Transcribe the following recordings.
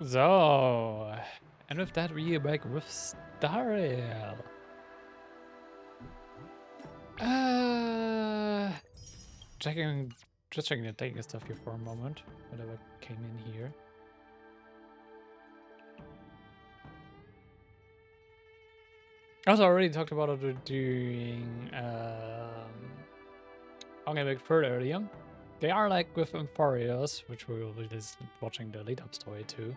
So, and with that, we are back with Stariel. Uh, checking, just checking the taking stuff here for a moment. Whatever came in here. Also, I already talked about it during Honkai Big Third earlier. They are like with Emphorios, which we will be just watching the lead-up story too.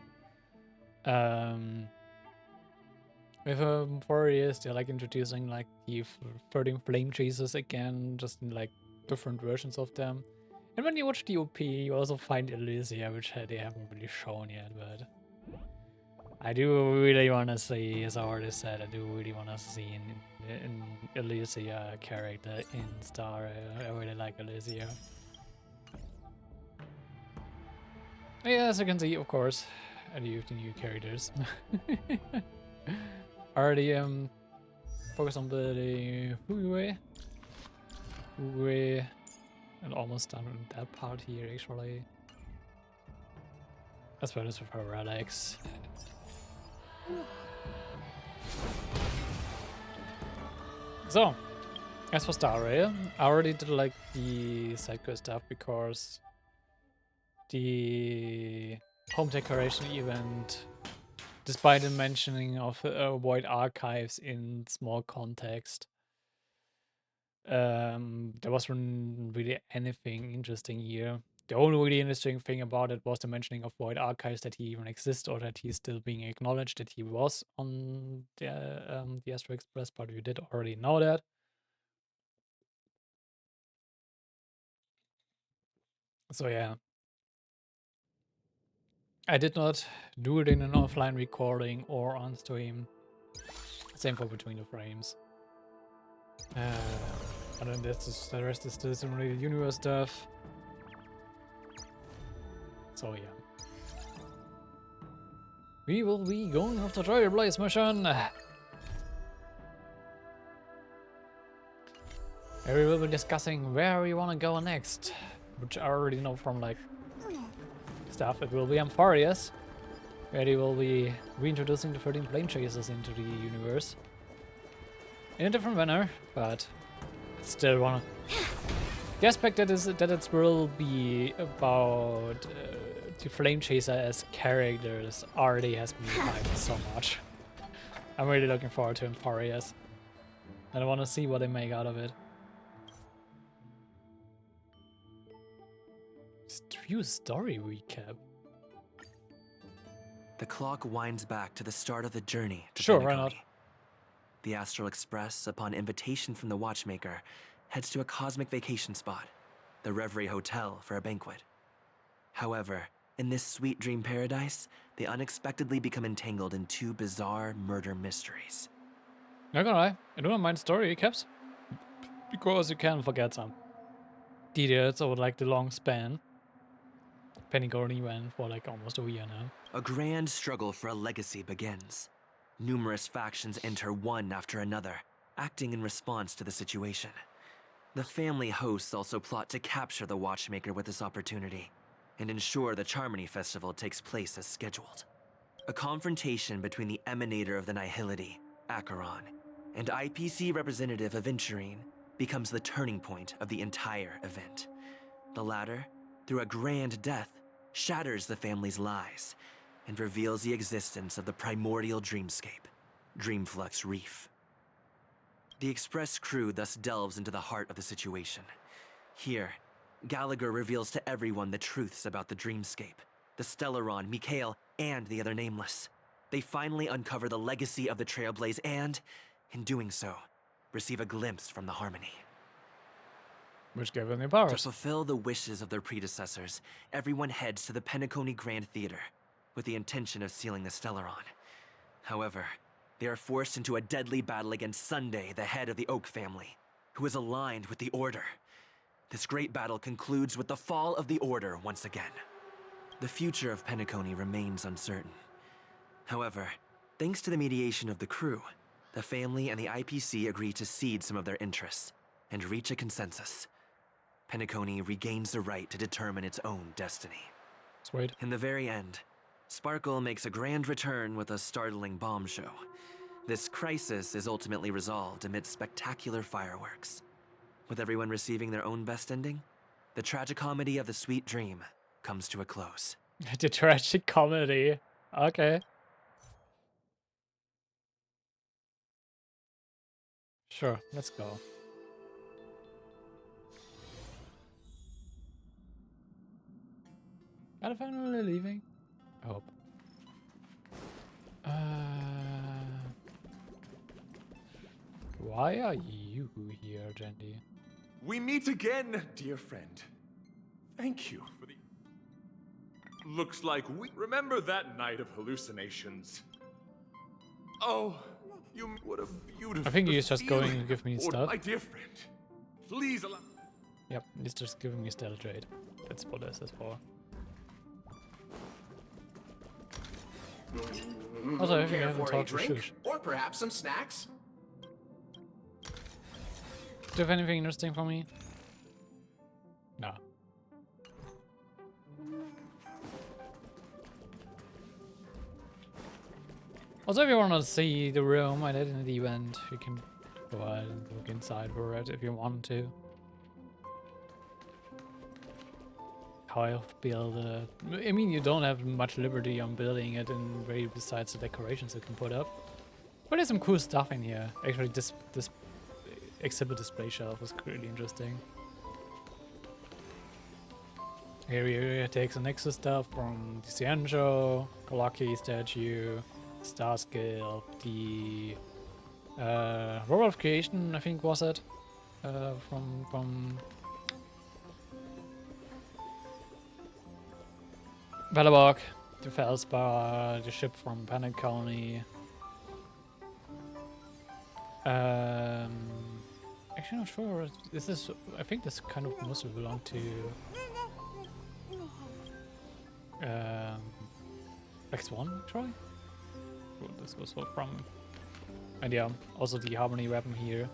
With Emphorios, they're like introducing like the 13 flame chasers again, just in like different versions of them. And when you watch the OP, you also find Elysia, which they haven't really shown yet, but I do really want to see, as I already said, I do really want to see in Elysia character in Star. I really like Elysia. Yeah, as you can see, of course, I do the new characters. Already focus on the Huiwei. And almost done with that part here actually. As well as with her relics. So, as for Star Rail, I already did like the side quest stuff because the home decoration event, despite the mentioning of void archives in small context, there wasn't really anything interesting here. The only really interesting thing about it was the mentioning of void archives, that he even exists or that he's still being acknowledged, that he was on the Astral Express, but you did already know that. So yeah, I did not do it in an offline recording or on stream. Same for Between the Frames. And then the rest is still some really universe stuff. So yeah. We will be going off the Trailblaze mission. Where we will be discussing where we want to go next. Which I already know from like stuff. It will be Ampharius, where they will be reintroducing the 13 flame chasers into the universe. In a different manner, but still wanna. The aspect that it will be about the flame chaser as characters already has me hyped so much. I'm really looking forward to Ampharius. And I want to see what they make out of it. View story recap. The clock winds back to the start of the journey to Sure, why not? The Astral Express, upon invitation from the Watchmaker, heads to a cosmic vacation spot, the Reverie Hotel, for a banquet. However, in this sweet dream paradise, they unexpectedly become entangled in two bizarre murder mysteries. Not gonna lie, I do not mind story recaps, because you can forget some details over like the long span. Penny went for like almost a year now. A grand struggle for a legacy begins. Numerous factions enter one after another, acting in response to the situation. The family hosts also plot to capture the Watchmaker with this opportunity and ensure the Charmony Festival takes place as scheduled. A confrontation between the emanator of the Nihility, Acheron, and IPC representative Aventurine becomes the turning point of the entire event. The latter, through a grand death, shatters the family's lies and reveals the existence of the primordial dreamscape, Dreamflux Reef. The Express crew thus delves into the heart of the situation. Here, Gallagher reveals to everyone the truths about the dreamscape, the Stellaron, Mikhail, and the other nameless. They finally uncover the legacy of the Trailblaze and, in doing so, receive a glimpse from the Harmony. Which gave them their powers. To fulfill the wishes of their predecessors, everyone heads to the Penacony Grand Theater with the intention of sealing the Stellaron. However, they are forced into a deadly battle against Sunday, the head of the Oak family, who is aligned with the Order. This great battle concludes with the fall of the Order once again. The future of Penacony remains uncertain. However, thanks to the mediation of the crew, the family and the IPC agree to cede some of their interests and reach a consensus. Penacony regains the right to determine its own destiny. Sweet. In the very end, Sparkle makes a grand return with a startling bomb show. This crisis is ultimately resolved amid spectacular fireworks. With everyone receiving their own best ending, the tragicomedy of the sweet dream comes to a close. The tragic comedy. Okay. Sure, let's go. Are they finally leaving? I hope. Why are you here, Jandy? We meet again, dear friend. Thank you for the... Looks like we remember that night of hallucinations. Oh, what a beautiful... I think he's just going to give me Oh, stuff. my dear friend, please allow... Yep, he's just giving me stealth trade. That's what this is for. Also, I think I Care haven't for a talked to drink, Shush. or perhaps some snacks? Do you have anything interesting for me? No. Also, if you want to see the room I did in the event, you can go ahead and look inside for it if you want to. How I've built it. I mean, you don't have much liberty on building it in way besides the decorations you can put up. But there's some cool stuff in here. Actually, this exhibit display shelf is really interesting. Here you take some Nexus stuff from the Cianjo, Lucky statue, Star Scale, the Roll of Creation, I think was it, from Belobog, the Felspar, the ship from Panic Colony. Actually not sure. This is, I think this kind of mostly belong to Black Swan, actually. Well, this was from, and yeah, also the Harmony weapon here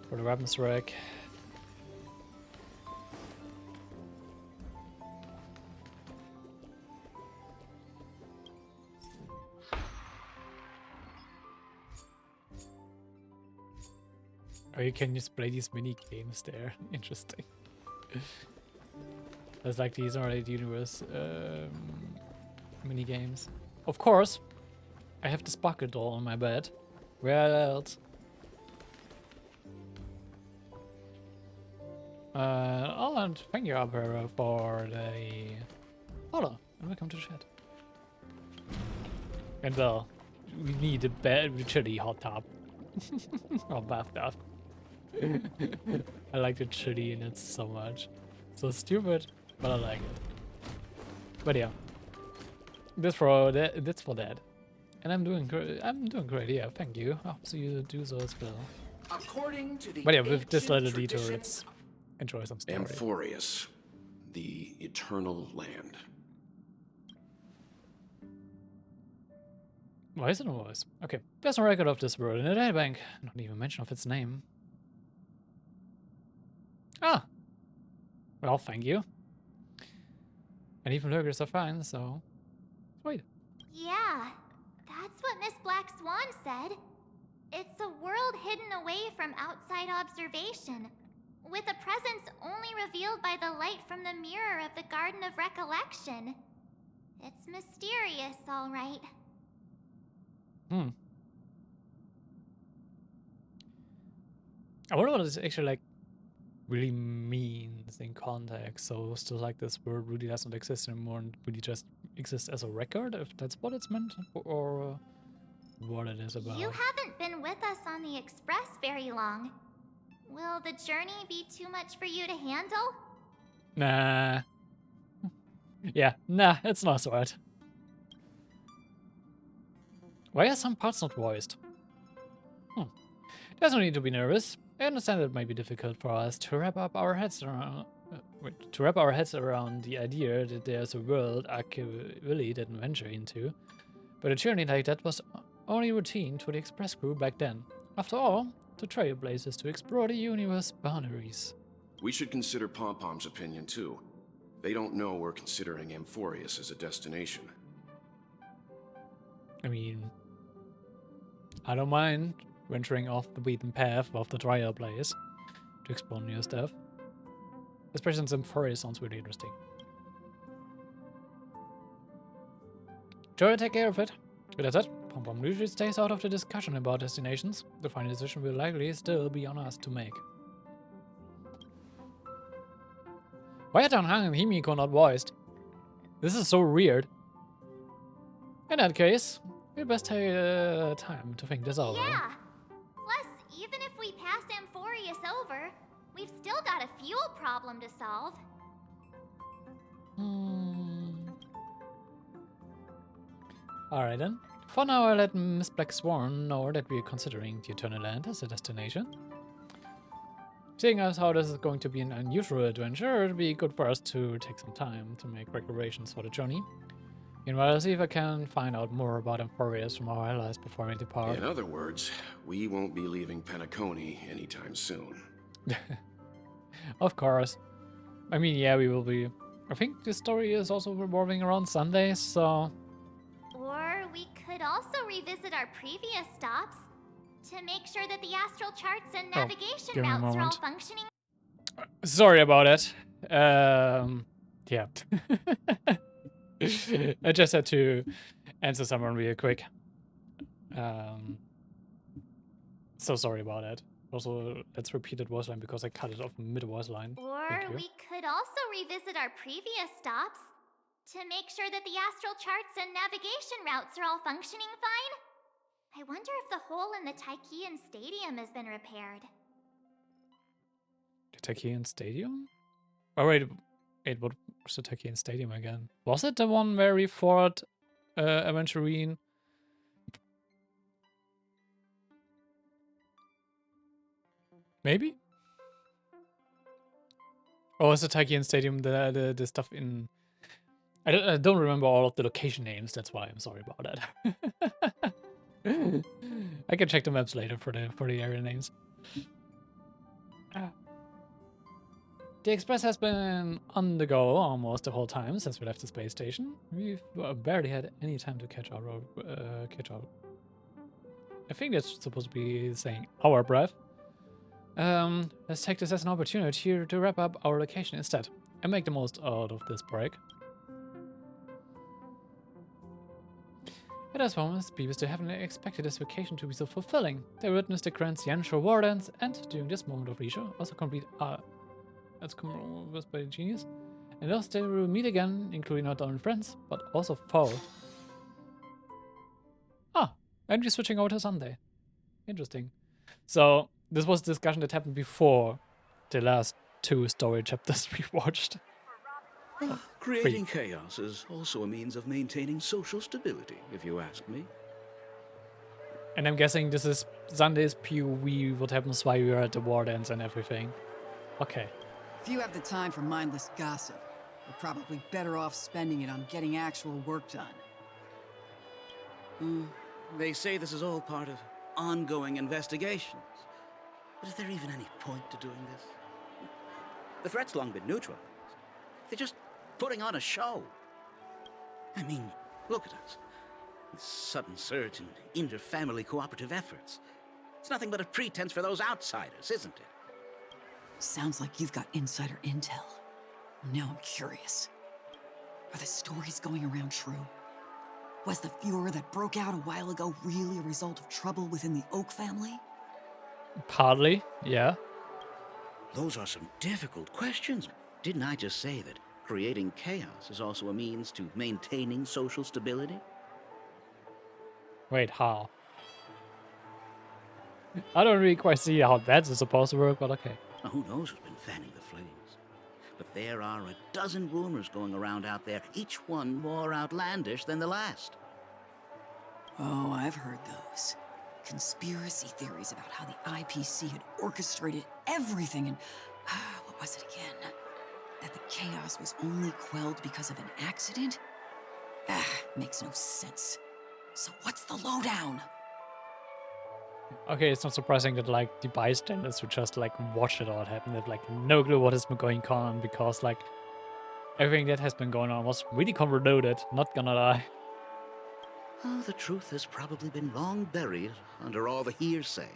for the weapons rack. Oh, you can just play these mini games there. Interesting. There's like these Alright Universe mini games. Of course, I have the Sparkle doll on my bed. Where else? Oh, and thank you, Abra, for the follow. And welcome to the chat. And well, we need a bed with chilly hot tub. Or bathtub. I like the chili in it so much. So stupid, but I like it. But yeah, that's for that. And I'm doing great. Yeah, thank you. I hope so you do so as well. According to the But yeah, with this ancient little detour, traditions, let's enjoy some story. Amphorius, the eternal land. Why is it a voice? Okay, there's no record of this world in the databank. Not even mention of its name. Ah, well, thank you. And even lurkers are fine, so sweet. Yeah, that's what Miss Black Swan said. It's a world hidden away from outside observation, with a presence only revealed by the light from the mirror of the Garden of Recollection. It's mysterious, all right. I wonder what this actually like really means in context. So still like this world really doesn't exist anymore and really just exists as a record, if that's what it's meant, or what it is about. You haven't been with us on the Express very long. Will the journey be too much for you to handle? Nah. Yeah, nah, it's not sweat. Why are some parts not voiced? There's no need to be nervous. I understand it might be difficult for us to wrap our heads around the idea that there's a world Aki really didn't venture into. But a journey like that was only routine to the Express crew back then. After all, the trailblazers to explore the universe boundaries. We should consider Pom Pom's opinion too. They don't know we're considering Amphorius as a destination. I mean, I don't mind venturing off the beaten path of the trial place to explore new stuff. Especially since Amphorius sounds really interesting. Joy, take care of it. With that said, Pom Pom usually stays out of the discussion about destinations. The final decision will likely still be on us to make. Why are Tanhang and Himiko not voiced? This is so weird. In that case, we'd best take time to think this over. Yeah. Plus, even if we pass Amphorius over, we've still got a fuel problem to solve. Alright then. For now, I'll let Miss Black Swan know that we're considering the Eternal Land as a destination. Seeing as how this is going to be an unusual adventure, it'd be good for us to take some time to make preparations for the journey. Meanwhile, I'll see if I can find out more about Amphorius from our allies before we depart. In other words, we won't be leaving Penacony anytime soon. Of course. I mean, yeah, we will be. I think this story is also revolving around Sundays, so... Or we could also revisit our previous stops to make sure that the astral charts and navigation give me a routes are all moment. functioning. Sorry about it. Yeah. I just had to answer someone real quick. So sorry about that. Also, let's repeat that voice line because I cut it off mid-voice line. Or Thank you. we could also revisit our previous stops to make sure that the astral charts and navigation routes are all functioning fine. I wonder if the hole in the Taikian Stadium has been repaired. The Taikian Stadium? Oh wait, what was the Taikian Stadium again? Was it the one where we fought Aventurine? Maybe? Or was the Taikian Stadium the stuff in... I don't remember all of the location names, that's why I'm sorry about that. I can check the maps later for the area names. The Express has been on the go almost the whole time since we left the space station. We've barely had any time to catch our I think that's supposed to be saying our breath. Let's take this as an opportunity to wrap up our location instead and make the most out of this break. It has moments people still haven't expected this vacation to be so fulfilling. They witnessed the grand Ciancio War dance and, during this moment of leisure, also complete that's was by genius. And thus they will meet again, including not only friends, but also foes. And we're switching over to Sunday. Interesting. So, this was a discussion that happened before the last 2 story chapters we watched. Creating chaos is also a means of maintaining social stability, if you ask me. And I'm guessing this is Sunday's POV, what happens while we are at the war dance and everything. Okay. If you have the time for mindless gossip, you're probably better off spending it on getting actual work done. They say this is all part of ongoing investigations. But is there even any point to doing this? The threat's long been neutralized. They're just putting on a show. I mean, look at us. This sudden surge in inter-family cooperative efforts. It's nothing but a pretense for those outsiders, isn't it? Sounds like you've got insider intel. Now I'm curious. Are the stories going around true? Was the furor that broke out a while ago really a result of trouble within the Oak family? Partly, yeah. Those are some difficult questions. Didn't I just say that creating chaos is also a means to maintaining social stability? Wait, how? I don't really quite see how that's supposed to work, but okay. Now, who knows who's been fanning the flames? But there are a dozen rumors going around out there, each one more outlandish than the last. Oh, I've heard those. Conspiracy theories about how the IPC had orchestrated everything and... what was it again? That the chaos was only quelled because of an accident? Makes no sense. So what's the lowdown? Okay, it's not surprising that, like, the bystanders who just, like, watch it all happen have, like, no clue what is going on because, like, everything that has been going on was really convoluted, not gonna lie. Oh, the truth has probably been long buried under all the hearsay.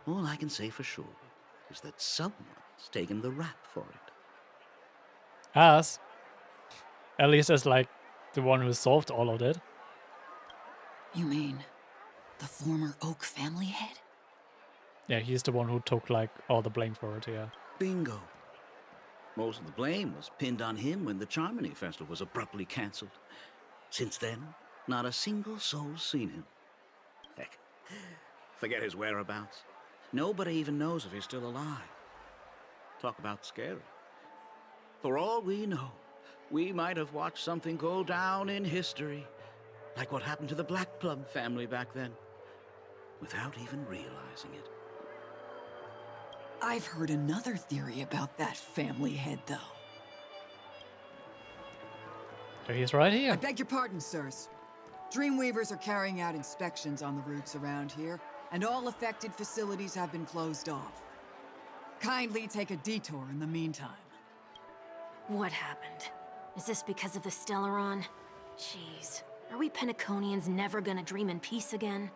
All I can say for sure is that someone's taken the rap for it. Us, at least as like the one who solved all of it. You mean the former Oak family head? Yeah, he's the one who took like all the blame for it, yeah. Bingo. Most of the blame was pinned on him when the Charmony Festival was abruptly cancelled. Since then, not a single soul's seen him. Heck, forget his whereabouts. Nobody even knows if he's still alive. Talk about scary. For all we know, we might have watched something go down in history, like what happened to the Black Plum family back then, without even realizing it. I've heard another theory about that family head, though. So he's right I here. beg your pardon, sirs. Dreamweavers are carrying out inspections on the routes around here, and all affected facilities have been closed off. Kindly take a detour in the meantime. What happened? Is this because of the Stellaron? Jeez, are we Penaconians never gonna dream in peace again?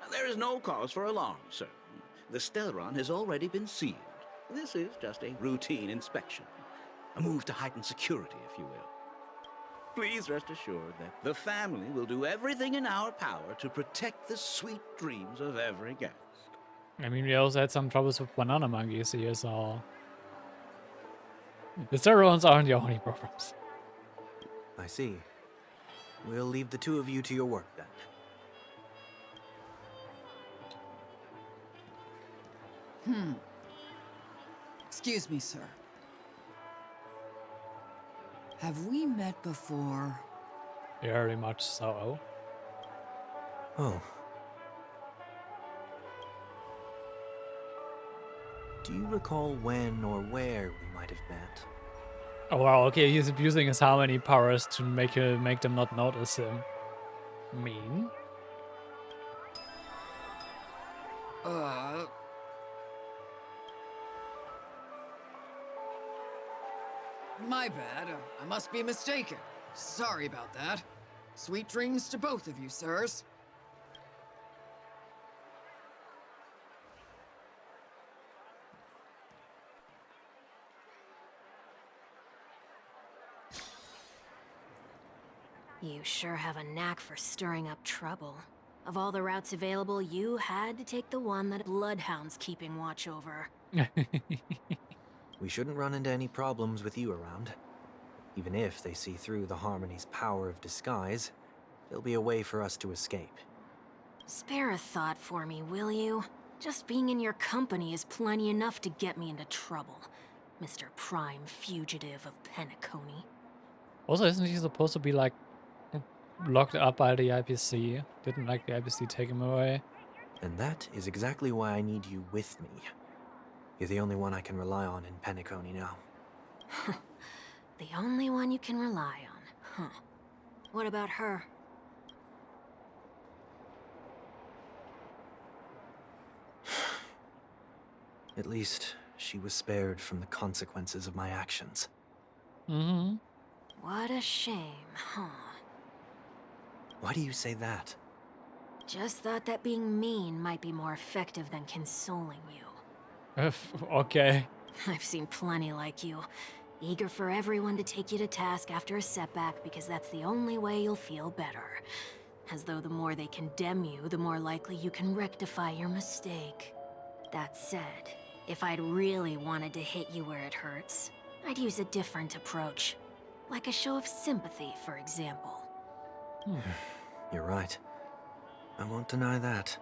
There is no cause for alarm, sir. The Stellaron has already been sealed. This is just a routine inspection. A move to heighten security, if you will. Please rest assured that the family will do everything in our power to protect the sweet dreams of every guest. I mean, we also had some troubles with banana monkeys here, so the Steroids aren't the only problems. I see. We'll leave the two of you to your work then. Excuse me, sir. Have we met before? Very much so. Oh. Do you recall when or where we might have met? Oh wow, okay, he's abusing his harmony powers to make them not notice him. Mean. My bad. I must be mistaken. Sorry about that. Sweet dreams to both of you, sirs. You sure have a knack for stirring up trouble. Of all the routes available, you had to take the one that Bloodhound's keeping watch over. We shouldn't run into any problems with you around. Even if they see through the Harmony's power of disguise, there'll be a way for us to escape. Spare a thought for me, will you? Just being in your company is plenty enough to get me into trouble, Mr. Prime Fugitive of Penacony. Also, isn't he supposed to be like locked up by the IPC? Didn't like the IPC take him away? And that is exactly why I need you with me. You're the only one I can rely on in Penacony now. The only one you can rely on, huh? What about her? At least, she was spared from the consequences of my actions. Mm-hmm. What a shame, huh? Why do you say that? Just thought that being mean might be more effective than consoling you. Okay. I've seen plenty like you. Eager for everyone to take you to task after a setback because that's the only way you'll feel better. As though the more they condemn you, the more likely you can rectify your mistake. That said, if I'd really wanted to hit you where it hurts, I'd use a different approach. Like a show of sympathy, for example. You're right. I won't deny that.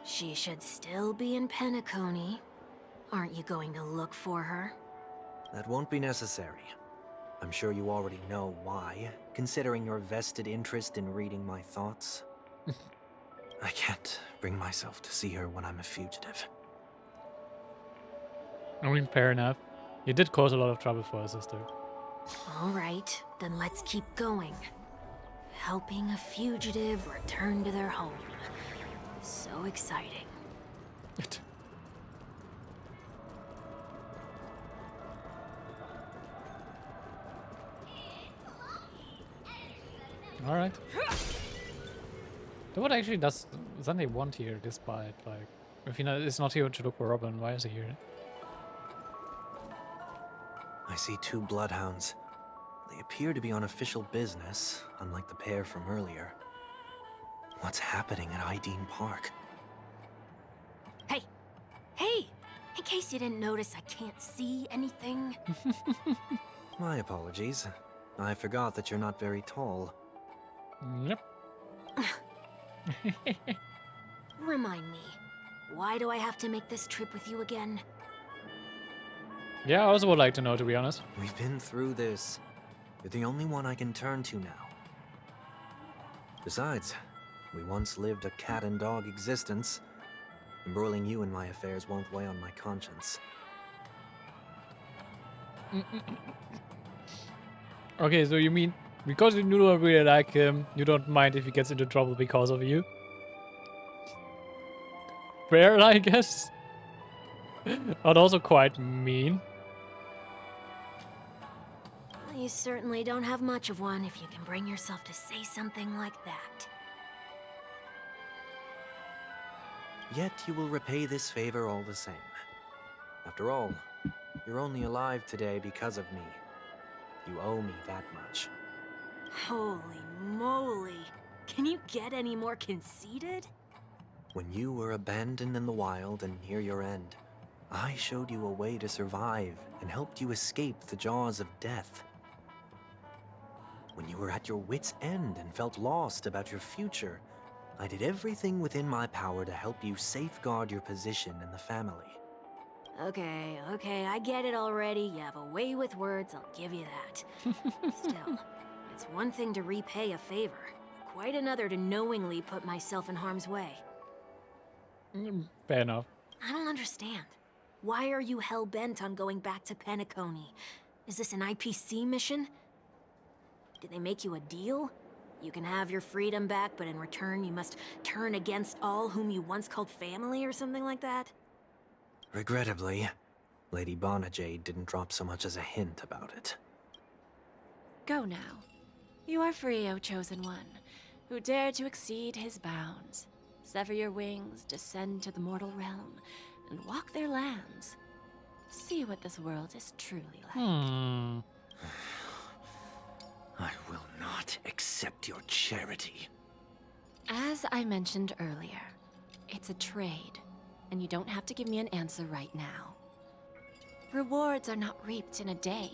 She should still be in Penacony. Aren't you going to look for her? That won't be necessary. I'm sure you already know why, considering your vested interest in reading my thoughts. I can't bring myself to see her when I'm a fugitive. I mean, fair enough. He did cause a lot of trouble for his sister. All right, then let's keep going. Helping a fugitive return to their home. So exciting. Alright. So what actually does Sunday want here, despite, like, if he is not here to look for Robin, why is he here? I see 2 bloodhounds. They appear to be on official business, unlike the pair from earlier. What's happening at Ideen Park? Hey! Hey! In case you didn't notice, I can't see anything. My apologies. I forgot that you're not very tall. Yep. Remind me, why do I have to make this trip with you again? Yeah, I also would like to know, to be honest. We've been through this. You're the only one I can turn to now. Besides, we once lived a cat and dog existence. Embroiling you in my affairs won't weigh on my conscience. Okay, so you mean, because you do not really like him, you don't mind if he gets into trouble because of you? Fair, I guess. But also quite mean. You certainly don't have much of one if you can bring yourself to say something like that. Yet you will repay this favor all the same. After all, you're only alive today because of me. You owe me that much. Holy moly! Can you get any more conceited? When you were abandoned in the wild and near your end, I showed you a way to survive and helped you escape the jaws of death. When you were at your wit's end and felt lost about your future, I did everything within my power to help you safeguard your position in the family. Okay, I get it already. You have a way with words, I'll give you that. Still, it's one thing to repay a favor, quite another to knowingly put myself in harm's way. Fair enough. I don't understand. Why are you hell-bent on going back to Penacony? Is this an IPC mission? Did they make you a deal? You can have your freedom back, but in return you must turn against all whom you once called family or something like that? Regrettably, Lady Bonajade didn't drop so much as a hint about it. Go now. You are free, O Chosen One, who dare to exceed his bounds. Sever your wings, descend to the mortal realm, and walk their lands. See what this world is truly like. I will not accept your charity. As I mentioned earlier, it's a trade, and you don't have to give me an answer right now. Rewards are not reaped in a day,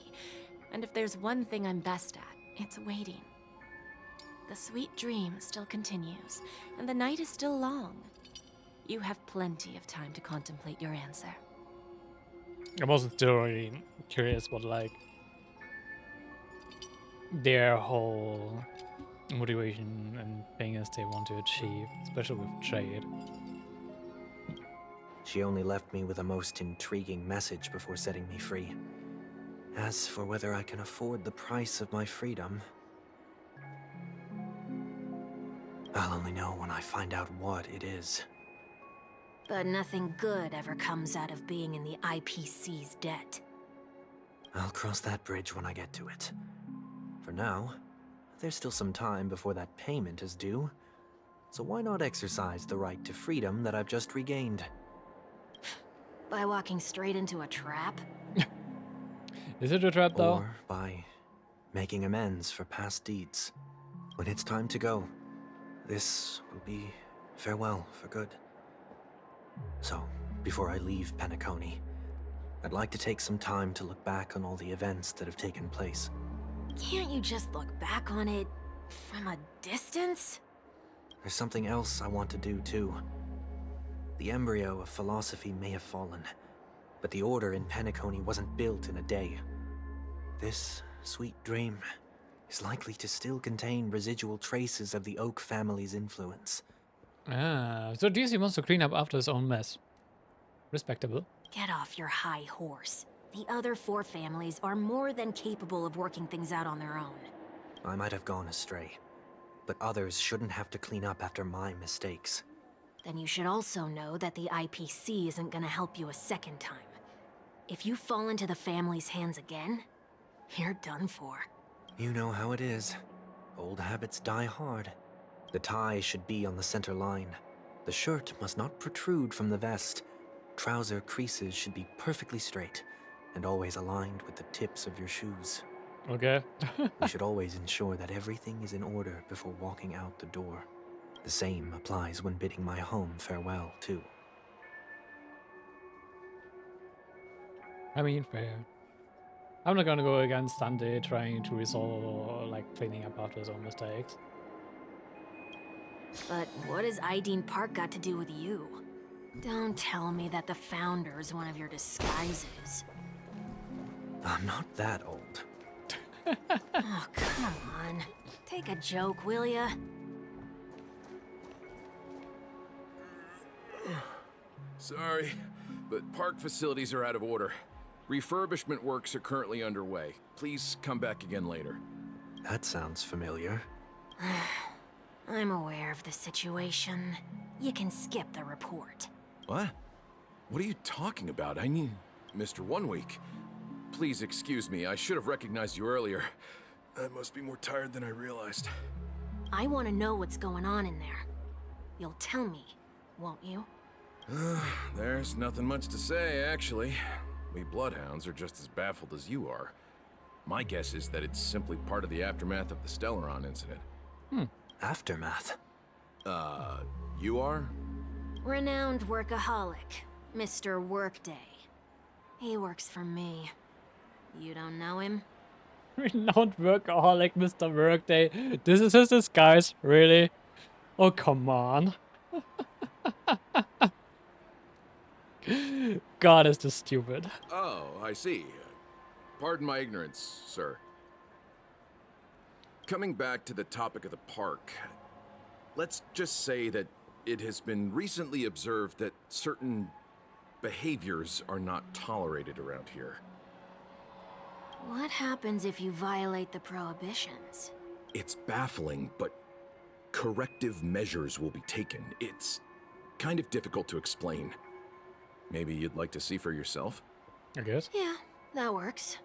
and if there's one thing I'm best at, it's waiting. The sweet dream still continues, and the night is still long. You have plenty of time to contemplate your answer. I'm also still really curious what, like, their whole motivation and thing is they want to achieve, especially with Jade. She only left me with a most intriguing message before setting me free. As for whether I can afford the price of my freedom, I'll only know when I find out what it is. But nothing good ever comes out of being in the IPC's debt. I'll cross that bridge when I get to it. For now, there's still some time before that payment is due, so why not exercise the right to freedom that I've just regained? By walking straight into a trap? Is it a trap, though? Or by making amends for past deeds. When it's time to go, this will be farewell for good. So, before I leave Penacony, I'd like to take some time to look back on all the events that have taken place. Can't you just look back on it from a distance? There's something else I want to do, too. The embryo of philosophy may have fallen, but the order in Penacony wasn't built in a day. This sweet dream is likely to still contain residual traces of the Oak family's influence. Ah, so DC wants to clean up after his own mess. Respectable. Get off your high horse. The other 4 families are more than capable of working things out on their own. I might have gone astray, but others shouldn't have to clean up after my mistakes. Then you should also know that the IPC isn't gonna help you a second time. If you fall into the family's hands again, you're done for. You know how it is. Old habits die hard. The tie should be on the center line. The shirt must not protrude from the vest. Trouser creases should be perfectly straight and always aligned with the tips of your shoes. Okay. You should always ensure that everything is in order before walking out the door. The same applies when bidding my home farewell, too. I mean, fair. I'm not gonna go against Sunday trying to resolve or like cleaning up after his own mistakes. But what has Ideen Park got to do with you? Don't tell me that the Founder's one of your disguises. I'm not that old. Oh, come on. Take a joke, will ya? Sorry, but park facilities are out of order. Refurbishment works are currently underway. Please come back again later. That sounds familiar. I'm aware of the situation. You can skip the report. What? What are you talking about? I mean, Mr. 1 Week. Please excuse me, I should have recognized you earlier. I must be more tired than I realized. I want to know what's going on in there. You'll tell me, won't you? There's nothing much to say, actually. We Bloodhounds are just as baffled as you are. My guess is that it's simply part of the aftermath of the Stellaron incident. Aftermath? You are? Renowned workaholic, Mr. Workday. He works for me. You don't know him? Renowned workaholic, Mr. Workday. This is his disguise, really? Oh, come on. God, is this stupid. Oh, I see. Pardon my ignorance, sir. Coming back to the topic of the park, let's just say that it has been recently observed that certain behaviors are not tolerated around here. What happens if you violate the prohibitions? It's baffling, but corrective measures will be taken. It's kind of difficult to explain. Maybe you'd like to see for yourself? I guess. Yeah, that works.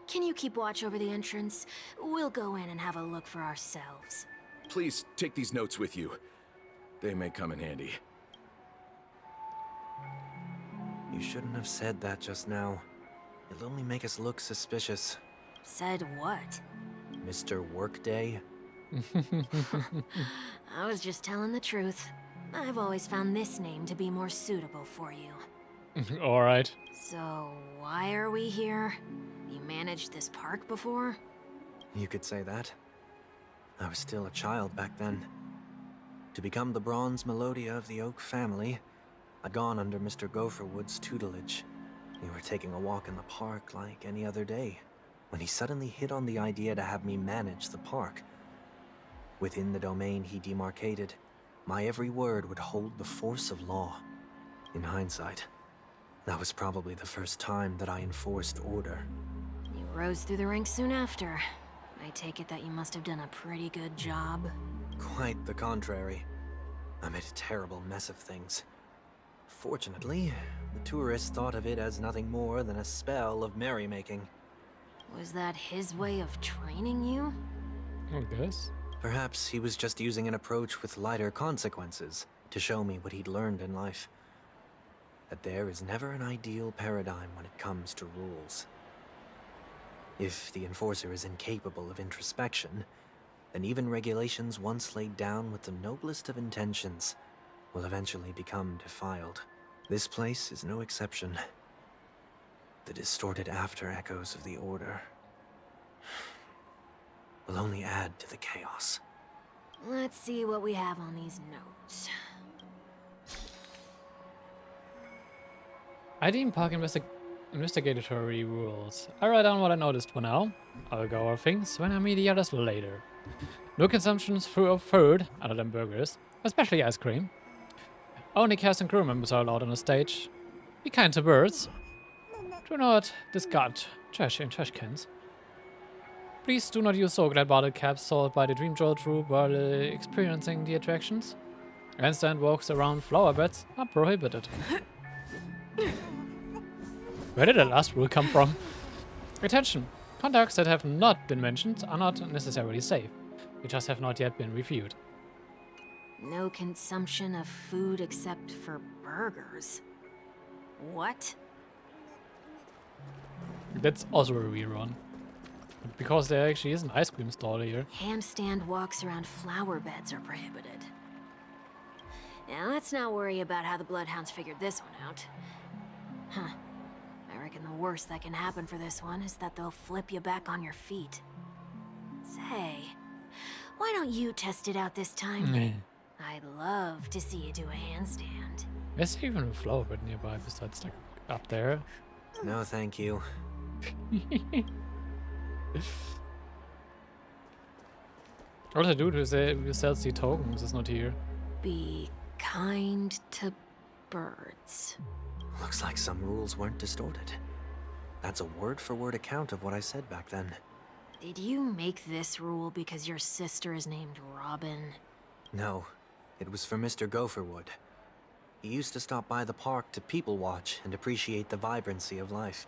Can you keep watch over the entrance? We'll go in and have a look for ourselves. Please take these notes with you. They may come in handy. You shouldn't have said that just now. It'll only make us look suspicious. Said what? Mr. Workday? I was just telling the truth. I've always found this name to be more suitable for you. Alright. So, why are we here? You managed this park before? You could say that. I was still a child back then. To become the bronze Melodia of the Oak family, I'd gone under Mr. Gopherwood's tutelage. We were taking a walk in the park like any other day, when he suddenly hit on the idea to have me manage the park. Within the domain he demarcated, my every word would hold the force of law. In hindsight, that was probably the first time that I enforced order. You rose through the ranks soon after. I take it that you must have done a pretty good job. Quite the contrary. I made a terrible mess of things. Fortunately, the tourists thought of it as nothing more than a spell of merrymaking. Was that his way of training you? I guess. Perhaps he was just using an approach with lighter consequences to show me what he'd learned in life. That there is never an ideal paradigm when it comes to rules. If the enforcer is incapable of introspection, then even regulations once laid down with the noblest of intentions will eventually become defiled. This place is no exception. The distorted after-echoes of the Order will only add to the chaos. Let's see what we have on these notes. Ideen Park investigatory rules. I write down what I noticed for now. I'll go over things when I meet the others later. No consumptions of food, other than burgers, especially ice cream. Only cast and crew members are allowed on the stage. Be kind to birds. Do not discard trash in trash cans. Please do not use Soulglide bottle caps sold by the Dream Jolt Troop while experiencing the attractions. Handstand walks around flower beds are prohibited. Where did the last rule come from? Attention! Contacts that have not been mentioned are not necessarily safe. They just have not yet been reviewed. No consumption of food except for burgers. What? That's also a rerun. Because there actually is an ice cream stall here. Handstand walks around flower beds are prohibited. Now let's not worry about how the Bloodhounds figured this one out. Huh. I reckon the worst that can happen for this one is that they'll flip you back on your feet. Say, why don't you test it out this time? I'd love to see you do a handstand. Is there even a flower bed nearby besides like up there? No, thank you. What the dude who sells the tokens is not here. Be kind to birds. Looks like some rules weren't distorted. That's a word-for-word account of what I said back then. Did you make this rule because your sister is named Robin? No, it was for Mr. Gopherwood. He used to stop by the park to people watch and appreciate the vibrancy of life.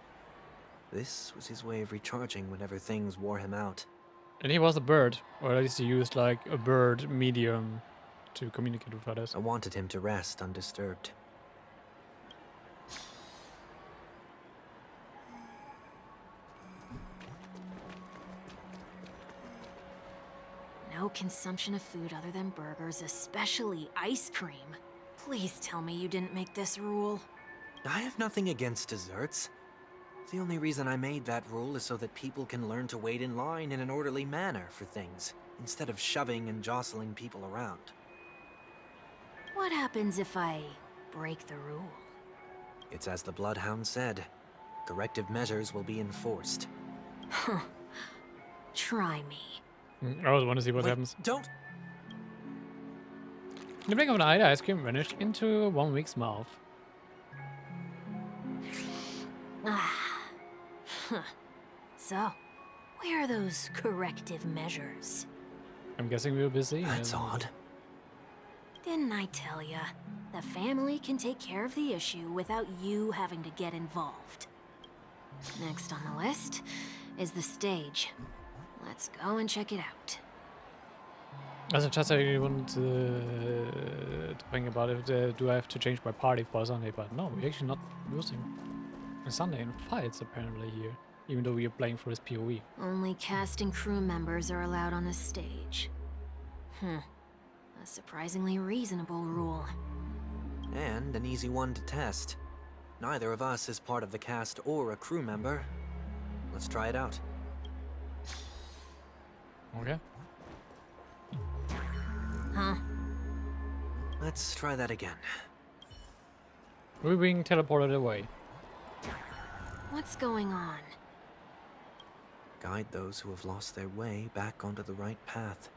This was his way of recharging whenever things wore him out. And he was a bird, or at least he used like a bird medium to communicate with others. I wanted him to rest undisturbed. No consumption of food other than burgers, especially ice cream. Please tell me you didn't make this rule. I have nothing against desserts. The only reason I made that rule is so that people can learn to wait in line in an orderly manner for things, instead of shoving and jostling people around. What happens if I break the rule? It's as the Bloodhound said. Corrective measures will be enforced. Huh. Try me. I always want to see what Wait, happens. Don't! In the blink of an eye, the ice cream vanished into 1 week's mouth. Ah. Huh. So, where are those corrective measures? I'm guessing we were busy. That's odd. Didn't I tell ya? The family can take care of the issue without you having to get involved. Next on the list is the stage. Let's go and check it out. As a just I wanted to think about it, do I have to change my party for Sunday? But no, we're actually not using Sunday in fights apparently here, even though we are playing for this PoE. Only cast and crew members are allowed on the stage. A surprisingly reasonable rule. And an easy one to test. Neither of us is part of the cast or a crew member. Let's try it out. Okay. Huh? Let's try that again. We're being teleported away. What's going on? Guide those who have lost their way back onto the right path.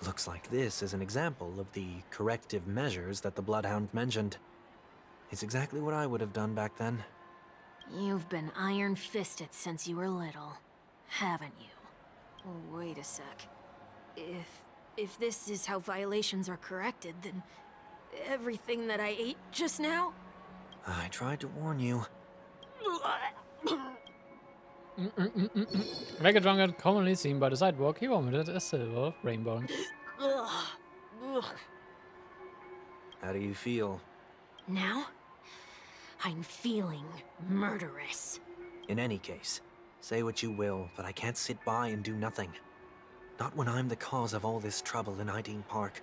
Looks like this is an example of the corrective measures that the Bloodhound mentioned. It's exactly what I would have done back then. You've been iron-fisted since you were little, haven't you? Oh, wait a sec. If this is how violations are corrected, then everything that I ate just now? I tried to warn you. Like a drunkard commonly seen by the sidewalk, he vomited a silver rainbow. How do you feel? Now? I'm feeling murderous. In any case, say what you will, but I can't sit by and do nothing. Not when I'm the cause of all this trouble in Ideen Park.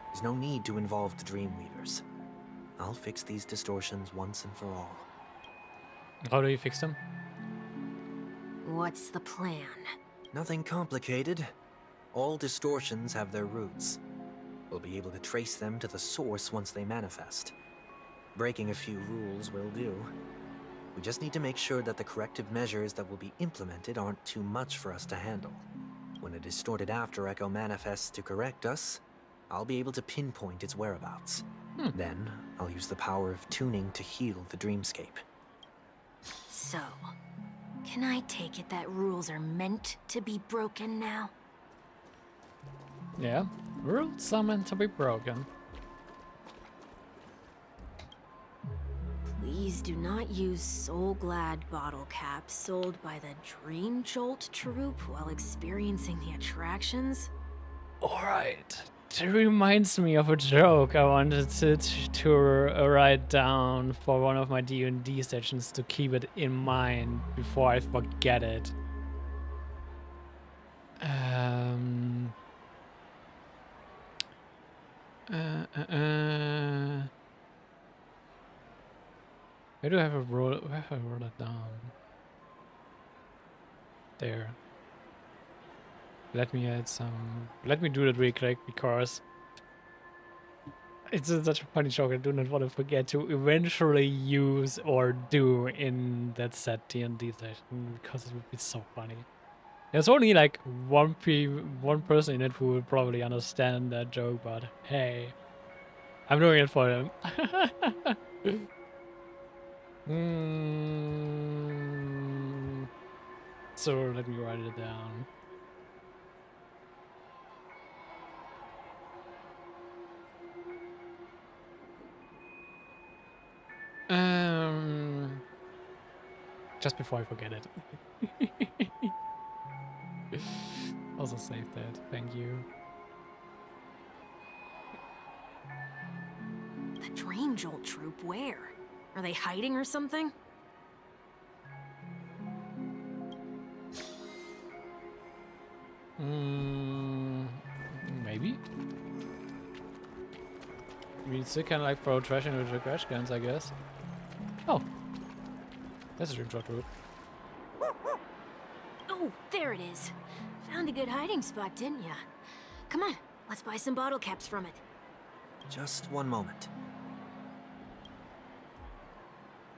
There's no need to involve the Dreamweavers. I'll fix these distortions once and for all. How do you fix them? What's the plan? Nothing complicated. All distortions have their roots. We'll be able to trace them to the source once they manifest. Breaking a few rules will do. We just need to make sure that the corrective measures that will be implemented aren't too much for us to handle. When a distorted after echo manifests to correct us, I'll be able to pinpoint its whereabouts. Then, I'll use the power of tuning to heal the dreamscape. So, can I take it that rules are meant to be broken now? Yeah, rules are meant to be broken. Please do not use Soul Glad bottle caps sold by the Dream Jolt troupe while experiencing the attractions. Alright. It reminds me of a joke I wanted to write down for one of my D&D sessions to keep it in mind before I forget it. Where do I have a roll? Where have I rolled it down? There. Let me add some. Let me do that really quick because it's such a funny joke. I do not want to forget to eventually use or do in that set D&D session because it would be so funny. There's only like one person in it who will probably understand that joke, but hey, I'm doing it for them. So let me write it down. Just before I forget it. Also save that, thank you. The Dream Jolt troupe, where? Are they hiding or something? Maybe? I mean, still kind of like throw trash into the trash cans, I guess. Oh. That's a Dream Jolt troupe. Oh, there it is. Found a good hiding spot, didn't ya? Come on, let's buy some bottle caps from it. Just one moment.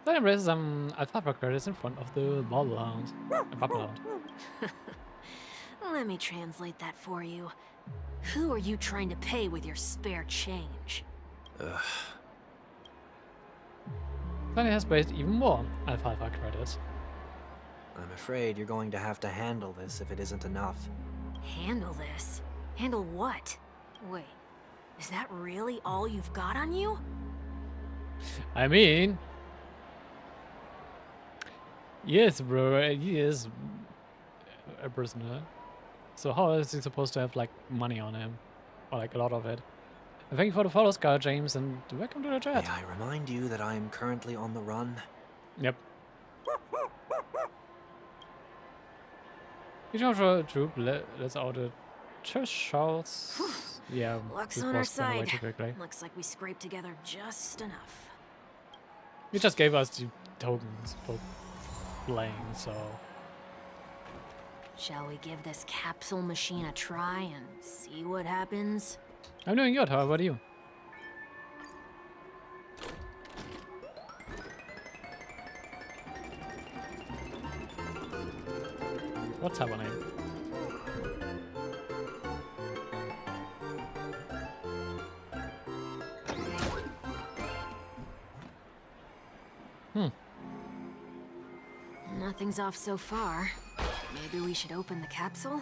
Then embrace some alfalfa credits in front of the bubble hound. Bubble hound. Let me translate that for you. Who are you trying to pay with your spare change? Ugh. Then it has based even more alfalfa credits. I'm afraid you're going to have to handle this if it isn't enough. Handle this? Handle what? Wait, is that really all you've got on you? I mean... Yes, bro, he is a prisoner. So how is he supposed to have, like, money on him? Or, like, a lot of it? And thank you for the follow, Scar James, and welcome to the chat. May I remind you that I am currently on the run? Yep. You know, for a troop, let's out a church shouts. Yeah, Luck's this on our was gonna side. wait too quickly. Looks like we scraped together just enough. You just gave us the tokens for playing, so... Shall we give this capsule machine a try and see what happens? I'm doing good, how about you? What's happening? Nothing's off so far. Maybe we should open the capsule?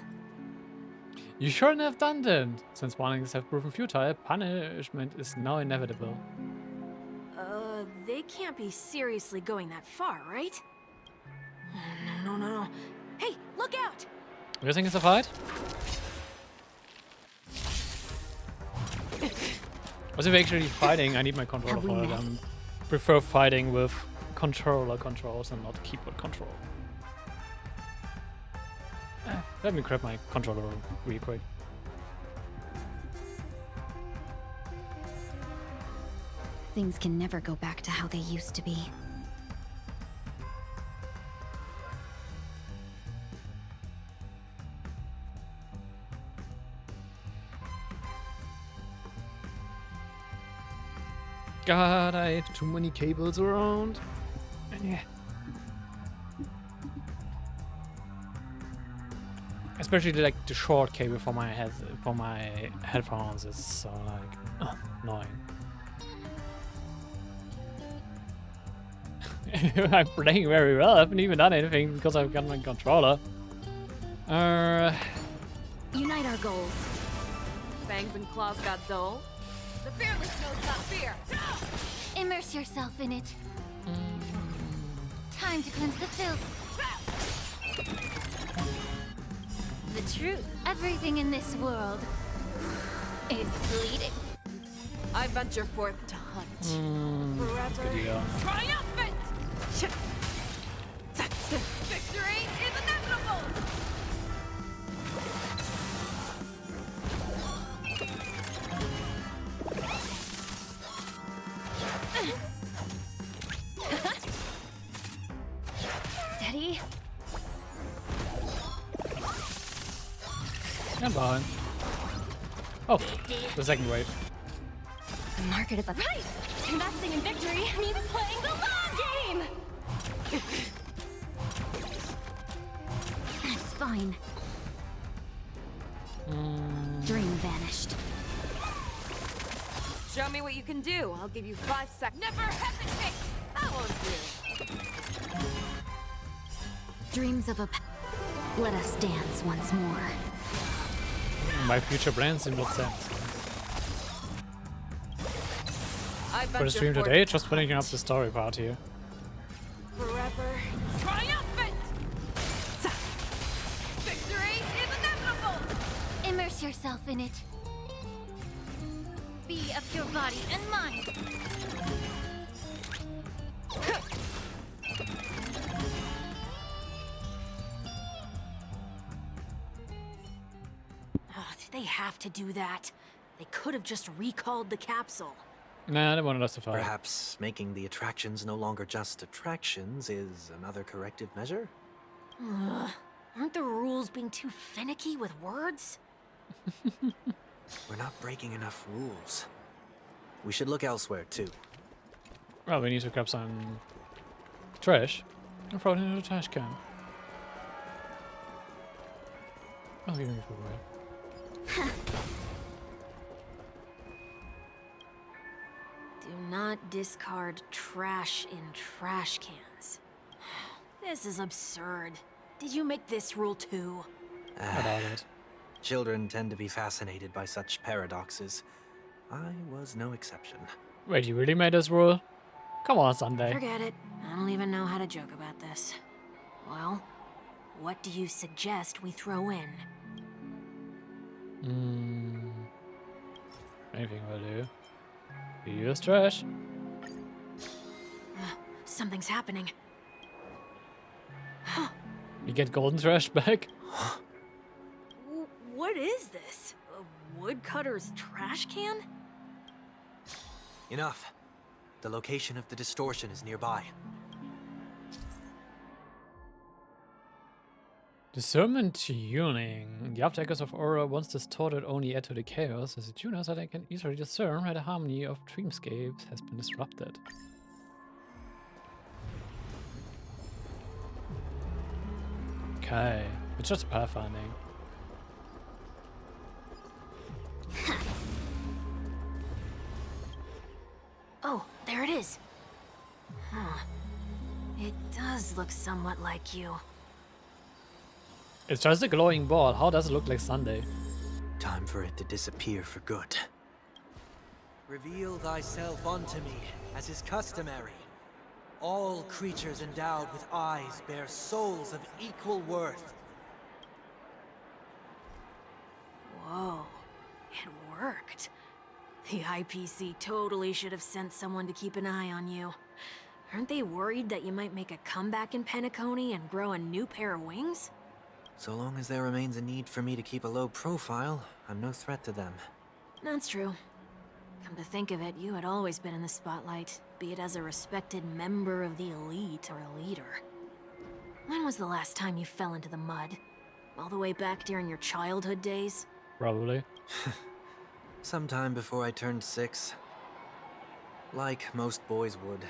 You shouldn't have done that. Since warnings have proven futile, punishment is now inevitable. They can't be seriously going that far, right? No. Hey, look out! You think it's a fight? Was it actually fighting? I need my controller for it. I prefer fighting with controller controls and not keyboard control. Let me grab my controller real quick. Things can never go back to how they used to be. God, I have too many cables around. Yeah. Especially like the short cable for my headphones is so like annoying. I'm playing very well. I haven't even done anything because I've got my controller. Unite our goals. Fangs and claws got dull. The fearless knows not fear. Immerse yourself in it. Time to cleanse the filth. The truth. Everything in this world is bleeding. I venture forth to hunt. Forever. Good deal. Triumphant! Victory is inevitable! Steady. I'm behind. Oh, the second wave. The market is up. Right! Investing in victory means playing the long game! That's fine. Dream vanished. Show me what you can do. I'll give you 5 seconds. Never hesitate! That won't do. Dreams of a let us dance once more. My future plans in what sense? I For the stream venture today, forth just to finishing up hunt. the story part here. Forever. Triumphant! Victory is inevitable! Immerse yourself in it. Be of your body and mind. Oh, did they have to do that? They could have just recalled the capsule. Nah, they wanted us to fight. Perhaps making the attractions no longer just attractions is another corrective measure? Ugh. Aren't the rules being too finicky with words? We're not breaking enough rules. We should look elsewhere, too. Well, we need to grab some trash and throw it into the trash can. I'll give you for away. Do not discard trash in trash cans. This is absurd. Did you make this rule too? I doubt it. Children tend to be fascinated by such paradoxes. I was no exception. Wait, you really made this rule? Come on, Sunday. Forget it. I don't even know how to joke about this. Well, what do you suggest we throw in? Anything will do. Use trash. Something's happening. You get golden trash back. What is this? A woodcutter's trash can? Enough. The location of the distortion is nearby. Discernment tuning. The uptakers of aura once distorted only add to the chaos as a tuner so they can easily discern where the harmony of dreamscapes has been disrupted. Okay, it's just pathfinding. Oh, there it is. Huh. It does look somewhat like you. It's just a glowing ball. How does it look like Sunday? Time for it to disappear for good. Reveal thyself unto me, as is customary. All creatures endowed with eyes bear souls of equal worth. Whoa, it worked. The IPC totally should have sent someone to keep an eye on you. Aren't they worried that you might make a comeback in Penacony and grow a new pair of wings? So long as there remains a need for me to keep a low profile, I'm no threat to them. That's true. Come to think of it, you had always been in the spotlight, be it as a respected member of the elite or a leader. When was the last time you fell into the mud? All the way back during your childhood days? Probably. Sometime before I turned 6. Like most boys would,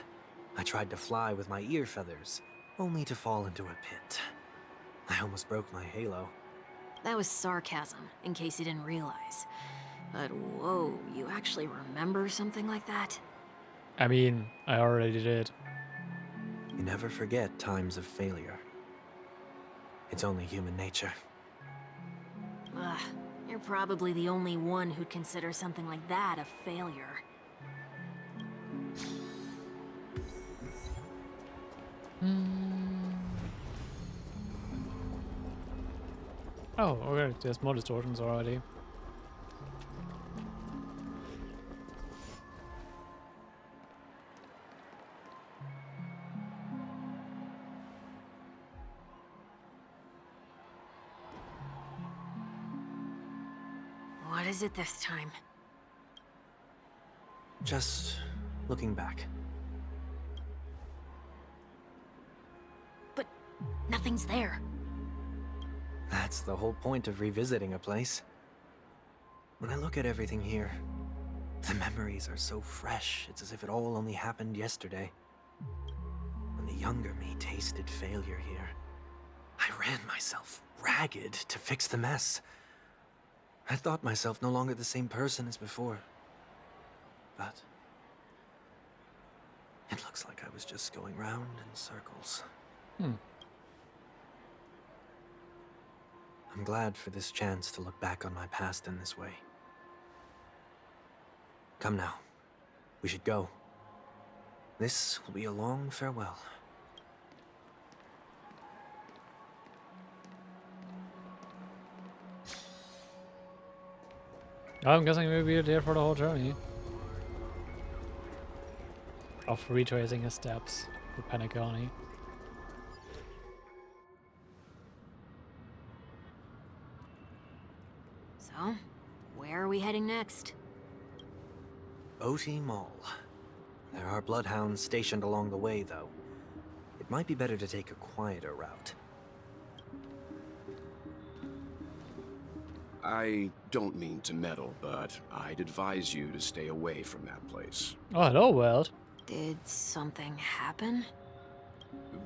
I tried to fly with my ear feathers, only to fall into a pit. I almost broke my halo. That was sarcasm, in case you didn't realize. But whoa, you actually remember something like that? I mean, I already did. You never forget times of failure. It's only human nature. Ugh, you're probably the only one who'd consider something like that a failure. Oh, okay, there's more distortions already. What is it this time? Just looking back. But nothing's there. That's the whole point of revisiting a place. When I look at everything here, the memories are so fresh, it's as if it all only happened yesterday. When the younger me tasted failure here, I ran myself ragged to fix the mess. I thought myself no longer the same person as before. But it looks like I was just going round in circles. I'm glad for this chance to look back on my past in this way. Come now. We should go. This will be a long farewell. I'm guessing we'll be there for the whole journey. Of retracing his steps to Penacony. So, where are we heading next? OT Mall. There are bloodhounds stationed along the way, though. It might be better to take a quieter route. I don't mean to meddle, but I'd advise you to stay away from that place. Oh, hello, world. Did something happen?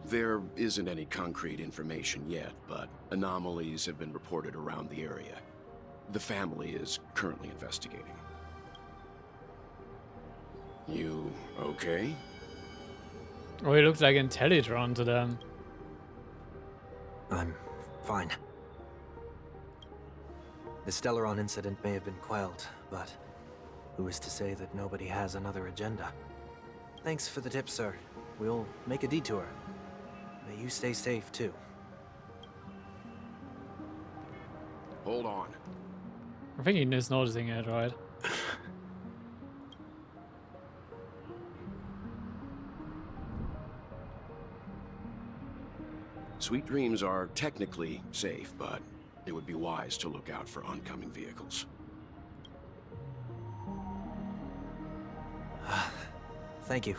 There isn't any concrete information yet, but anomalies have been reported around the area. The family is currently investigating. You okay? Oh, he looks like Intellitron to them. I'm fine. The Stellaron incident may have been quelled, but who is to say that nobody has another agenda? Thanks for the tip, sir. We'll make a detour. May you stay safe, too. Hold on. I think he is noticing it, right? Sweet dreams are technically safe, but it would be wise to look out for oncoming vehicles. Thank you.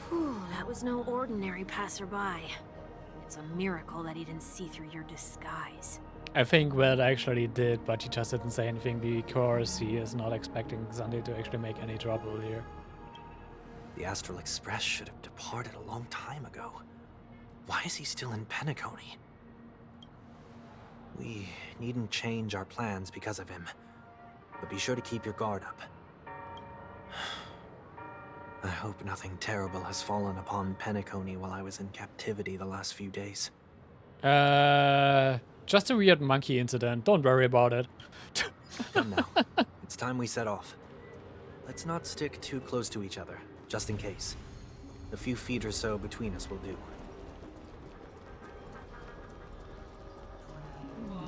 Whew, that was no ordinary passerby. It's a miracle that he didn't see through your disguise. I think Weld actually did, but he just didn't say anything because he is not expecting Sunday to actually make any trouble here. The Astral Express should have departed a long time ago. Why is he still in Penacony? We needn't change our plans because of him, but be sure to keep your guard up. I hope nothing terrible has fallen upon Penacony while I was in captivity the last few days. Just a weird monkey incident. Don't worry about it. Come now. It's time we set off. Let's not stick too close to each other, just in case. A few feet or so between us will do.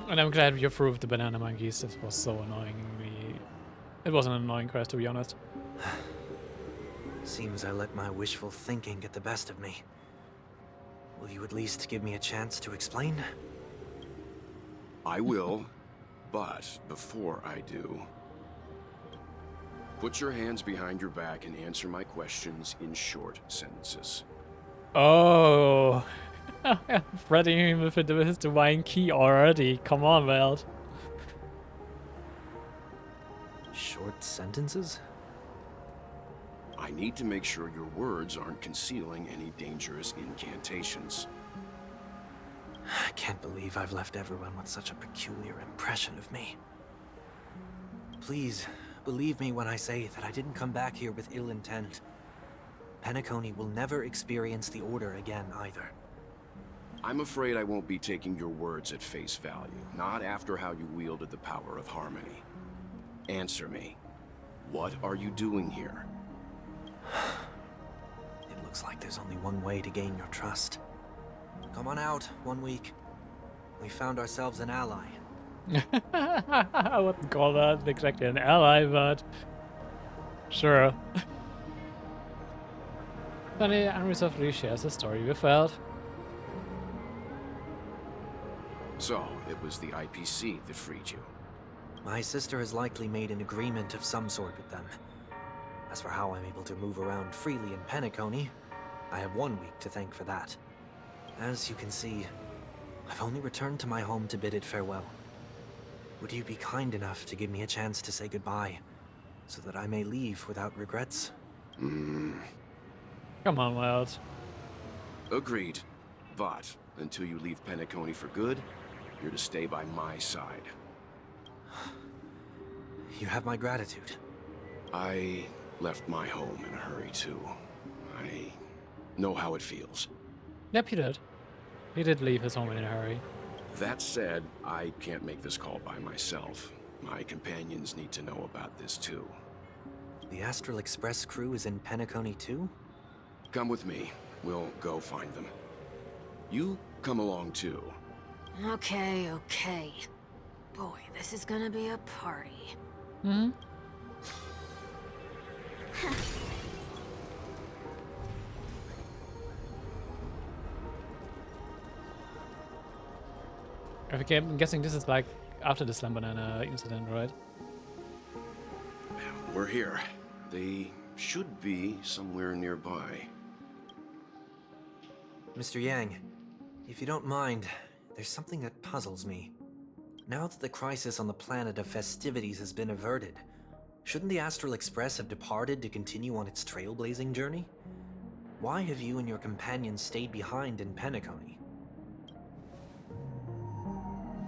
And I'm glad you approved the banana monkeys. This was so annoying. It was an annoying quest, to be honest. Seems I let my wishful thinking get the best of me. Will you at least give me a chance to explain? I will, but before I do, put your hands behind your back and answer my questions in short sentences. Oh. Threatening him with his divine key already. Come on, Weld. Short sentences? I need to make sure your words aren't concealing any dangerous incantations. I can't believe I've left everyone with such a peculiar impression of me. Please, believe me when I say that I didn't come back here with ill intent. Penacony will never experience the Order again, either. I'm afraid I won't be taking your words at face value, not after how you wielded the power of harmony. Answer me. What are you doing here? It looks like there's only one way to gain your trust. Come on out, 1 week. We found ourselves an ally. I wouldn't call that exactly an ally, but sure. Sunny unreservedly shares a story with Veld. So, it was the IPC that freed you. My sister has likely made an agreement of some sort with them. As for how I'm able to move around freely in Penacony, I have 1 week to thank for that. As you can see, I've only returned to my home to bid it farewell. Would you be kind enough to give me a chance to say goodbye, so that I may leave without regrets? Come on, Wild. Agreed. But until you leave Penacony for good, you're to stay by my side. You have my gratitude. I left my home in a hurry too. I know how it feels. Yep, he did. He did leave his home in a hurry. That said, I can't make this call by myself. My companions need to know about this too. The Astral Express crew is in Penacony too? Come with me. We'll go find them. You come along too. Okay, okay. Boy, this is gonna be a party. Hmm? Okay, I'm guessing this is like after the Slam Banana incident, right? We're here. They should be somewhere nearby. Mr. Yang, if you don't mind, there's something that puzzles me. Now that the crisis on the planet of festivities has been averted, shouldn't the Astral Express have departed to continue on its trailblazing journey? Why have you and your companions stayed behind in Penacony?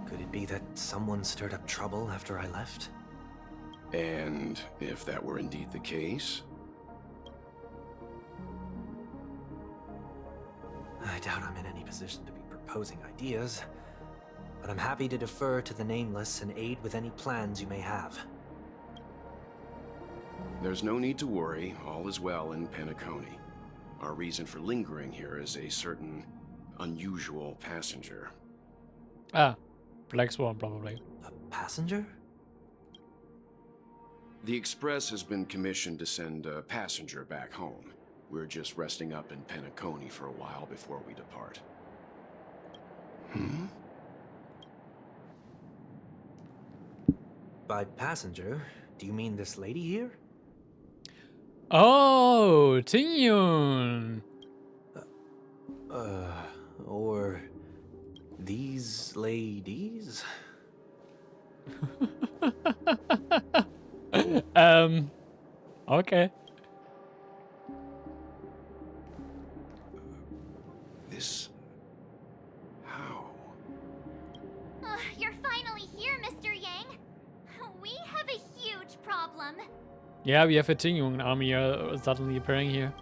Could it be that someone stirred up trouble after I left? And if that were indeed the case? I doubt I'm in any position to be proposing ideas, but I'm happy to defer to the Nameless and aid with any plans you may have. There's no need to worry. All is well in Penacony. Our reason for lingering here is a certain unusual passenger. Ah, Black Swan, probably. A passenger? The Express has been commissioned to send a passenger back home. We're just resting up in Penacony for a while before we depart. By passenger, do you mean this lady here? Oh, Tingyun! Or these ladies? Okay. This... how? You're finally here, Mr. Yang. We have a huge problem. Yeah, we have a Tingyun army suddenly appearing here.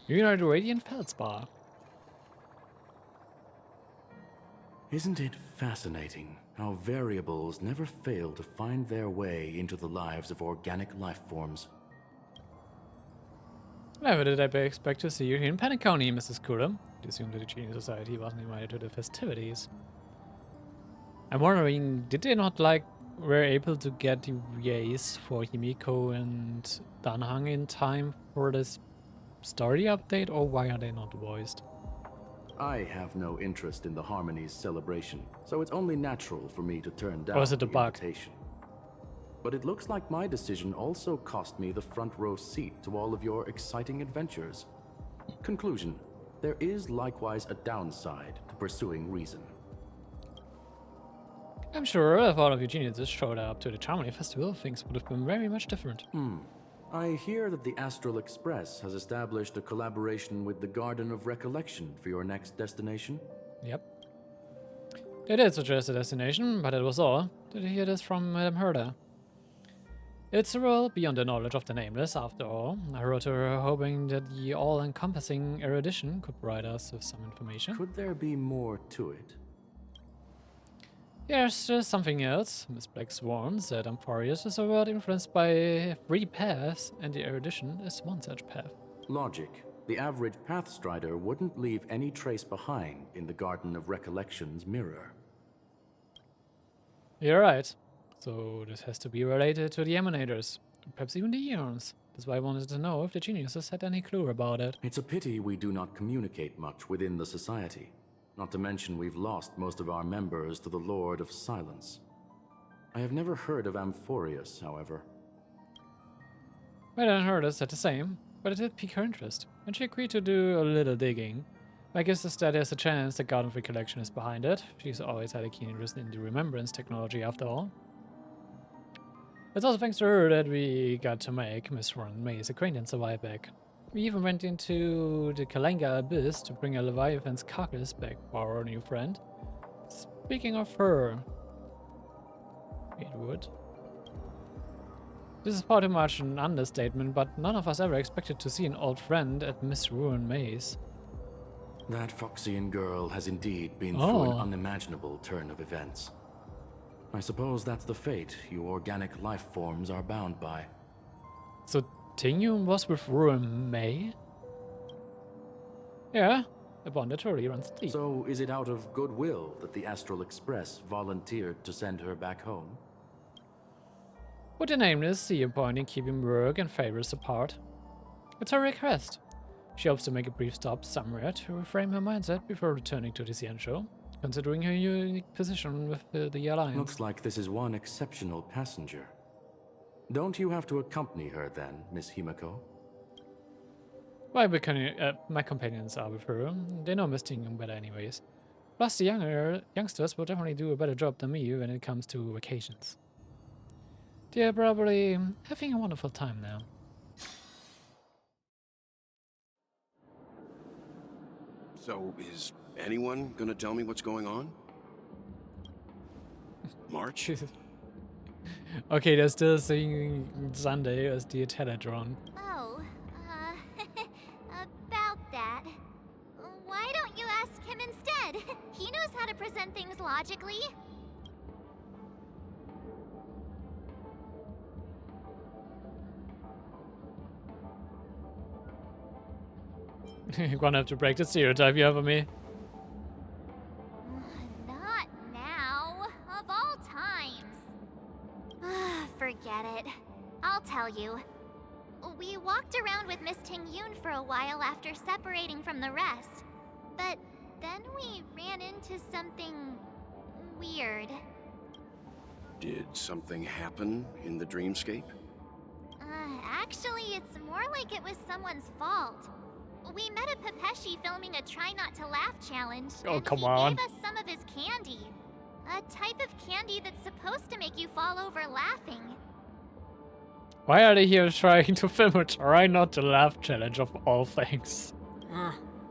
You are the Radiant Feldspar. Isn't it fascinating how variables never fail to find their way into the lives of organic life forms? Never did I expect to see you here in Penacony, Mrs. Kurum. I assumed that the Genius Society wasn't invited to the festivities. I'm wondering, did they not were able to get the VAs for Himiko and Danhang in time for this story update, or why are they not voiced? I have no interest in the Harmony's celebration, so it's only natural for me to turn down Or is it the a bug? invitation. But it looks like my decision also cost me the front row seat to all of your exciting adventures. Conclusion: there is likewise a downside to pursuing reason. I'm sure if all of you geniuses showed up to the Charmony Festival, things would have been very much different. I hear that the Astral Express has established a collaboration with the Garden of Recollection for your next destination. Yep. They did suggest a destination, but that was all. Did you hear this from Madame Herder? It's a world beyond the knowledge of the Nameless, after all. I wrote to her hoping that the all-encompassing erudition could provide us with some information. Could there be more to it? Yes, there's something else. Miss Black Swan said Amphorius is a world influenced by 3 paths, and the erudition is one such path. Logic. The average Pathstrider wouldn't leave any trace behind in the Garden of Recollection's mirror. You're right. So this has to be related to the Emanators, perhaps even the Eons. That's why I wanted to know if the geniuses had any clue about it. It's a pity we do not communicate much within the Society. Not to mention we've lost most of our members to the Lord of Silence. I have never heard of Amphorius, however. Well, I heard us said the same, but it did pique her interest, and she agreed to do a little digging. My guess is that there's a chance the Garden of Recollection is behind it. She's always had a keen interest in the remembrance technology, after all. It's also thanks to her that we got to make Miss Ron May's acquaintance a while back. We even went into the Kalanga Abyss to bring a Leviathan's carcass back for our new friend. Speaking of her... It would. This is far too much an understatement, but none of us ever expected to see an old friend at Miss Ruin May's. That Foxian girl has indeed been through an unimaginable turn of events. I suppose that's the fate you organic life forms are bound by. So Tingyun was with Ruin May? Yeah, a bond that already runs deep. So is it out of goodwill that the Astral Express volunteered to send her back home? Would the Nameless see a point in keeping work and favors apart? It's her request. She hopes to make a brief stop somewhere to reframe her mindset before returning to the CN show, considering her unique position with the Alliance. Looks like this is one exceptional passenger. Don't you have to accompany her then, Miss Himiko? My companions are with her. They know Miss Tingyun better anyways. Plus, the youngsters will definitely do a better job than me when it comes to vacations. They're probably having a wonderful time now. So, is anyone gonna tell me what's going on? March? Okay, they're still saying Sunday as the Teledron. Oh, about that. Why don't you ask him instead? He knows how to present things logically. You're gonna have to break the stereotype you have of me. Not now. Of all times. Forget it. I'll tell you. We walked around with Miss Tingyun for a while after separating from the rest. But then we ran into something weird. Did something happen in the dreamscape? Actually, it's more like it was someone's fault. We met a Pepeshi filming a Try Not to Laugh challenge, and come he on. gave us some of his candy. A type of candy that's supposed to make you fall over laughing. Why are they here trying to film a Try Not to Laugh challenge of all things?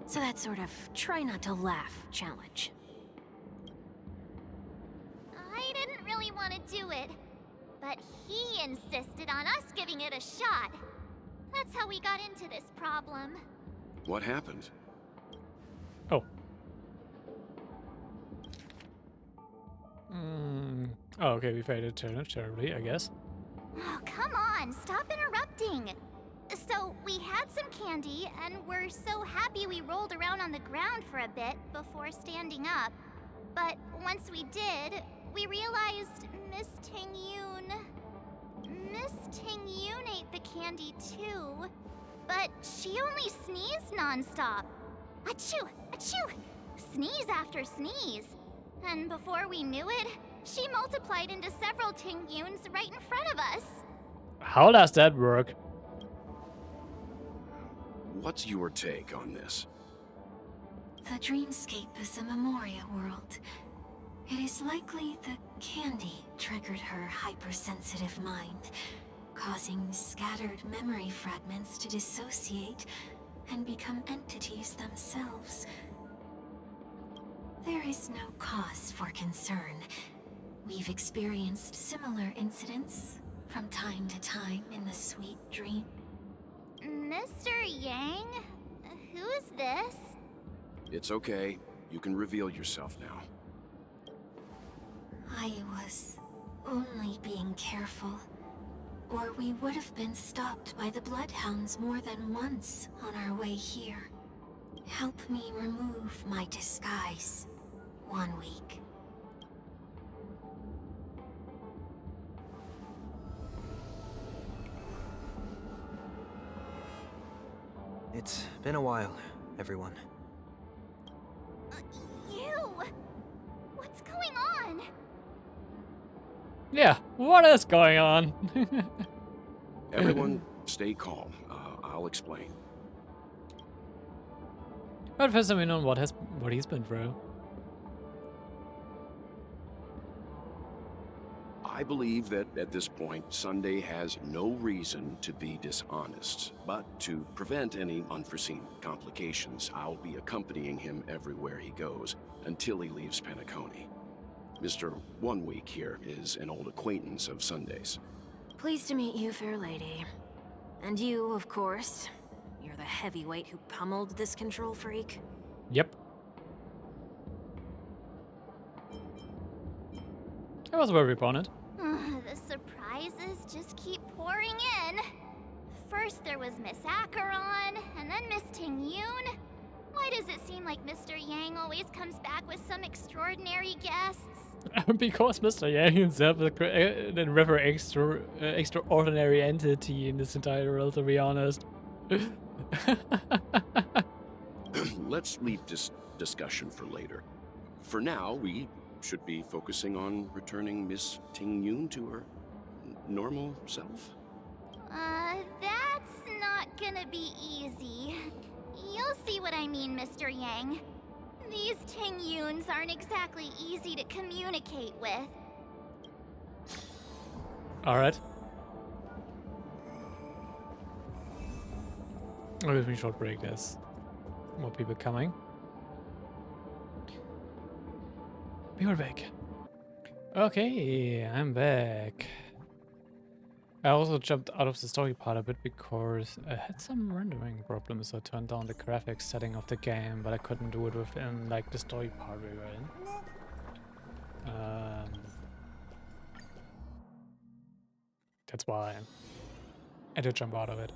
So that sort of try not to laugh challenge. I didn't really want to do it, but he insisted on us giving it a shot. That's how we got into this problem. What happened? Oh. Oh, okay, we failed the challenge terribly, I guess. Oh, come on, stop interrupting. So, we had some candy, and we're so happy we rolled around on the ground for a bit before standing up. But once we did, we realized Miss Tingyun ate the candy too. But she only sneezed nonstop. Achoo! Achoo! Sneeze after sneeze. And before we knew it, she multiplied into several Tingyuns right in front of us. How does that work? What's your take on this? The dreamscape is a Memoria world. It is likely the candy triggered her hypersensitive mind, causing scattered memory fragments to dissociate and become entities themselves. There is no cause for concern. We've experienced similar incidents from time to time in the sweet dream. Mr. Yang? Who is this? It's okay. You can reveal yourself now. I was only being careful, or we would have been stopped by the Bloodhounds more than once on our way here. Help me remove my disguise. 1 week. It's been a while, everyone. You! What's going on? Yeah, what is going on? Everyone, stay calm. I'll explain. But first, we know what he's been through. I believe that at this point, Sunday has no reason to be dishonest. But to prevent any unforeseen complications, I'll be accompanying him everywhere he goes until he leaves Penacony. Mr. 1 Week here is an old acquaintance of Sunday's. Pleased to meet you, fair lady. And you, of course. You're the heavyweight who pummeled this control freak. Yep. I was worried upon it. The surprises just keep pouring in. First there was Miss Acheron, and then Miss Ting-Yoon. Why does it seem like Mr. Yang always comes back with some extraordinary guests? Because Mr. Yang himself is a rather extraordinary entity in this entire world, to be honest. Let's leave this discussion for later. For now, we should be focusing on returning Miss Ting-Yoon to her normal self. That's not gonna be easy. You'll see what I mean, Mr. Yang. These Ting-Yoons aren't exactly easy to communicate with. Alright. I'll give me a short break, there's more people coming. Be right back. Okay, I'm back. I also jumped out of the story part a bit because I had some rendering problems, so I turned down the graphics setting of the game, but I couldn't do it within like the story part we were in. That's why I had to jump out of it.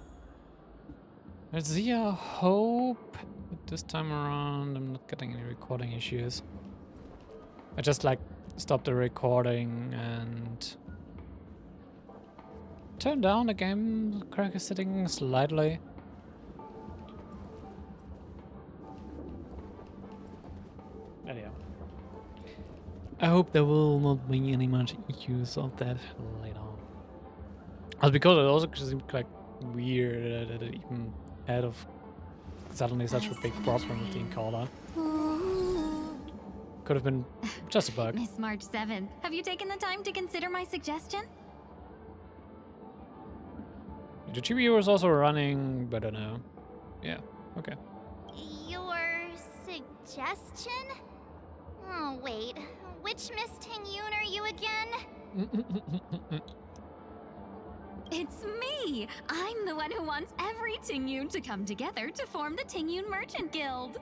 Let's see, I hope that this time around I'm not getting any recording issues. I just like stopped the recording and turned down the game cracker setting slightly. Anyhow, I hope there will not be any much issues of that later on. Because it also seemed like weird that it even had of suddenly such a big problem with the encoder. Could have been just a bug. Miss March 7th, have you taken the time to consider my suggestion? The GPU was also running, but I don't know. Yeah, okay. Your suggestion? Oh, wait. Which Miss Ting-Yoon are you again? It's me! I'm the one who wants every Ting-Yoon to come together to form the Ting-Yoon Merchant Guild.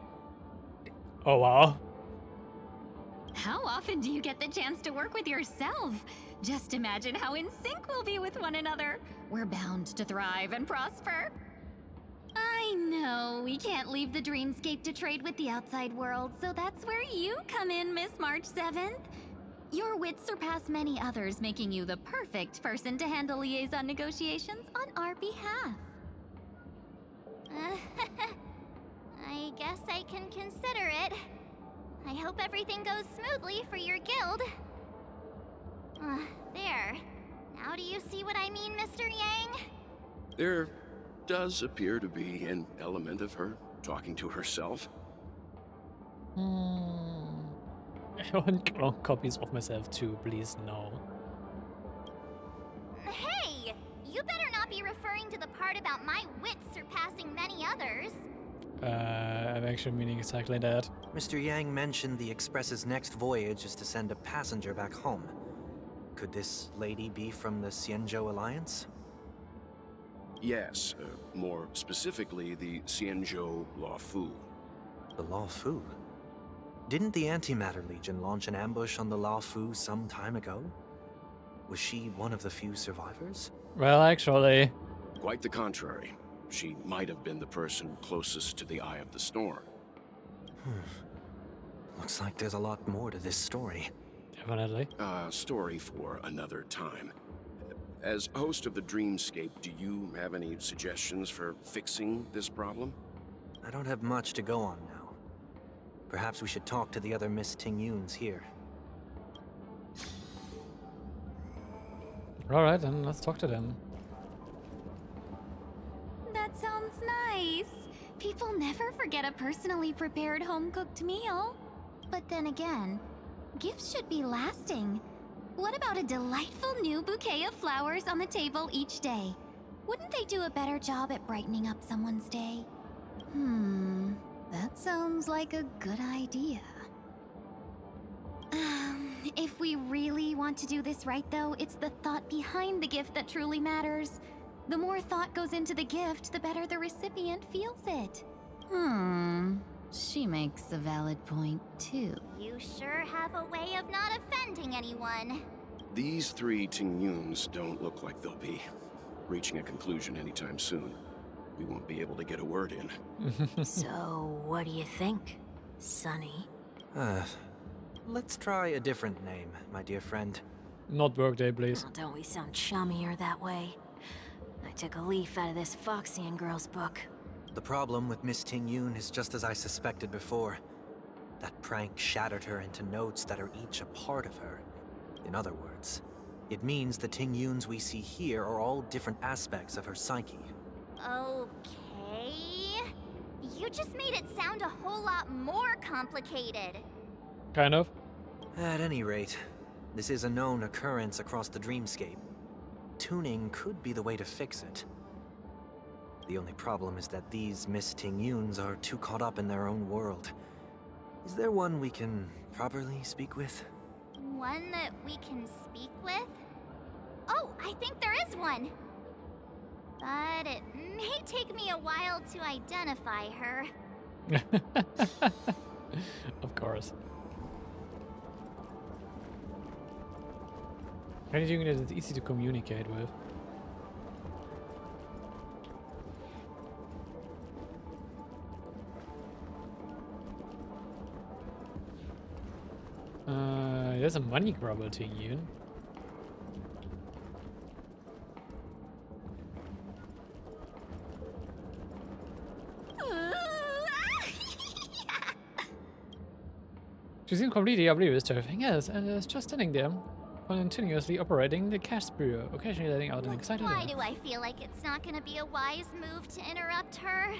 Oh, wow. How often do you get the chance to work with yourself? Just imagine how in sync we'll be with one another. We're bound to thrive and prosper. I know, we can't leave the dreamscape to trade with the outside world, so that's where you come in, Miss March 7th. Your wits surpass many others, making you the perfect person to handle liaison negotiations on our behalf. I guess I can consider it. I hope everything goes smoothly for your guild. There. Now do you see what I mean, Mr. Yang? There does appear to be an element of her talking to herself. I want clone copies of myself too, please, no. Hey! You better not be referring to the part about my wits surpassing many others. I'm actually meaning exactly that. Mr. Yang mentioned the Express's next voyage is to send a passenger back home. Could this lady be from the Xianzhou Alliance? Yes, more specifically, the Xianzhou Luofu. The Luofu? Didn't the Antimatter Legion launch an ambush on the Luofu some time ago? Was she one of the few survivors? Well, actually... Quite the contrary. She might have been the person closest to the Eye of the Storm. Looks like there's a lot more to this story. Definitely. Story for another time. As host of the Dreamscape, do you have any suggestions for fixing this problem? I don't have much to go on now. Perhaps we should talk to the other Miss Tingyuns here. Alright, then let's talk to them. That sounds nice. People never forget a personally prepared home-cooked meal. But then again, gifts should be lasting. What about a delightful new bouquet of flowers on the table each day? Wouldn't they do a better job at brightening up someone's day? That sounds like a good idea. If we really want to do this right, though, it's the thought behind the gift that truly matters. The more thought goes into the gift, the better the recipient feels it. She makes a valid point, too. You sure have a way of not offending anyone. These three Tingyuns don't look like they'll be reaching a conclusion anytime soon. We won't be able to get a word in. So, what do you think, Sonny? Let's try a different name, my dear friend. Not Workday, please. Oh, don't we sound chummier that way? I took a leaf out of this Foxian girl's book. The problem with Miss Tingyun is just as I suspected before. That prank shattered her into notes that are each a part of her. In other words, it means the Tingyuns we see here are all different aspects of her psyche. Okay... You just made it sound a whole lot more complicated. Kind of. At any rate, this is a known occurrence across the Dreamscape. Tuning could be the way to fix it. The only problem is that these Miss Tingyuns are too caught up in their own world. Is there one we can properly speak with? One that we can speak with? Oh, I think there is one! But it may take me a while to identify her. Of course. Anything that is easy to communicate with. There's a money grabber Tingyun. She seemed completely oblivious to everything else and is just standing there, continuously operating the cash bureau, occasionally letting out an excited Why laugh. do I feel like it's not gonna be a wise move to interrupt her?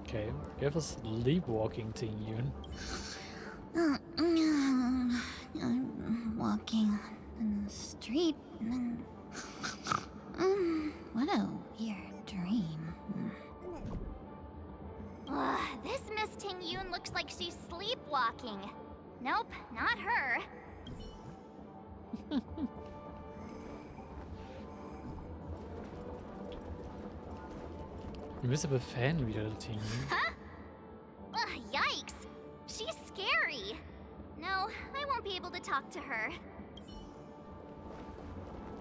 Okay, we have a sleepwalking Tingyun. I'm walking in the street and... what a weird dream. This Miss Tingyun looks like she's sleepwalking. Nope, not her. Invisible fan wieder, der Tingyun. Huh? Yikes! She's scary. No, I won't be able to talk to her.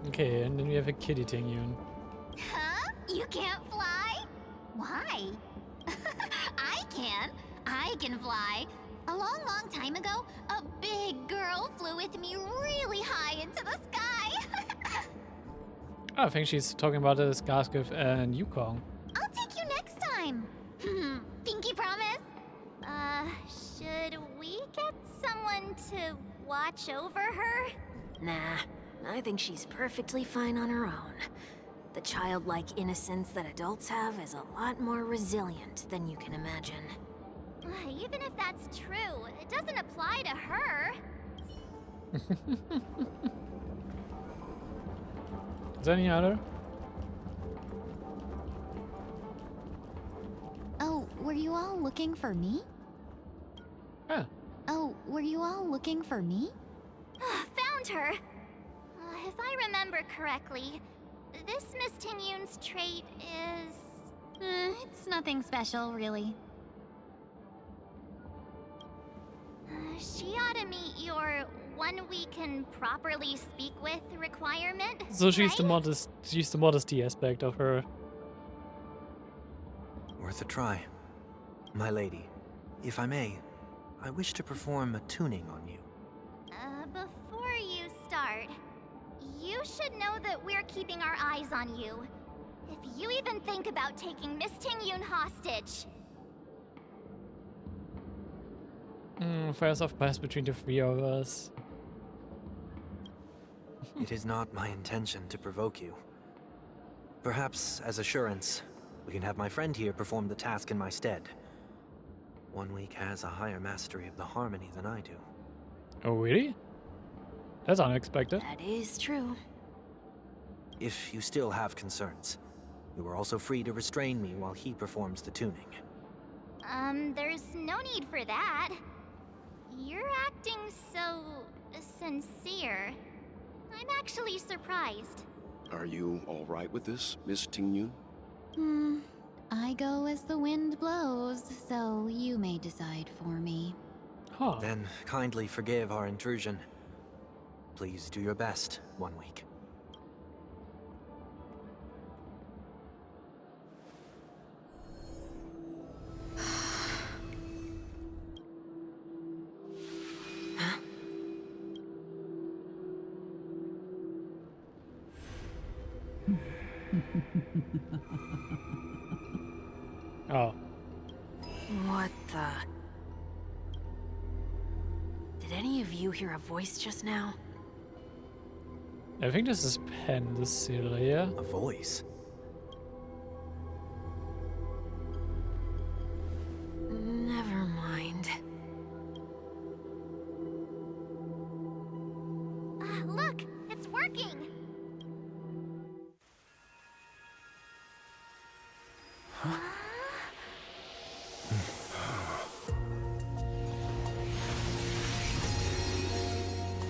Okay, and then we have a kitty Tingyun. Huh? You can't fly? Why? I can. I can fly. A long, long time ago, a big girl flew with me really high into the sky. Oh, I think she's talking about the Skarsgård and Yukong. I'll take you next time. Pinky promise? Should we get someone to watch over her? Nah, I think she's perfectly fine on her own. The childlike innocence that adults have is a lot more resilient than you can imagine. Even if that's true, it doesn't apply to her. Is there any other? Oh, were you all looking for me? Ah. Oh, were you all looking for me? Found found her! If I remember correctly, this Miss Tingyun's trait is... It's nothing special, really. She ought to meet your one we can properly speak with requirement. So she's right? the modesty aspect of her. Worth a try. My lady, if I may, I wish to perform a tuning on you. Before you start, you should know that we're keeping our eyes on you. If you even think about taking Miss Tingyun hostage. Fires off pass between the three of us. It is not my intention to provoke you. Perhaps, as assurance, we can have my friend here perform the task in my stead. 1 week has a higher mastery of the harmony than I do. Oh, really? That's unexpected. That is true. If you still have concerns, you are also free to restrain me while he performs the tuning. There's no need for that. You're acting so... sincere. I'm actually surprised. Are you all right with this, Miss Tingyun? I go as the wind blows, so you may decide for me. Huh. Then kindly forgive our intrusion. Please do your best, 1 week. Oh. What the... Did any of you hear a voice just now? I think this is Penthesilea. A voice? Never mind. Look! It's working!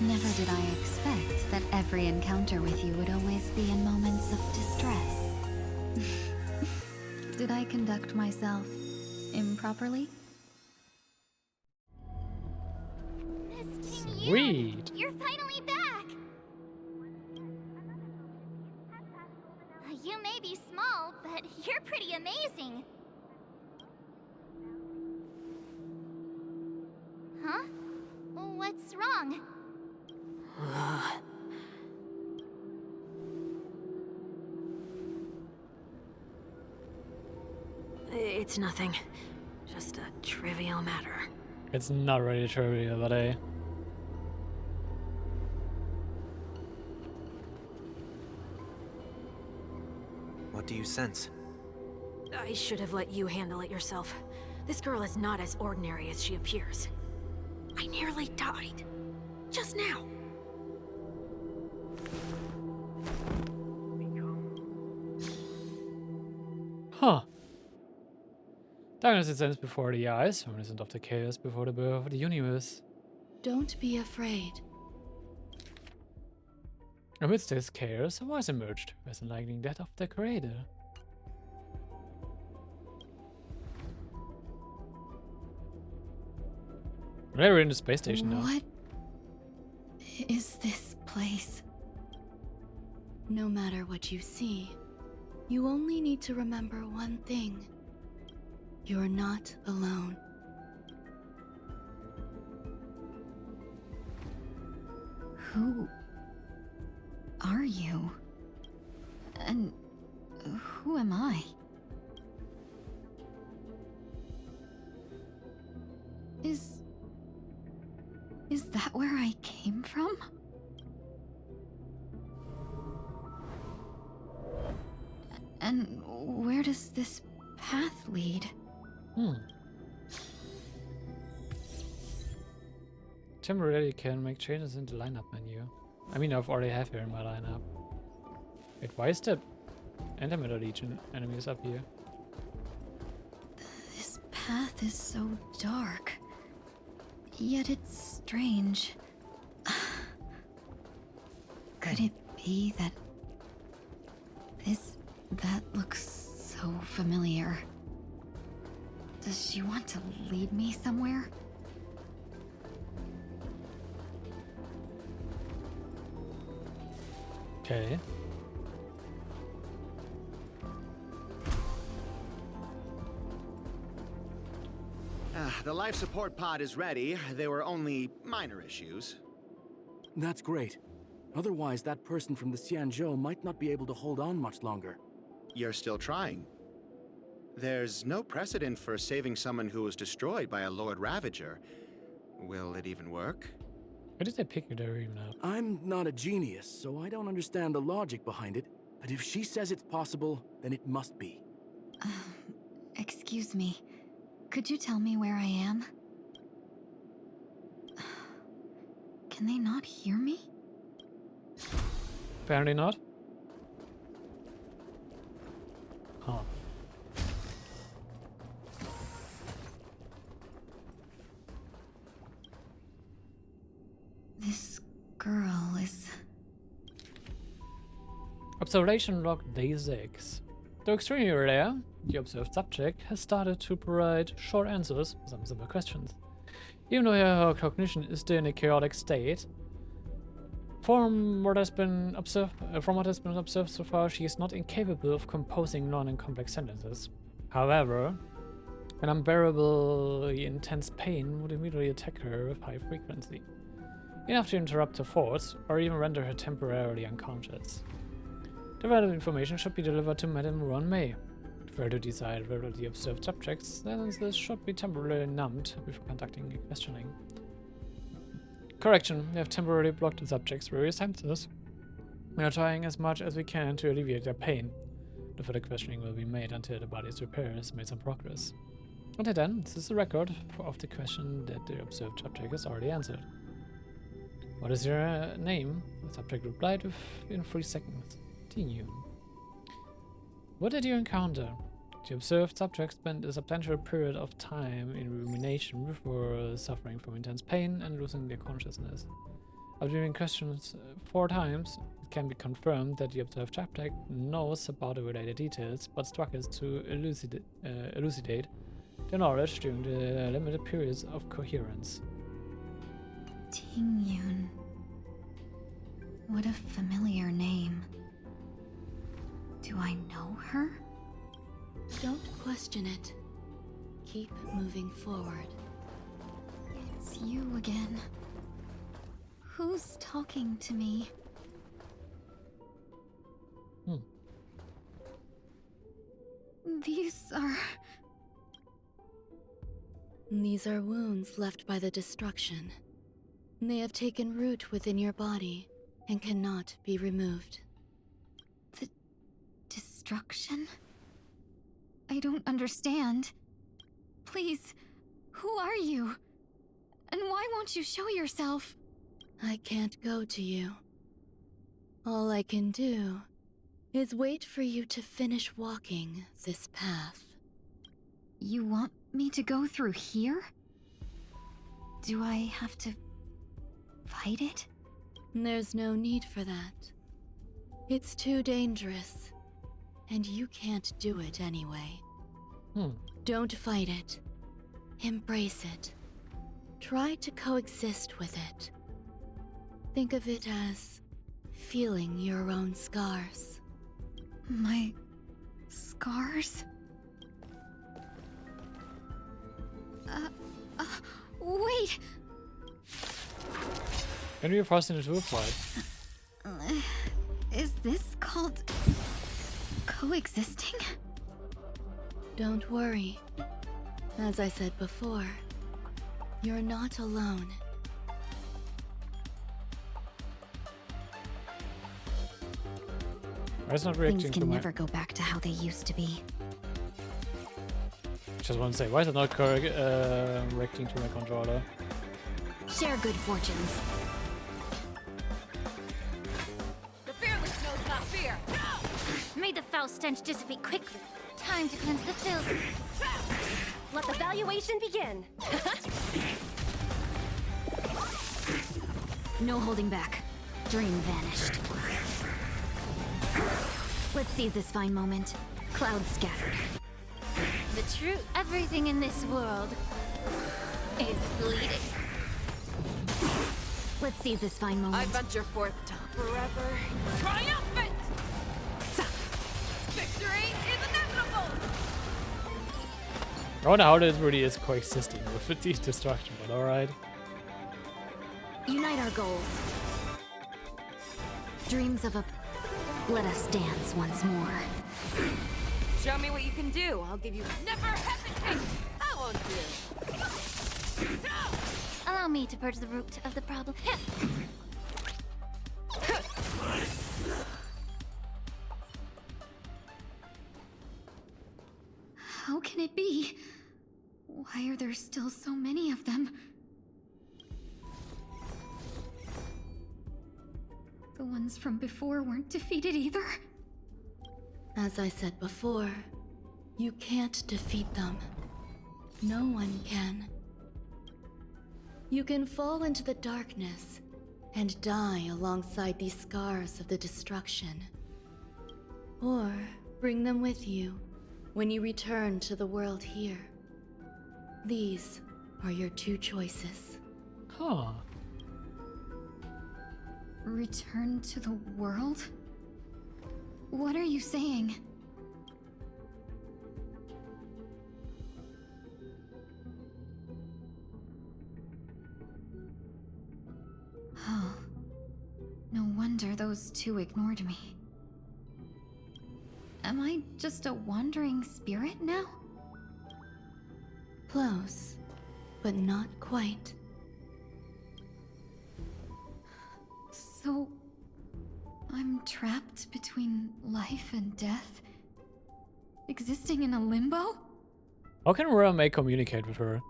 Never did I expect that every encounter with you would always be in moments of distress. Did I conduct myself improperly? Miss Tingyun, Sweet. you're finally back! You may be small, but you're pretty amazing. Huh? What's wrong? It's nothing. Just a trivial matter. It's not really trivial, but hey. What do you sense? I should have let you handle it yourself. This girl is not as ordinary as she appears. I nearly died. Just now. Huh. Darkness descends before the eyes, reminiscent of the chaos before the birth of the universe. Don't be afraid. Amidst this chaos, a voice emerged, resembling that of the creator. We're in the space station now. What is this place? No matter what you see, you only need to remember one thing. You're not alone. Who are you? And who am I? Is that where I came from? And where does this path lead? Temporarily can make changes in the lineup menu. I mean, I've already have here in my lineup. Wait, why is the Antimatter Legion enemies up here? This path is so dark. Yet it's strange. Could it be that that looks so familiar? Does she want to lead me somewhere? Okay. The life support pod is ready. There were only minor issues. That's great. Otherwise, that person from the Xianzhou might not be able to hold on much longer. You're still trying. There's no precedent for saving someone who was destroyed by a Lord Ravager. Will it even work? Why did they pick her even up? I'm not a genius, so I don't understand the logic behind it. But if she says it's possible, then it must be. Excuse me. Could you tell me where I am? Can they not hear me? Apparently not. Huh. This girl is... Observation log day 6. Though extremely rare, the observed subject has started to provide short answers to some simple questions. Even though her cognition is still in a chaotic state, from what has been observed so far, she is not incapable of composing long and complex sentences. However, an unbearably intense pain would immediately attack her with high frequency, enough to interrupt her thoughts or even render her temporarily unconscious. The relevant information should be delivered to Madame Ron May. For her to decide whether the observed subject's sentences should be temporarily numbed before conducting questioning. Correction, we have temporarily blocked the subject's various senses. We are trying as much as we can to alleviate their pain. The further questioning will be made until the body's repair has made some progress. Until then, this is a record of the question that the observed subject has already answered. What is your name? The subject replied within 3 seconds. Continue. What did you encounter? The observed subject spent a substantial period of time in rumination before suffering from intense pain and losing their consciousness. After being questioned 4 times, it can be confirmed that the observed subject knows about the related details, but struggles to elucidate their knowledge during the limited periods of coherence. Tingyun. What a familiar name. Do I know her? Don't question it. Keep moving forward. It's you again. Who's talking to me? These are wounds left by the destruction. They have taken root within your body and cannot be removed. The destruction? I don't understand. Please, who are you? And why won't you show yourself? I can't go to you. All I can do is wait for you to finish walking this path. You want me to go through here? Do I have to fight it? There's no need for that. It's too dangerous, and you can't do it anyway. Don't fight it. Embrace it. Try to coexist with it. Think of it as feeling your own scars. My scars? Wait! When we are forced into a fight. Is this called coexisting? Don't worry. As I said before, you're not alone. Why is not reacting Things to can my... never go back to how they used to be. Just want to say, why is it not reacting to my controller? Share good fortunes. The fearless knows not fear. May the foul stench dissipate quickly. Time to cleanse the filth. Let the valuation begin. No holding back. Dream vanished. Let's seize this fine moment. Clouds scattered. The truth. Everything in this world is bleeding. Let's seize this fine moment. I venture forth to forever triumphant! Victory is inevitable! I wonder how this really is coexisting with the destruction, but alright. Unite our goals. Dreams of a... Let us dance once more. Show me what you can do. I'll give you... Never hesitate! I won't do. Allow me to purge the root of the problem. How can it be? Why are there still so many of them? The ones from before weren't defeated either. As I said before, you can't defeat them. No one can. You can fall into the darkness and die alongside these scars of the destruction. Or bring them with you when you return to the world here. These are your two choices. Huh. Return to the world? What are you saying? Oh. No wonder those two ignored me. Am I just a wandering spirit now? Close, but not quite. So... I'm trapped between life and death? Existing in a limbo? How can Rame communicate with her?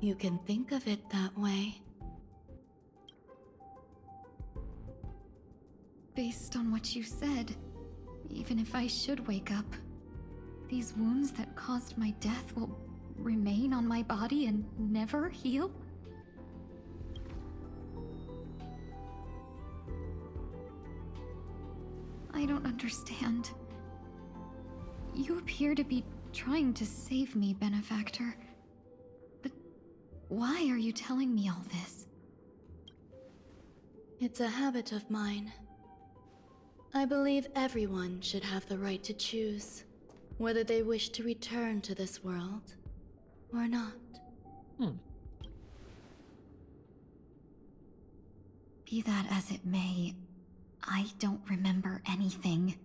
You can think of it that way. Based on what you said, even if I should wake up, these wounds that caused my death will remain on my body and never heal? I don't understand. You appear to be trying to save me, Benefactor. But why are you telling me all this? It's a habit of mine. I believe everyone should have the right to choose whether they wish to return to this world or not. Be that as it may, I don't remember anything.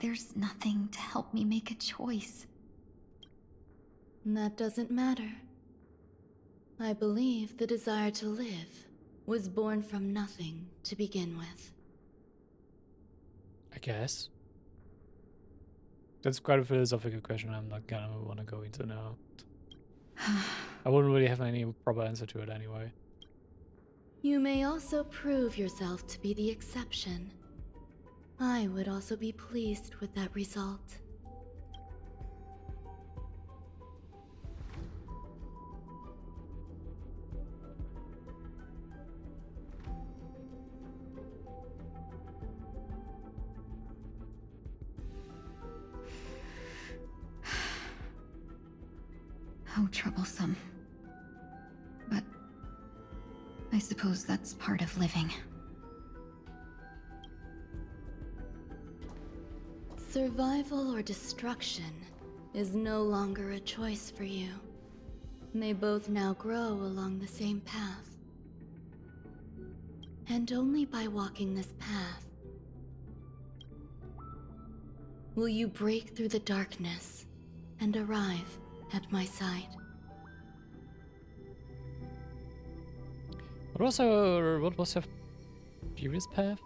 There's nothing to help me make a choice. That doesn't matter. I believe the desire to live was born from nothing to begin with. I guess. That's quite a philosophical question I'm not gonna want to go into now. I wouldn't really have any proper answer to it anyway. You may also prove yourself to be the exception. I would also be pleased with that result. How troublesome. But I suppose that's part of living. Survival or destruction is no longer a choice for you. They both now grow along the same path. And only by walking this path will you break through the darkness and arrive at my side. What was her previous path?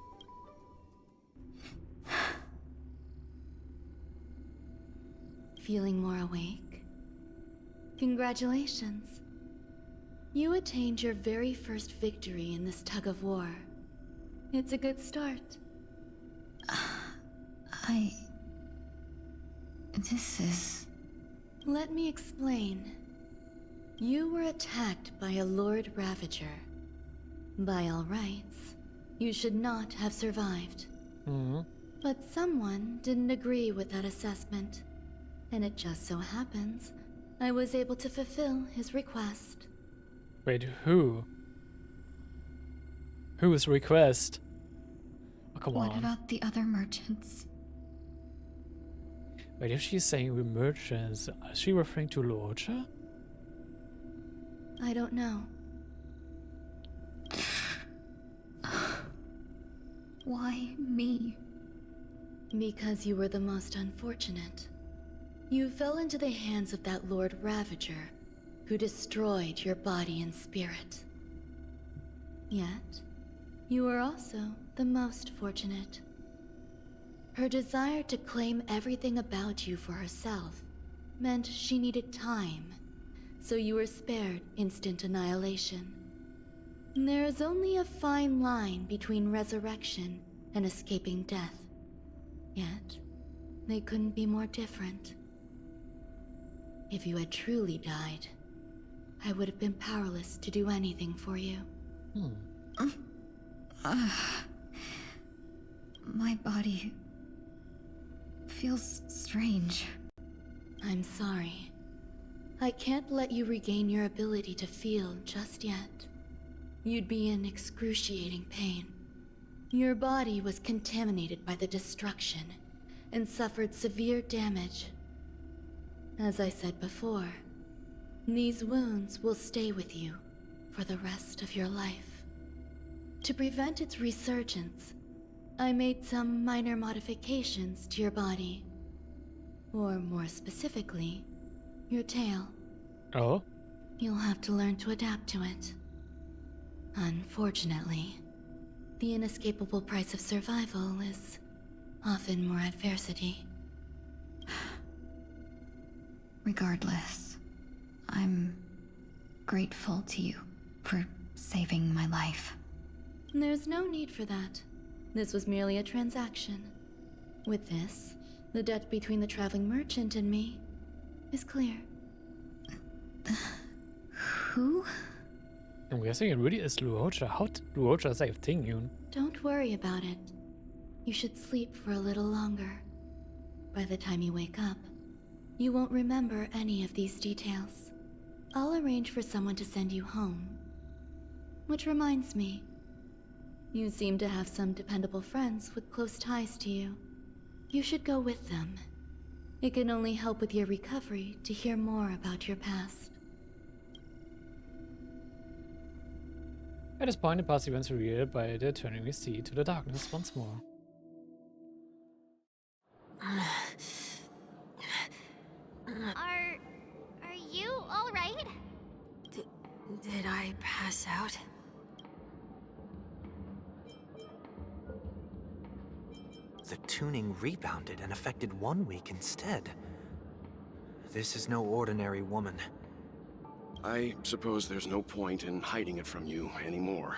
Feeling more awake? Congratulations. You attained your very first victory in this tug of war. It's a good start. This is... Let me explain. You were attacked by a Lord Ravager. By all rights, You should not have survived. Mm-hmm. But someone didn't agree with that assessment. And it just so happens I was able to fulfill his request. Wait, who? Whose request? Oh, come What on. about the other merchants? Wait, if she's saying we merchants, is she referring to Luocha? I don't know. Why me? Because you were the most unfortunate. You fell into the hands of that Lord Ravager, who destroyed your body and spirit. Yet, you were also the most fortunate. Her desire to claim everything about you for herself meant she needed time, so you were spared instant annihilation. There is only a fine line between resurrection and escaping death. Yet, they couldn't be more different. If you had truly died, I would have been powerless to do anything for you. My body feels strange. I'm sorry. I can't let you regain your ability to feel just yet. You'd be in excruciating pain. Your body was contaminated by the destruction and suffered severe damage. As I said before, these wounds will stay with you for the rest of your life. To prevent its resurgence, I made some minor modifications to your body. Or more specifically, your tail. Oh? You'll have to learn to adapt to it. Unfortunately, the inescapable price of survival is often more adversity. Regardless, I'm grateful to you for saving my life. There's no need for that. This was merely a transaction. With this, the debt between the traveling merchant and me is clear. Who? I'm guessing it really is Luocha. How did Luocha save Tingyun? Don't worry about it. You should sleep for a little longer. By the time you wake up, you won't remember any of these details. I'll arrange for someone to send you home. Which reminds me, you seem to have some dependable friends with close ties to you. You should go with them. It can only help with your recovery to hear more about your past. At this point, the past events are revealed by the turning the sea to the darkness once more. Are you all right? Did I pass out? The tuning rebounded and affected 1 week instead. This is no ordinary woman. I suppose there's no point in hiding it from you anymore.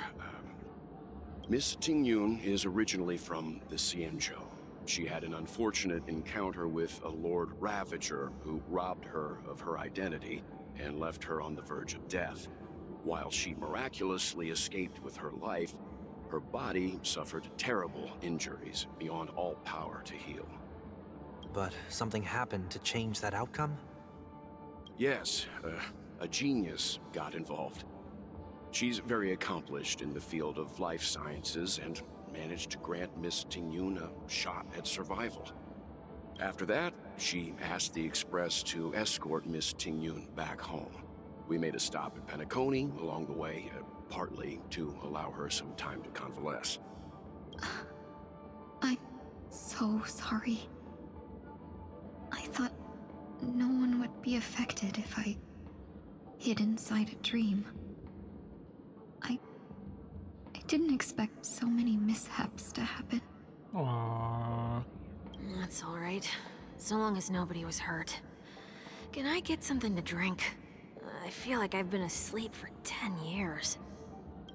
Miss Tingyun is originally from the Xianzhou. She had an unfortunate encounter with a Lord Ravager who robbed her of her identity and left her on the verge of death. While she miraculously escaped with her life, her body suffered terrible injuries beyond all power to heal. But something happened to change that outcome? Yes, a genius got involved. She's very accomplished in the field of life sciences and managed to grant Miss Tingyun a shot at survival. After that, she asked the Express to escort Miss Tingyun back home. We made a stop at Penacony along the way, partly to allow her some time to convalesce. I'm so sorry. I thought no one would be affected if I hid inside a dream. I didn't expect so many mishaps to happen. Aww. That's all right. So long as nobody was hurt. Can I get something to drink? I feel like I've been asleep for 10 years.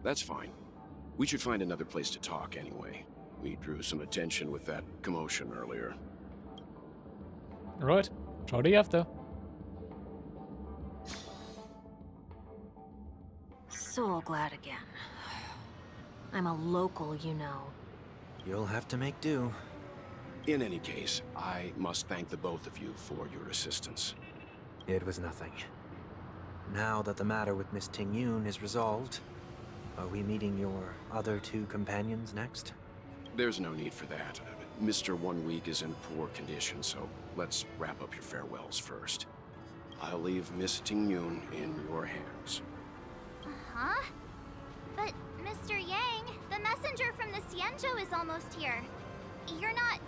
That's fine. We should find another place to talk anyway. We drew some attention with that commotion earlier. Right. Shortly after. So glad again. I'm a local, you know. You'll have to make do. In any case, I must thank the both of you for your assistance. It was nothing. Now that the matter with Miss Ting-Yun is resolved, are we meeting your other two companions next? There's no need for that. Mr. 1 Week is in poor condition, so let's wrap up your farewells first. I'll leave Miss Ting-Yun in your hands. Huh? But, Mr. Yang, the messenger from the Xianzhou is almost here. You're not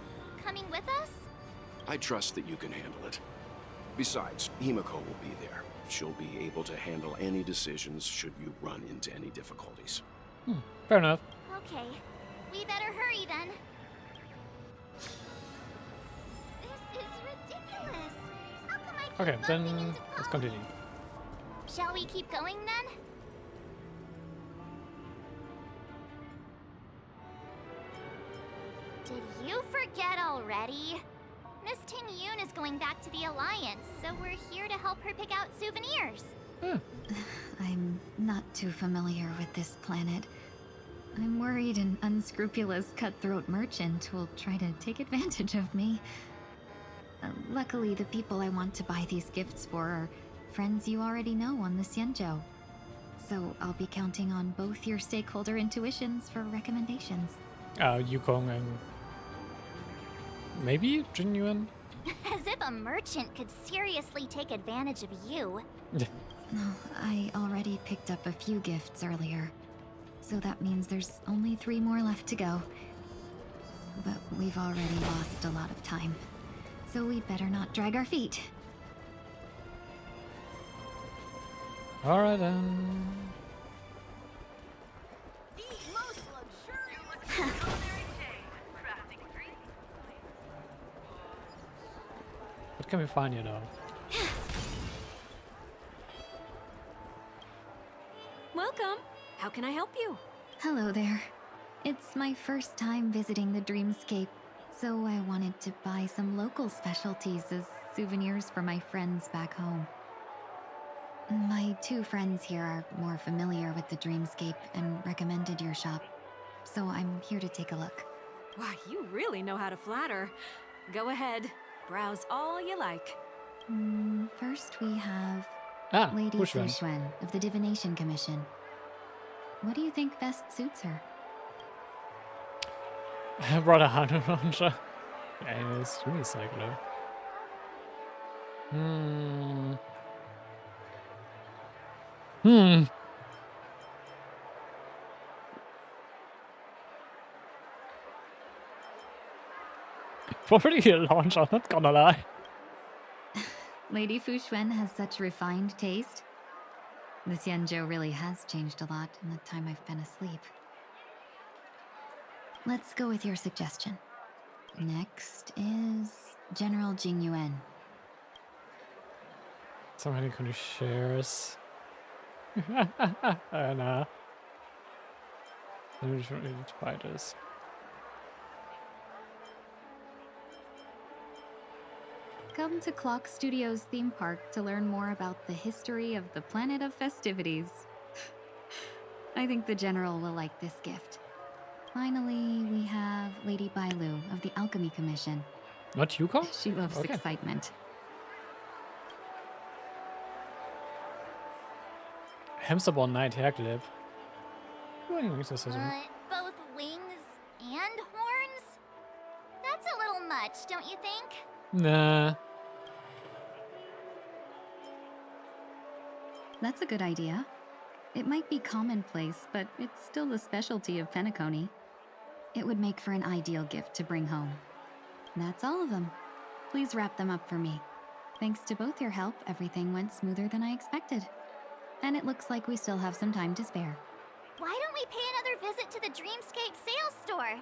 coming with us? I trust that you can handle it. Besides, Himiko will be there. She'll be able to handle any decisions should you run into any difficulties. Fair enough. Okay, we better hurry then. This is ridiculous. How come I keep Okay, bumping then into let's Pop? continue. Shall we keep going then? Did you forget already? Miss Ting-Yun is going back to the Alliance, so we're here to help her pick out souvenirs. I'm not too familiar with this planet. I'm worried an unscrupulous cutthroat merchant will try to take advantage of me. Luckily, the people I want to buy these gifts for are friends you already know on the Xianzhou. So I'll be counting on both your stakeholder intuitions for recommendations. Yukong and maybe Jinyuan? As if a merchant could seriously take advantage of you. No, I already picked up a few gifts earlier. So that means there's only 3 more left to go. But we've already lost a lot of time. So we better not drag our feet. Alright then. What can we find here though? Welcome. How can I help you? Hello there. It's my first time visiting the Dreamscape, so I wanted to buy some local specialties as souvenirs for my friends back home. My 2 friends here are more familiar with the Dreamscape and recommended your shop, so I'm here to take a look. Wow, you really know how to flatter. Go ahead. Browse all you like. First we have Fu Lady Xuan. Fu Xuan of the Divination Commission. What do you think best suits her? I brought a Hanu launcher. Yeah, it's unicycler. Probably a launcher, not gonna lie. Lady Fu Xuan has such refined taste. The Xianzhou really has changed a lot in the time I've been asleep. Let's go with your suggestion. Next is General Jing Yuan. So many kind of shares. Nah. Let me just read fighters. Come to Clock Studios theme park to learn more about the history of the planet of festivities. I think the General will like this gift. Finally, we have Lady Bailu of the Alchemy Commission. Not Yukong? She loves Okay. excitement. Hamsterborn Knight hair clip. Both wings and horns? That's a little much, don't you think? Nah. That's a good idea. It might be commonplace, but it's still the specialty of Penacony. It would make for an ideal gift to bring home. That's all of them. Please wrap them up for me. Thanks to both your help, everything went smoother than I expected. And it looks like we still have some time to spare. Why don't we pay another visit to the Dreamscape sales store?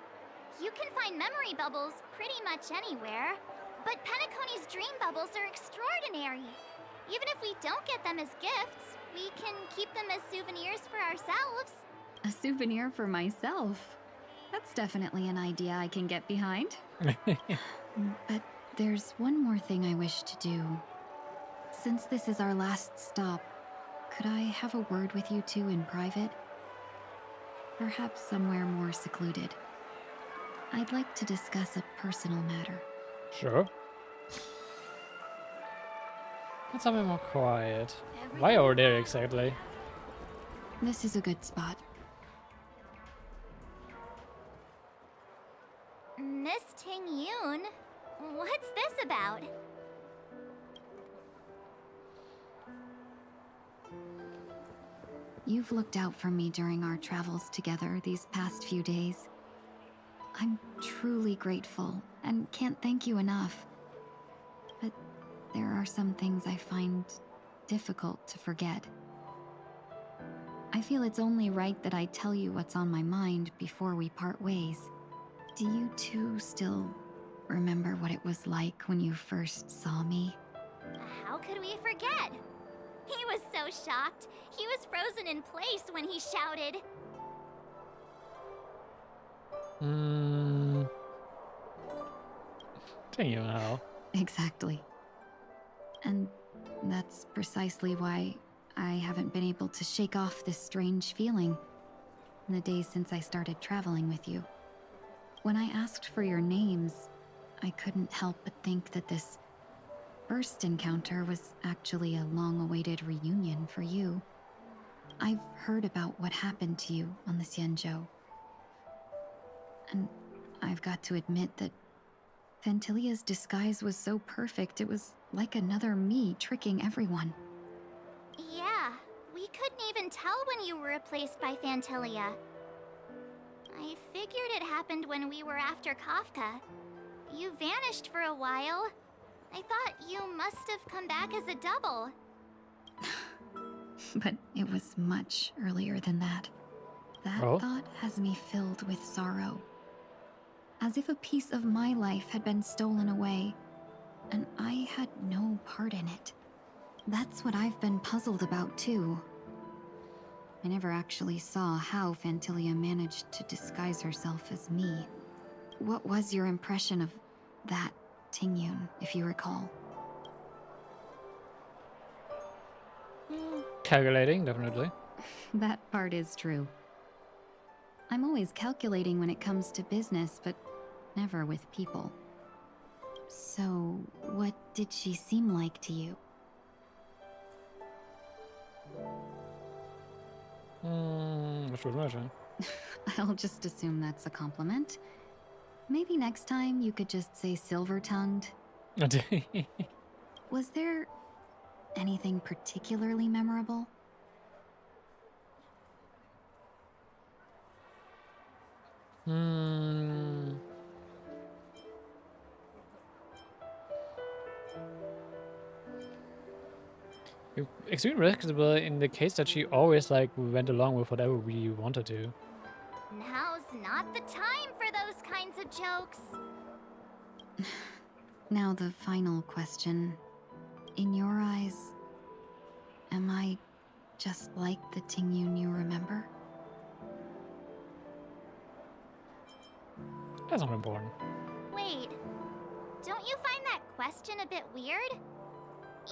You can find memory bubbles pretty much anywhere. But Penacony's dream bubbles are extraordinary. Even if we don't get them as gifts, we can keep them as souvenirs for ourselves. A souvenir for myself. That's definitely an idea I can get behind. But there's one more thing I wish to do. Since this is our last stop, could I have a word with you two in private? Perhaps somewhere more secluded. I'd like to discuss a personal matter. Sure. Let's have it more quiet. Why over there exactly? This is a good spot. Miss Ting Yoon, what's this about? You've looked out for me during our travels together these past few days. I'm truly grateful and can't thank you enough. But there are some things I find difficult to forget. I feel it's only right that I tell you what's on my mind before we part ways. Do you two still remember what it was like when you first saw me? How could we forget? He was so shocked. He was frozen in place when he shouted. Don't you know? Exactly. And that's precisely why I haven't been able to shake off this strange feeling in the days since I started traveling with you. When I asked for your names, I couldn't help but think that this first encounter was actually a long-awaited reunion for you. I've heard about what happened to you on the Xianzhou. And I've got to admit that Fantilia's disguise was so perfect, it was like another me tricking everyone. Yeah, we couldn't even tell when you were replaced by Fantilia. I figured it happened when we were after Kafka. You vanished for a while. I thought you must have come back as a double. But it was much earlier than that. That thought has me filled with sorrow. As if a piece of my life had been stolen away, and I had no part in it. That's what I've been puzzled about too. I never actually saw how Fantilia managed to disguise herself as me. What was your impression of that Tingyun, if you recall? Calculating, definitely. That part is true. I'm always calculating when it comes to business, but never with people. So, what did she seem like to you? I should imagine. I'll just assume that's a compliment. Maybe next time you could just say silver-tongued. Was there anything particularly memorable? Extremely flexible in the case that she always like went along with whatever we wanted to. Now's not the time for those kinds of jokes. Now the final question. In your eyes, am I just like the Tingyun you remember? That's not important. Wait, don't you find that question a bit weird?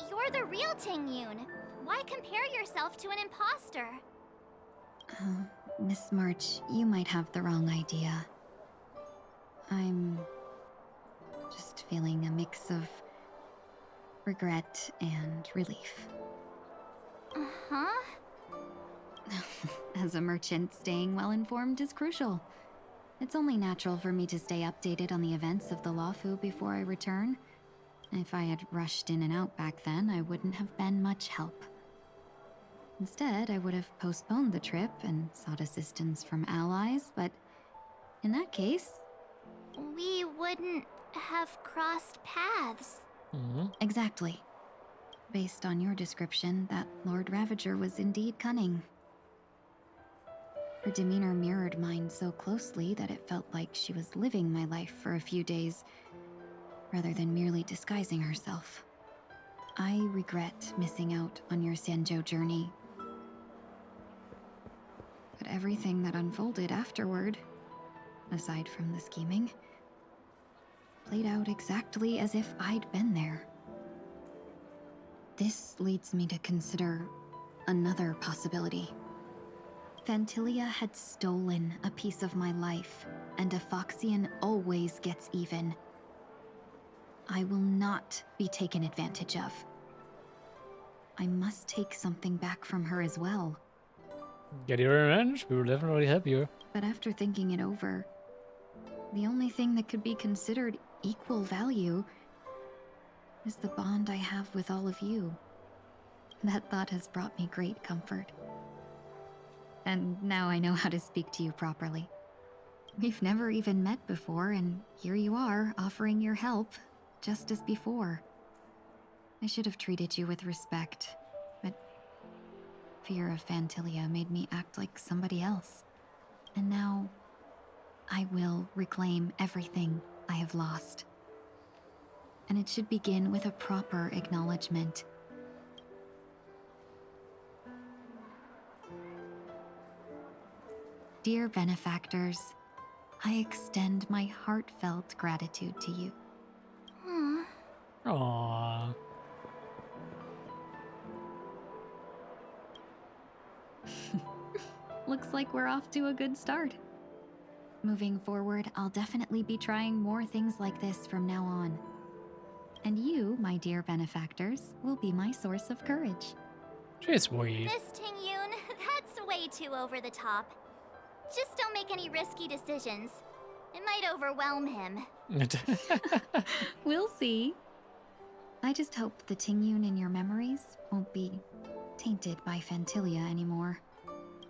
You're the real Tingyun. Why compare yourself to an imposter? Miss March, you might have the wrong idea. I'm just feeling a mix of regret and relief. Uh-huh. As a merchant, staying well-informed is crucial. It's only natural for me to stay updated on the events of the Luofu before I return. If I had rushed in and out back then, I wouldn't have been much help. Instead, I would have postponed the trip and sought assistance from allies, but in that case... We wouldn't have crossed paths. Exactly. Based on your description, that Lord Ravager was indeed cunning. Her demeanor mirrored mine so closely that it felt like she was living my life for a few days, rather than merely disguising herself. I regret missing out on your Xianzhou journey. But everything that unfolded afterward, aside from the scheming, played out exactly as if I'd been there. This leads me to consider another possibility. Phantilia had stolen a piece of my life, and a Foxian always gets even. I will not be taken advantage of. I must take something back from her as well. Get your revenge? We will definitely help you. But after thinking it over, the only thing that could be considered equal value is the bond I have with all of you. That thought has brought me great comfort. And now I know how to speak to you properly. We've never even met before, and here you are, offering your help, just as before. I should have treated you with respect, but fear of Phantilia made me act like somebody else. And now, I will reclaim everything I have lost. And it should begin with a proper acknowledgement. Dear benefactors, I extend my heartfelt gratitude to you. Aww. Looks like we're off to a good start. Moving forward, I'll definitely be trying more things like this from now on. And you, my dear benefactors, will be my source of courage. She's sweet. Miss Ting-Yoon, that's way too over the top. Just don't make any risky decisions. It might overwhelm him. We'll see. I just hope the Ting-Yoon in your memories won't be tainted by Phantilia anymore.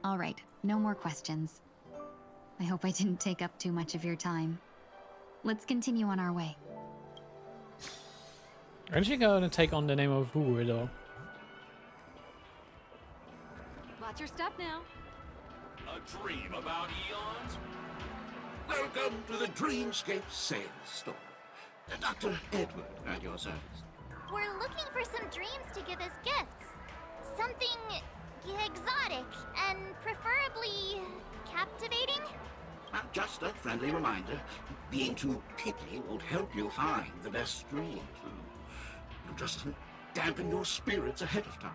All right, no more questions. I hope I didn't take up too much of your time. Let's continue on our way. Aren't you gonna take on the name of who, though? Watch your step now. A dream about eons? Welcome to the Dreamscape sales store. Dr. Edward at your service. We're looking for some dreams to give as gifts. Something exotic and preferably captivating. Just a friendly reminder, being too picky won't help you find the best dreams. You just dampen your spirits ahead of time.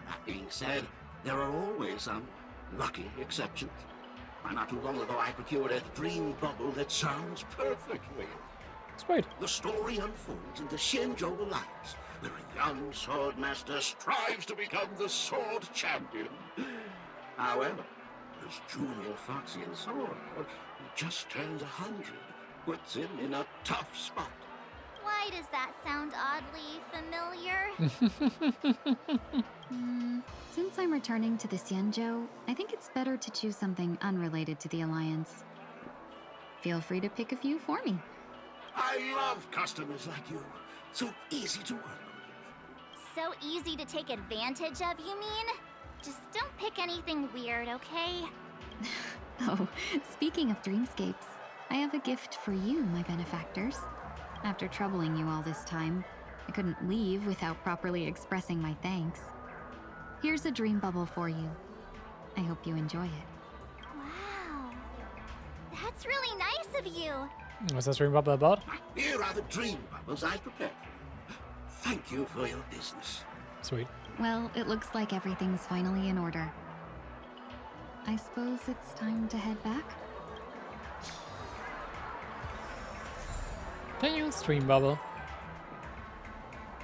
That being said, there are always some lucky exceptions. Not too long ago, I procured a dream bubble that sounds perfectly. It's great. The story unfolds in the Shinjo Alliance, where a young swordmaster strives to become the sword champion. However, his junior Foxian sword, who just turned 100, puts him in a tough spot. Why does that sound oddly familiar? Since I'm returning to the Xianzhou, I think it's better to choose something unrelated to the Alliance. Feel free to pick a few for me. I love customers like you. So easy to work with. So easy to take advantage of, you mean? Just don't pick anything weird, okay? Oh, speaking of dreamscapes, I have a gift for you, my benefactors. After troubling you all this time, I couldn't leave without properly expressing my thanks. Here's a dream bubble for you. I hope you enjoy it. Wow. That's really nice of you. What's that dream bubble about? Here are the dream bubbles I prepared for you. Thank you for your business. Sweet. Well, it looks like everything's finally in order. I suppose it's time to head back? Can you stream bubble?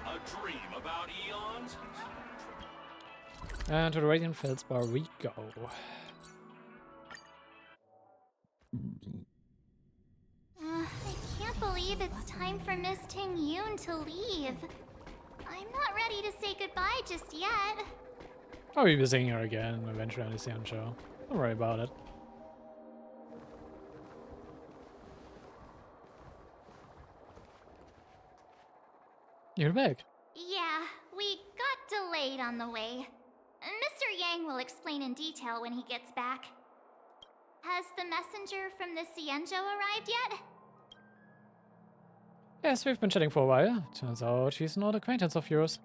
A dream about eons? And to the Radiant Feldspar we go. I can't believe it's time for Miss Ting-Yoon to leave. I'm not ready to say goodbye just yet. I'll be seeing her again eventually on the Xian show. Don't worry about it. You're back. Yeah, we got delayed on the way. Mr. Yang will explain in detail when he gets back. Has the messenger from the Xianzhou arrived yet? Yes, we've been chatting for a while. Turns out she's not an acquaintance of yours.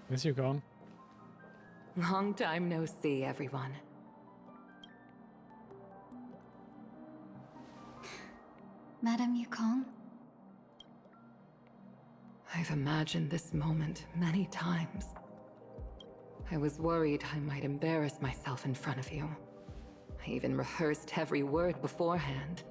Where's you going? Long time no see, everyone. Madame Yukong? I've imagined this moment many times. I was worried I might embarrass myself in front of you. I even rehearsed every word beforehand.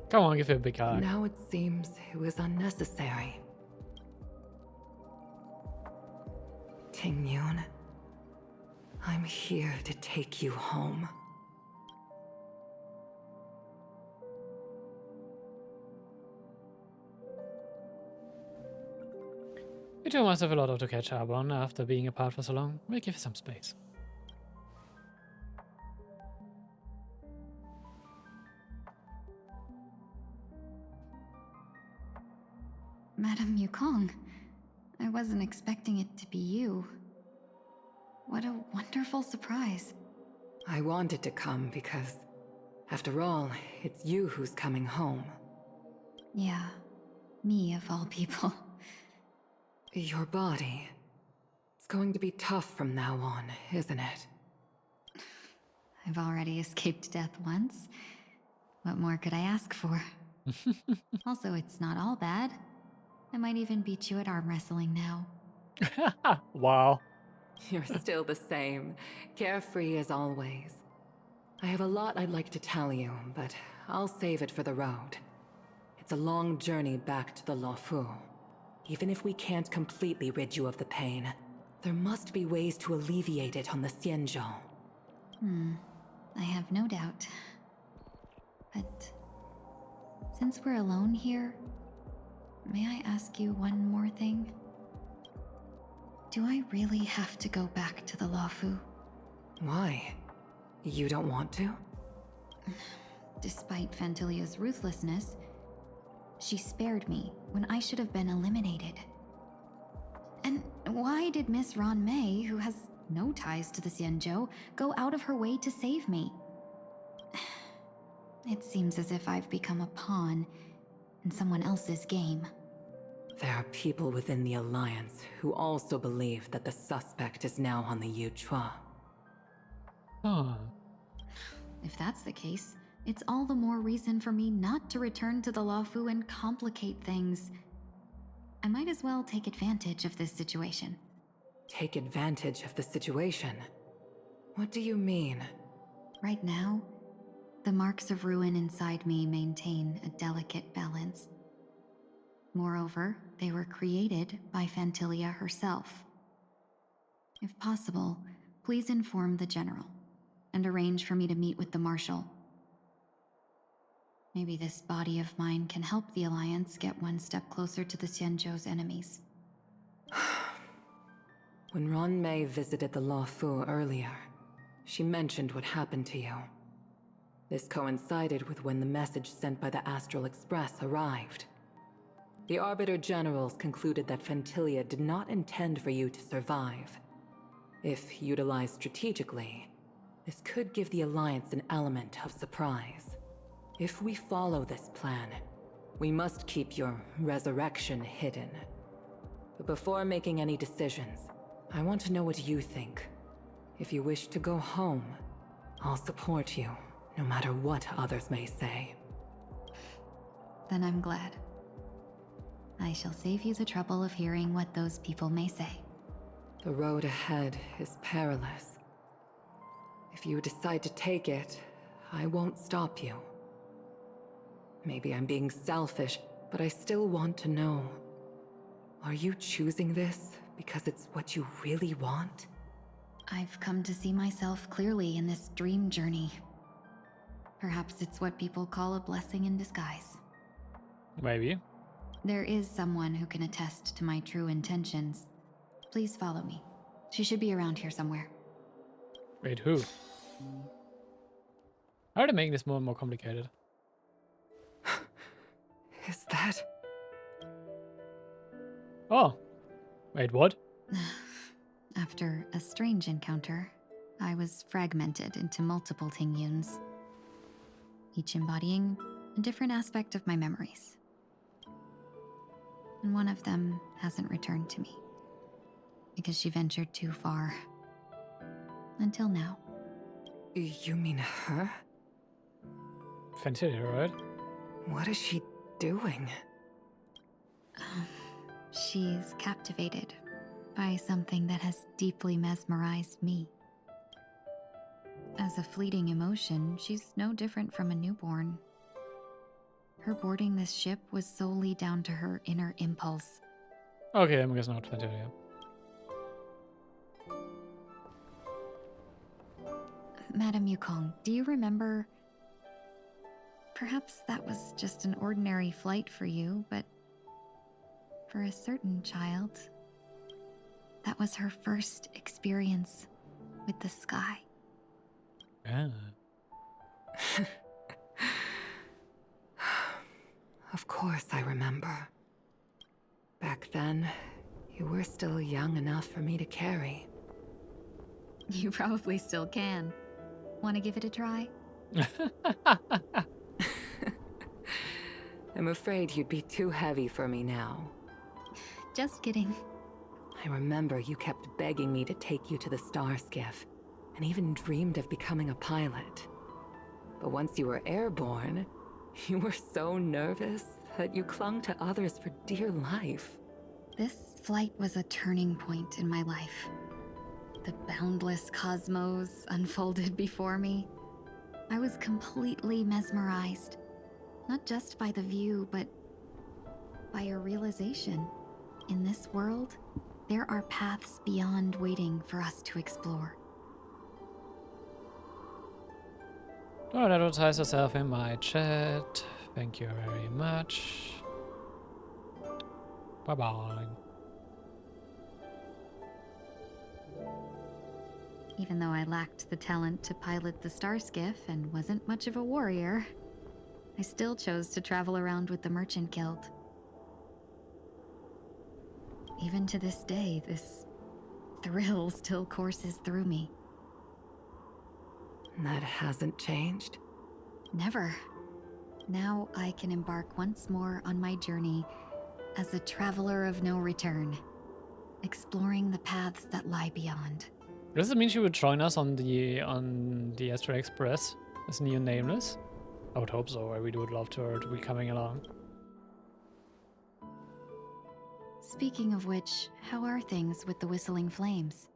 Come on, give it a big hug. Now it seems it was unnecessary. Tingyun, I'm here to take you home. You two must have a lot to catch up on after being apart for so long. We'll give you some space. Madame Yukong, I wasn't expecting it to be you. What a wonderful surprise. I wanted to come because, after all, it's you who's coming home. Yeah, me of all people. Your body. It's going to be tough from now on, isn't it? I've already escaped death once. What more could I ask for? Also, it's not all bad. I might even beat you at arm wrestling now. Wow. You're still the same, carefree as always. I have a lot I'd like to tell you, but I'll save it for the road. It's a long journey back to the Luofu. Even if we can't completely rid you of the pain, there must be ways to alleviate it on the Xianzhou. I have no doubt. But since we're alone here, may I ask you one more thing? Do I really have to go back to the Luofu? Why? You don't want to? Despite Fantilia's ruthlessness, she spared me when I should have been eliminated. And why did Miss Ron Mei, who has no ties to the Xianzhou, go out of her way to save me? It seems as if I've become a pawn in someone else's game. There are people within the Alliance who also believe that the suspect is now on the Yuchua. If that's the case, it's all the more reason for me not to return to the Luofu and complicate things. I might as well take advantage of this situation. Take advantage of the situation? What do you mean? Right now, the marks of ruin inside me maintain a delicate balance. Moreover, they were created by Fantilia herself. If possible, please inform the General and arrange for me to meet with the Marshal. Maybe this body of mine can help the Alliance get one step closer to the Xianzhou's enemies. When Ron Mei visited the Luofu earlier, she mentioned what happened to you. This coincided with when the message sent by the Astral Express arrived. The Arbiter Generals concluded that Fantilia did not intend for you to survive. If utilized strategically, this could give the Alliance an element of surprise. If we follow this plan, we must keep your resurrection hidden. But before making any decisions, I want to know what you think. If you wish to go home, I'll support you, no matter what others may say. Then I'm glad. I shall save you the trouble of hearing what those people may say. The road ahead is perilous. If you decide to take it, I won't stop you. Maybe I'm being selfish, but I still want to know. Are you choosing this because it's what you really want? I've come to see myself clearly in this dream journey. Perhaps it's what people call a blessing in disguise. Maybe. There is someone who can attest to my true intentions. Please follow me. She should be around here somewhere. Wait, who? How are they making this more and more complicated? Is that... Oh. Wait, what? After a strange encounter, I was fragmented into multiple Tingyuns, each embodying a different aspect of my memories. And one of them hasn't returned to me, because she ventured too far. Until now. You mean her? Fantasia, right? What is she doing? She's captivated by something that has deeply mesmerized me. As a fleeting emotion, she's no different from a newborn. Her boarding this ship was solely down to her inner impulse. Okay, I'm guessing not Fantasia. Madame Yukong, do you remember? Perhaps that was just an ordinary flight for you, but for a certain child, that was her first experience with the sky. Yeah. Of course I remember. Back then, you were still young enough for me to carry. You probably still can. Want to give it a try? I'm afraid you'd be too heavy for me now. Just kidding. I remember you kept begging me to take you to the star skiff, and even dreamed of becoming a pilot. But once you were airborne, you were so nervous that you clung to others for dear life. This flight was a turning point in my life. The boundless cosmos unfolded before me. I was completely mesmerized, not just by the view, but by a realization. In this world, there are paths beyond waiting for us to explore. Don't advertise yourself in my chat. Thank you very much. Bye-bye. Even though I lacked the talent to pilot the star skiff and wasn't much of a warrior, I still chose to travel around with the Merchant Guild. Even to this day, this thrill still courses through me. That hasn't changed? Never. Now I can embark once more on my journey as a traveler of no return, exploring the paths that lie beyond. Does it mean she would join us on the Astral Express as new Nameless? I would hope so. I really would love her to be coming along. Speaking of which, how are things with the Whistling Flames?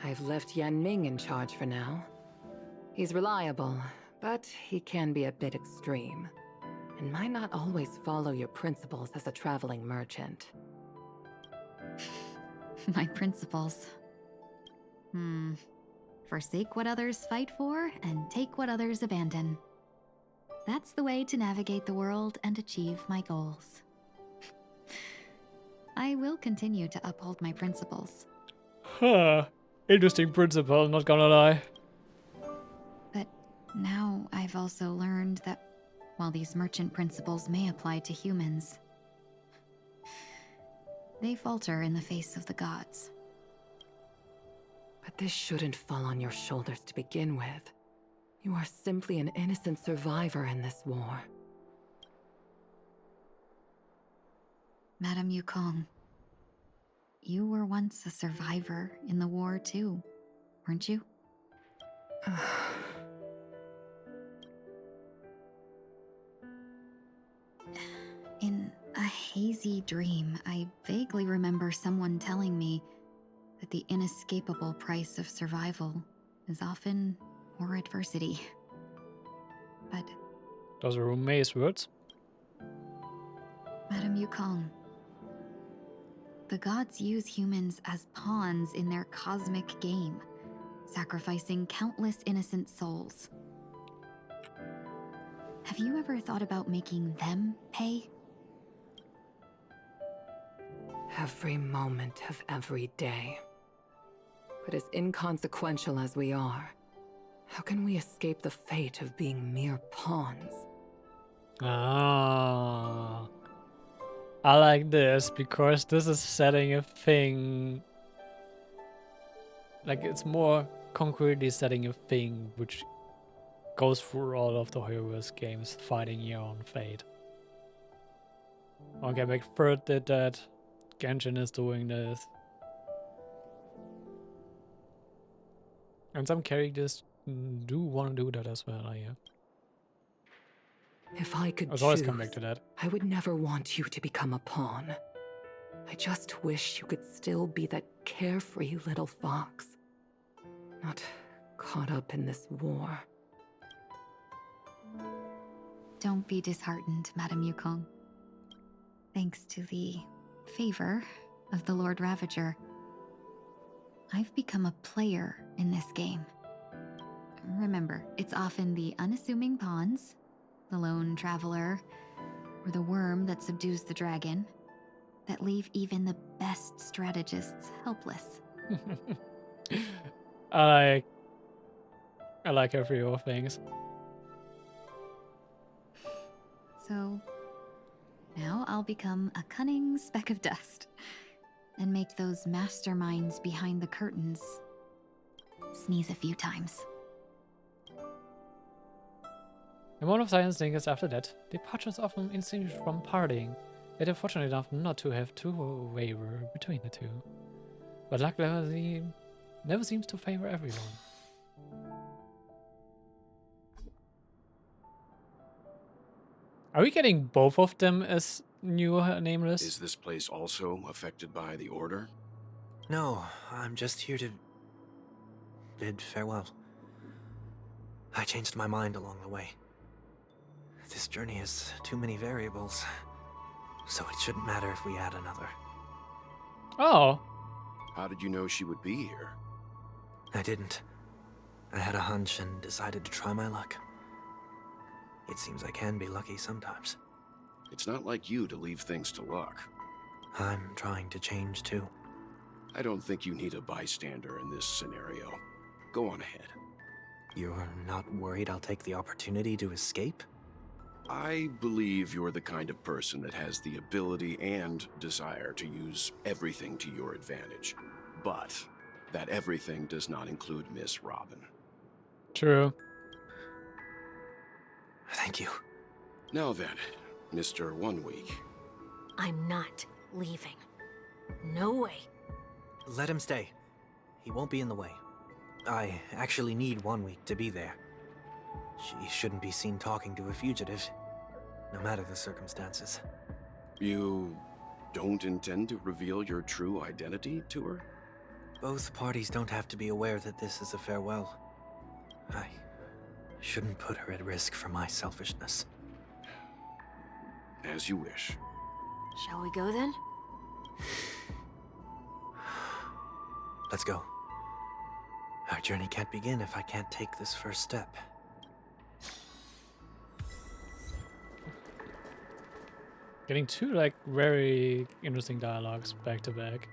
I've left Yan Ming in charge for now. He's reliable, but he can be a bit extreme, and might not always follow your principles as a traveling merchant. My principles. Forsake what others fight for, and take what others abandon. That's the way to navigate the world and achieve my goals. I will continue to uphold my principles. Huh. Interesting principle, not gonna lie. But now I've also learned that while these merchant principles may apply to humans, they falter in the face of the gods. But this shouldn't fall on your shoulders to begin with. You are simply an innocent survivor in this war. Madame Yukong, you were once a survivor in the war too, weren't you? In a hazy dream, I vaguely remember someone telling me that the inescapable price of survival is often more adversity. But those are May's words. Madame Yukong, the gods use humans as pawns in their cosmic game, sacrificing countless innocent souls. Have you ever thought about making them pay? Every moment of every day. But as inconsequential as we are, how can we escape the fate of being mere pawns? Ah. I like this because this is setting a thing. Like, it's more concretely setting a thing which goes through all of the heroes games, fighting your own fate. Okay, McFirth did that. Genshin is doing this. And some characters do want to do that as well, yeah. If I could I was choose, always come back to that. I would never want you to become a pawn. I just wish you could still be that carefree little fox. Not caught up in this war. Don't be disheartened, Madame Yukong. Thanks to the favor of the Lord Ravager, I've become a player in this game. Remember, it's often the unassuming pawns, the lone traveler, or the worm that subdues the dragon, that leave even the best strategists helpless. I like her for your things. So now I'll become a cunning speck of dust and make those masterminds behind the curtains sneeze a few times. In one of science thinkers after that, departures often ensue from partying. Yet are fortunate enough not to have to waver between the two. But luckily, never seems to favor everyone. Are we getting both of them as new nameless? Is this place also affected by the Order? No, I'm just here to bid farewell. I changed my mind along the way. This journey has too many variables, so it shouldn't matter if we add another. Oh. How did you know she would be here? I didn't. I had a hunch and decided to try my luck. It seems I can be lucky sometimes. It's not like you to leave things to luck. I'm trying to change too. I don't think you need a bystander in this scenario. Go on ahead. You're not worried I'll take the opportunity to escape? I believe you're the kind of person that has the ability and desire to use everything to your advantage. But that everything does not include Miss Robin. True. Thank you. Now then, Mr. 1 Week. I'm not leaving. No way. Let him stay. He won't be in the way. I actually need 1 week to be there. She shouldn't be seen talking to a fugitive, no matter the circumstances. You don't intend to reveal your true identity to her? Both parties don't have to be aware that this is a farewell. I shouldn't put her at risk for my selfishness. As you wish. Shall we go then? Let's go. Our journey can't begin if I can't take this first step. Getting two like very interesting dialogues back to back.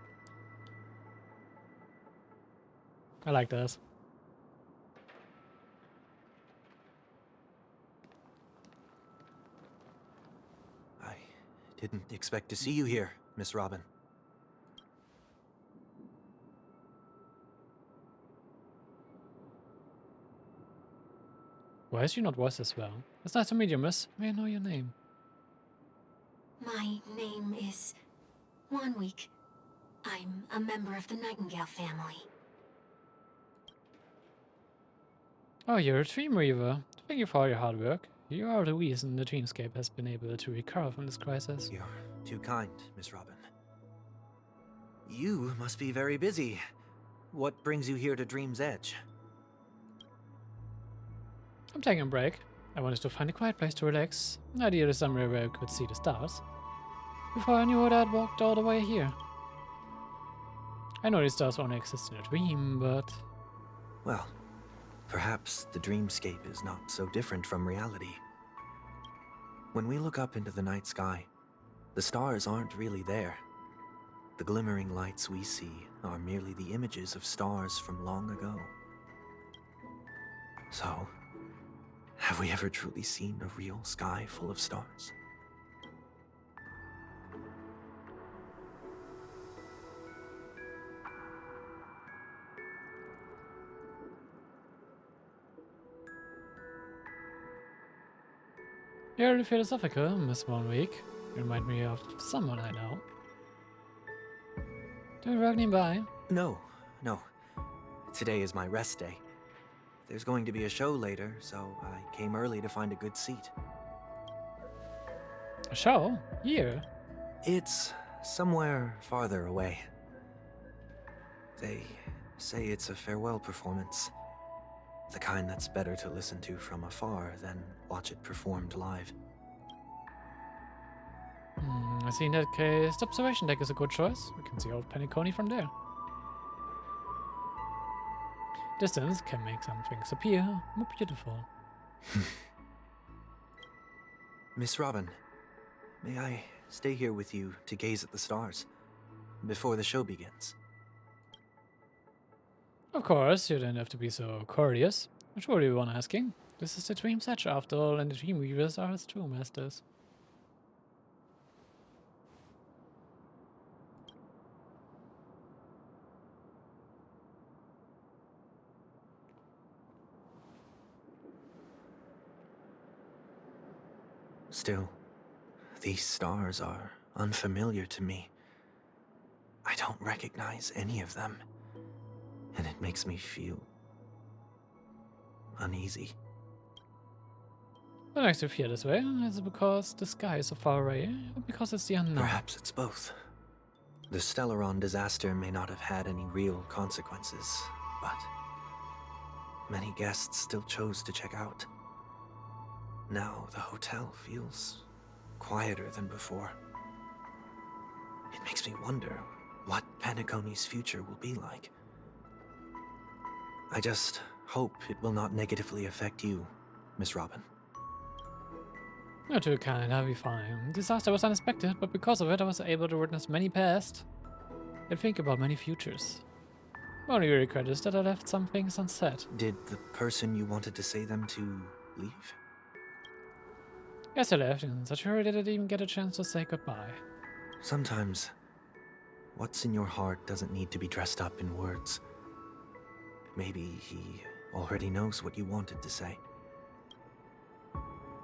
I like this. I didn't expect to see you here, Miss Robin. Why is she not voiced as well? It's nice to meet you, miss. May I know your name? My name is 1 Week. I'm a member of the Nightingale family. Oh, you're a dream weaver. Thank you for all your hard work. You are the reason the dreamscape has been able to recover from this crisis. You're too kind, Miss Robin. You must be very busy. What brings you here to Dream's Edge? I'm taking a break. I wanted to find a quiet place to relax. Ideally somewhere where I could see the stars. Before I knew it, I'd walked all the way here. I know these stars only exist in a dream, but... Well, perhaps the dreamscape is not so different from reality. When we look up into the night sky, the stars aren't really there. The glimmering lights we see are merely the images of stars from long ago. So, have we ever truly seen a real sky full of stars? You're really philosophical, Miss 1 Week. You remind me of someone I know. Do you walk nearby? No. Today is my rest day. There's going to be a show later, so I came early to find a good seat. A show? Here? It's somewhere farther away. They say it's a farewell performance. The kind that's better to listen to from afar than watch it performed live. I see in that case, the observation deck is a good choice. We can see old Penacony from there. Distance can make some things appear more beautiful. Miss Robin, may I stay here with you to gaze at the stars before the show begins? Of course, you don't have to be so courteous. Which were you one asking? This is the Dream Satch after all, and the Dream Weavers are its true masters. Still, these stars are unfamiliar to me. I don't recognize any of them, and it makes me feel uneasy. What makes you feel this way? Is it because the sky is so far away, or because it's the unknown? Perhaps it's both. The Stellaron disaster may not have had any real consequences, but many guests still chose to check out. Now the hotel feels quieter than before. It makes me wonder what Penacony's future will be like. I just hope it will not negatively affect you, Miss Robin. Not too kind, I'll be fine. Disaster was unexpected, but because of it I was able to witness many past and think about many futures. My only regret is that I left some things unsaid. Did the person you wanted to say them to leave? Yes, I left in such a hurry that I didn't even get a chance to say goodbye. Sometimes, what's in your heart doesn't need to be dressed up in words. Maybe he already knows what you wanted to say.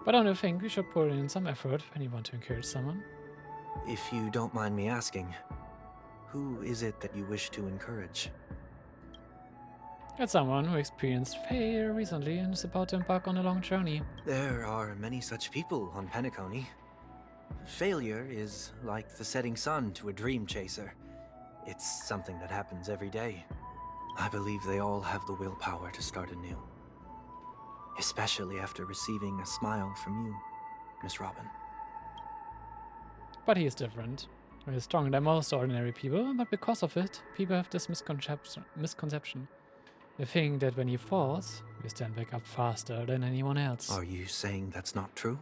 But don't you think we should put in some effort when you want to encourage someone? If you don't mind me asking, who is it that you wish to encourage? It's someone who experienced failure recently and is about to embark on a long journey. There are many such people on Penacony. Failure is like the setting sun to a dream chaser. It's something that happens every day. I believe they all have the willpower to start anew. Especially after receiving a smile from you, Miss Robin. But he is different. He is stronger than most ordinary people, but because of it, people have this misconception. They think that when he falls, we stand back up faster than anyone else. Are you saying that's not true?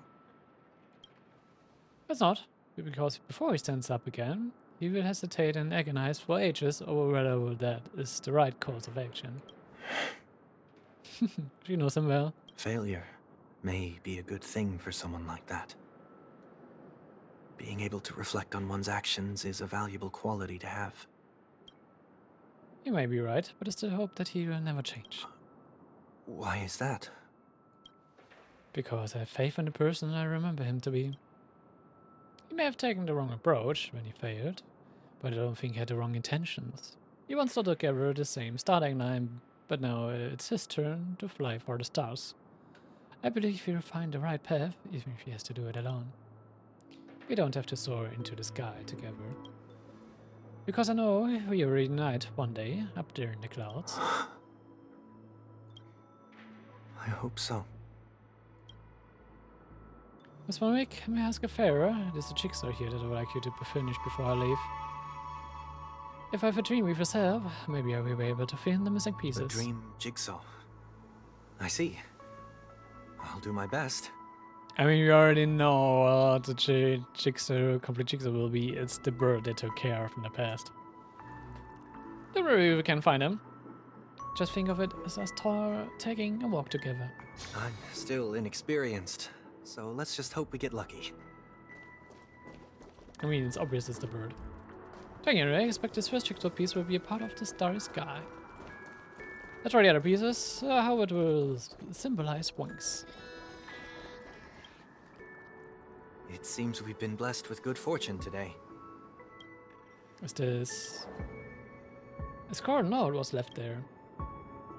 It's not, because before he stands up again, he will hesitate and agonize for ages over whether that is the right course of action. She knows him well. Failure may be a good thing for someone like that. Being able to reflect on one's actions is a valuable quality to have. You may be right, but I still hope that he will never change. Why is that? Because I have faith in the person I remember him to be. He may have taken the wrong approach when he failed, but I don't think he had the wrong intentions. He wants to together the same starting line, but now it's his turn to fly for the stars. I believe he'll find the right path, even if he has to do it alone. We don't have to soar into the sky together. Because I know we will reunite one day, up there in the clouds. I hope so. Miss Monwick, may I ask a favor? There's a jigsaw here that I would like you to finish before I leave. If I have a dream with yourself, maybe I will be able to find the missing pieces. The dream jigsaw. I see. I'll do my best. I mean, we already know what the jigsaw, complete jigsaw will be. It's the bird they took care of in the past. Don't worry, we can find him. Just think of it as us taking a walk together. I'm still inexperienced, so let's just hope we get lucky. I mean, it's obvious it's the bird. Anyway, I expect this first jigsaw piece will be a part of the starry sky. Let's try the other pieces, how it will symbolize wings. It seems we've been blessed with good fortune today. Is this... A scarlet note was left there.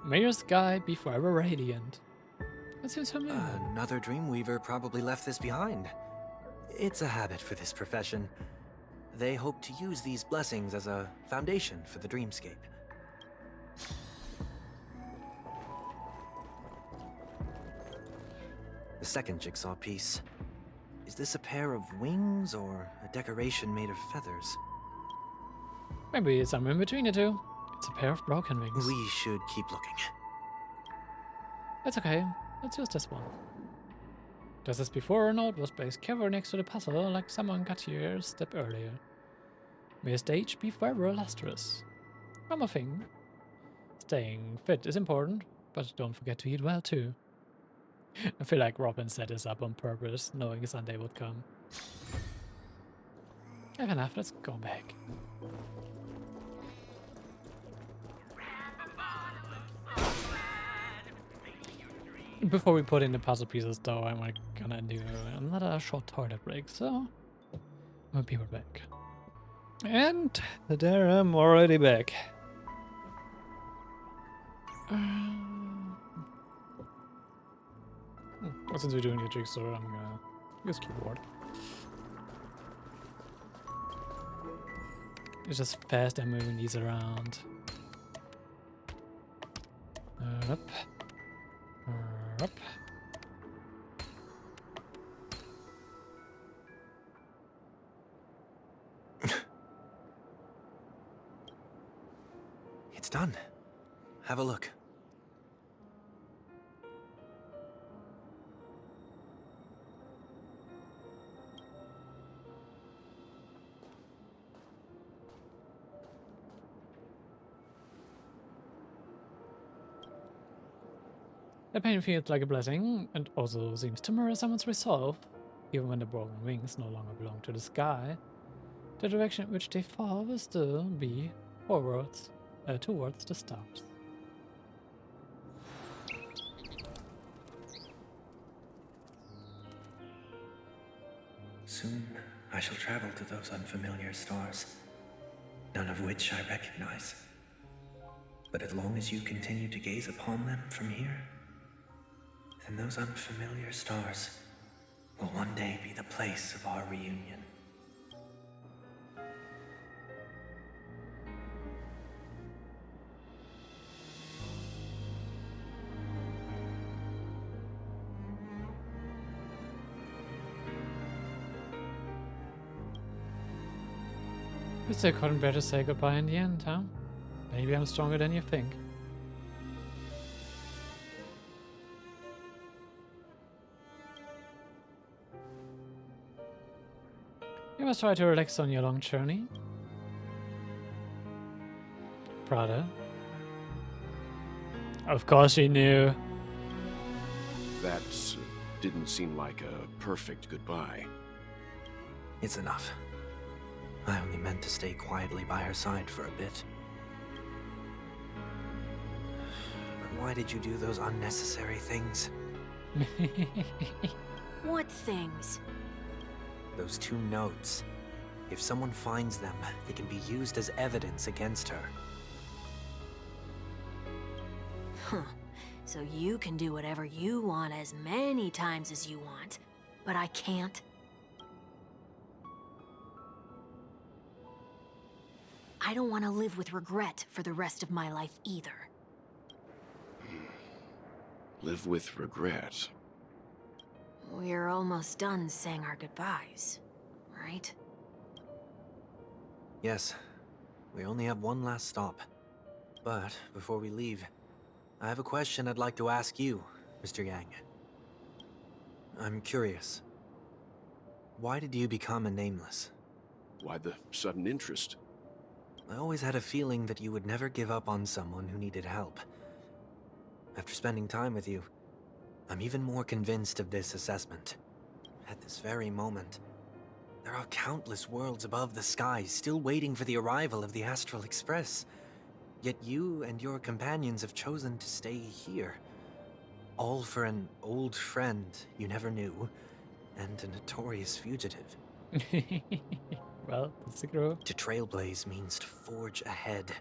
May your sky be forever radiant. That seems familiar. Another Dreamweaver probably left this behind. It's a habit for this profession. They hope to use these blessings as a foundation for the dreamscape. The second jigsaw piece. Is this a pair of wings or a decoration made of feathers? Maybe it's somewhere in between the two. It's a pair of broken wings. We should keep looking. That's okay. Let's use this one. Just as before, a note was placed carefully next to the puzzle, like someone got here a step earlier. May a stage be forever illustrious. One more thing. Staying fit is important, but don't forget to eat well too. I feel like Robin set this up on purpose, knowing Sunday would come. I've enough, let's go back. Before we put in the puzzle pieces though, I'm gonna do another short toilet break, so we'll be right back. And there I'm already back. Since we're doing the jigsaw, I'm gonna use keyboard. It's just fast and moving these around. Up. Up. It's done. Have a look. The pain feels like a blessing, and also seems to mirror someone's resolve. Even when the broken wings no longer belong to the sky, the direction in which they fall will still be forwards, towards the stars. Soon I shall travel to those unfamiliar stars, none of which I recognize. But as long as you continue to gaze upon them from here, then those unfamiliar stars will one day be the place of our reunion. We still couldn't bear to say goodbye in the end, huh? Maybe I'm stronger than you think. You must try to relax on your long journey. Prada. Of course she knew. That didn't seem like a perfect goodbye. It's enough. I only meant to stay quietly by her side for a bit. But why did you do those unnecessary things? What things? Those 2 notes. If someone finds them, they can be used as evidence against her. Huh. So you can do whatever you want as many times as you want, but I can't? I don't want to live with regret for the rest of my life either. Live with regret. We're almost done saying our goodbyes, right? Yes. We only have one last stop. But before we leave, I have a question I'd like to ask you, Mr. Yang. I'm curious. Why did you become a nameless? Why the sudden interest? I always had a feeling that you would never give up on someone who needed help. After spending time with you, I'm even more convinced of this assessment. At this very moment, there are countless worlds above the sky still waiting for the arrival of the Astral Express. Yet you and your companions have chosen to stay here. All for an old friend you never knew, and a notorious fugitive. Well, that's the group. To trailblaze means to forge ahead.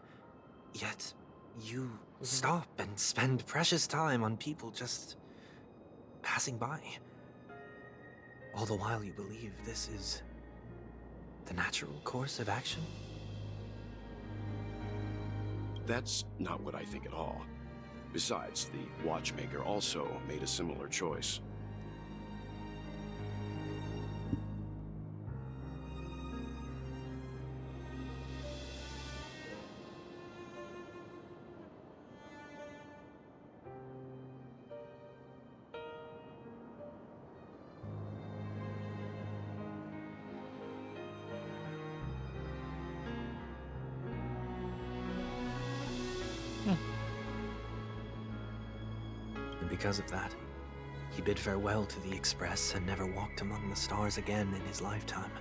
Yet, you stop and spend precious time on people just passing by. All the while you believe this is the natural course of action? That's not what I think at all. Besides, the Watchmaker also made a similar choice. And because of that, he bid farewell to the Express and never walked among the stars again in his lifetime.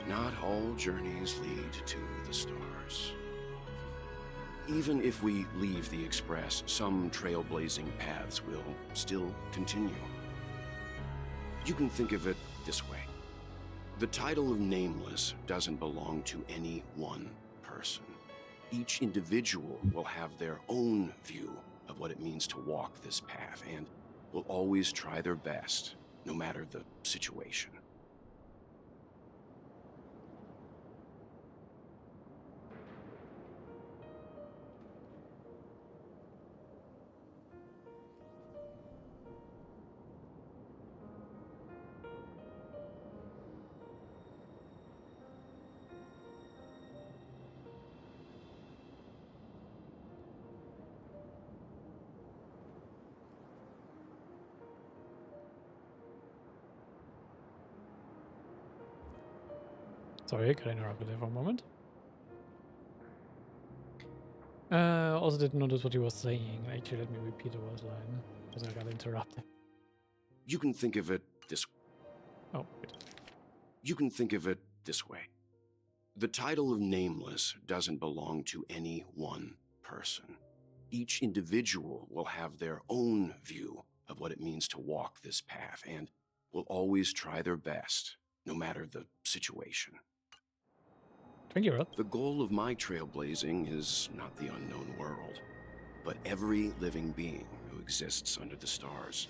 Not all journeys lead to the stars. Even if we leave the Express, some trailblazing paths will still continue. You can think of it this way. The title of Nameless doesn't belong to any one person. Each individual will have their own view of what it means to walk this path and will always try their best, no matter the situation. Sorry, could I interrupt there for a moment? Also didn't notice what he was saying. Actually, let me repeat the last line, because I got interrupted. You can think of it this way. Oh, wait. You can think of it this way. The title of Nameless doesn't belong to any one person. Each individual will have their own view of what it means to walk this path and will always try their best, no matter the situation. Thank you, Rob. The goal of my trailblazing is not the unknown world, but every living being who exists under the stars.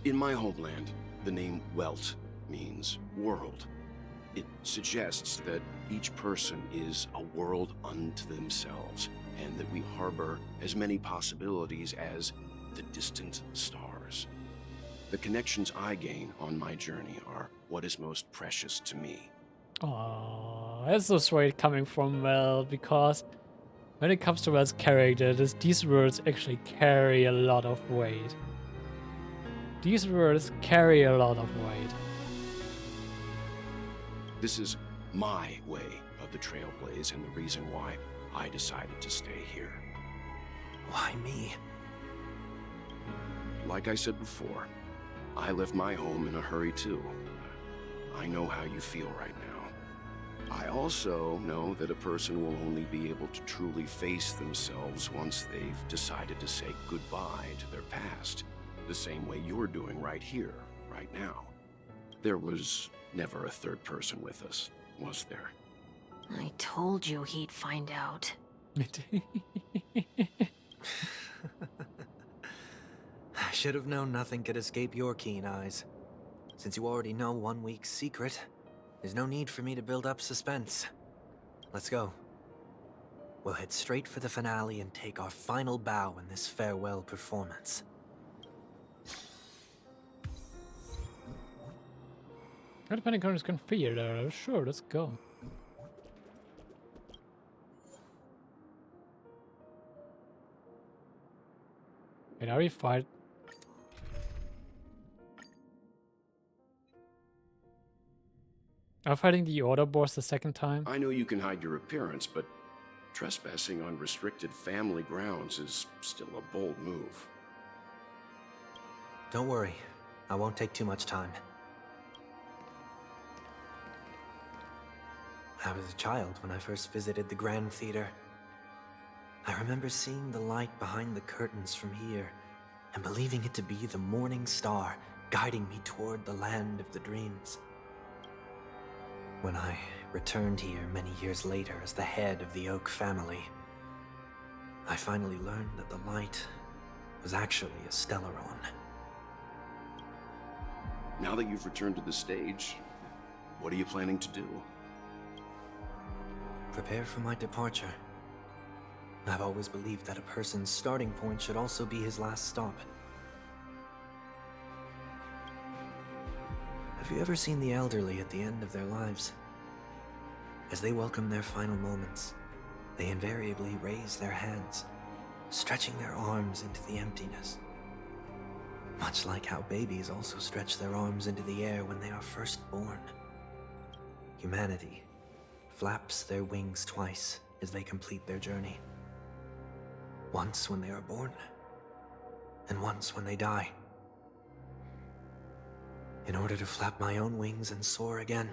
In my homeland, the name Welt means world. It suggests that each person is a world unto themselves, and that we harbor as many possibilities as the distant stars. The connections I gain on my journey are what is most precious to me. Aww, that's so sweet coming from Mel, because when it comes to Mel's character, these words actually carry a lot of weight. These words carry a lot of weight. This is my way of the Trailblaze and the reason why I decided to stay here. Why me? Like I said before, I left my home in a hurry too. I know how you feel right now. I also know that a person will only be able to truly face themselves once they've decided to say goodbye to their past, the same way you're doing right here, right now. There was never a third person with us, was there? I told you he'd find out. I should have known nothing could escape your keen eyes. Since you already know 1 week's secret, there's no need for me to build up suspense. Let's go. We'll head straight for the finale and take our final bow in this farewell performance. The Pentagon is configured there. Sure, let's go. Wait, are we fight? Are fighting the Order boss the second time? I know you can hide your appearance, but trespassing on restricted family grounds is still a bold move. Don't worry, I won't take too much time. I was a child when I first visited the Grand Theater. I remember seeing the light behind the curtains from here and believing it to be the morning star guiding me toward the land of the dreams. When I returned here many years later as the head of the Oak family, I finally learned that the light was actually a Stellaron. Now that you've returned to the stage, what are you planning to do? Prepare for my departure. I've always believed that a person's starting point should also be his last stop. Have you ever seen the elderly at the end of their lives? As they welcome their final moments, they invariably raise their hands, stretching their arms into the emptiness. Much like how babies also stretch their arms into the air when they are first born. Humanity flaps their wings twice as they complete their journey. Once when they are born, and once when they die. In order to flap my own wings and soar again.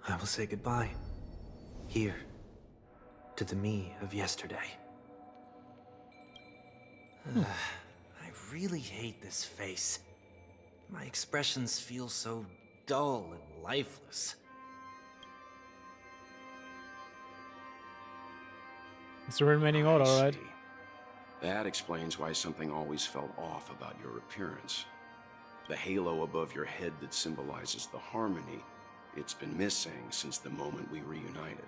I will say goodbye, here, to the me of yesterday. I really hate this face. My expressions feel so dull and lifeless. It's the remaining order, right? That explains why something always felt off about your appearance. The halo above your head that symbolizes the harmony, it's been missing since the moment we reunited.